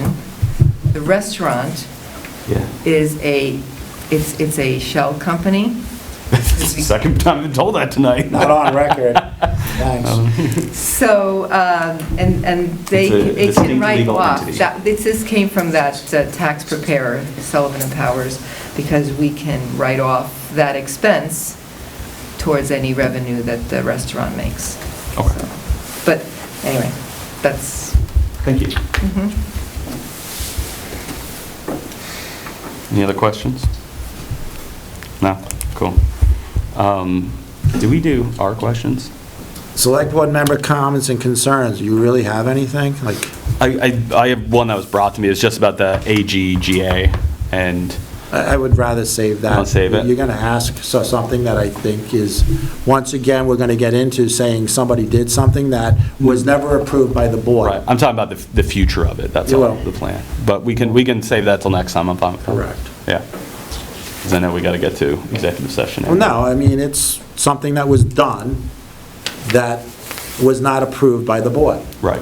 the restaurant is it's a shell company. It's the second time I've been told that tonight. Not on record. Thanks. So, and It's a it can distinct write legal off. entity. This came from that tax preparer, Sullivan and Powers, because we can write off that expense towards any revenue that the restaurant makes. Okay. So, but anyway, that's... Thank you. Any other questions? No? Cool. Do we do our questions? Select board member comments and concerns. Do you really have anything? Like, I have one that was brought to me. It's just about the AGGA, and I would rather save that. Wanna save it? You're going to ask something that I think is, once again, we're going to get into saying somebody did something that was never approved by the board. right, I'm talking about the future of it. That's You all, will. the plan. But we can save that till next time. I'm fine with that. Correct. Yeah. Because I know we got to get to executive session. Well, no, I mean, it's something that was done that was not approved by the board. Right.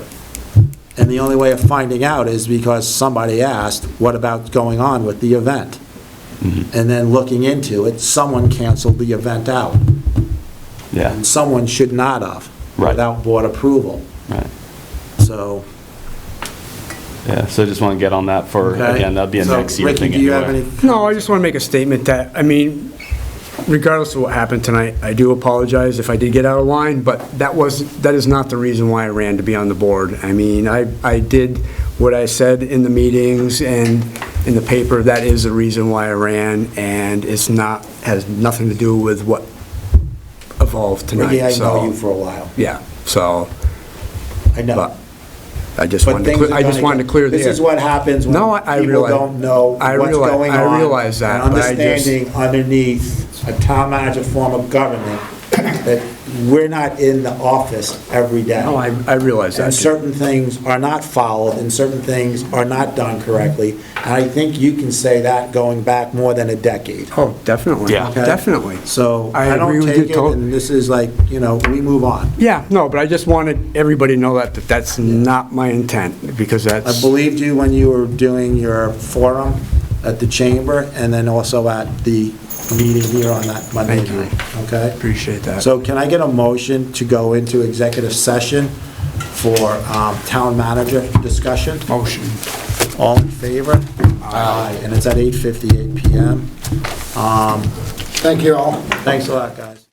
And the only way of finding out is because somebody asked, what about going on with the event? And then looking into it, someone canceled the event out. Yeah. And someone should not have, Right. without board approval. Right. So, Yeah, so I just want to get on that for, okay. again, that'd be a So, next year Ricky, thing do you have anyway. any? No, I just want to make a statement that, I mean, regardless of what happened tonight, I do apologize if I did get out of line, but that is not the reason why I ran to be on the board. I mean, I did what I said in the meetings and in the paper. That is the reason why I ran, and has nothing to do with what evolved tonight. Ricky, I know So, you for a while. yeah, so, I know. but I just But wanted things to, are I just gonna wanted to clear the air. This is what happens when No, I people realize- don't know I what's realize- going I on. realize that, And but I just- understanding underneath a town manager form of government that we're not in the office every day. No, I realize that. And certain things are not followed, and certain things are not done correctly. And I think you can say that going back more than a decade. Oh, definitely. Yeah. Okay? Definitely. So I I don't agree with take you it, and this is like, we move on. Yeah, no, but I just wanted everybody to know that that's not my intent, because I that's, believed you when you were doing your forum at the chamber, and then also at the meeting here on that Monday Thank you. night, okay? appreciate that. So can I get a motion to go into executive session for town manager discussion? Motion. All in favor? Aye. And it's at 8:58 PM. Thank you all. Thanks a lot, guys.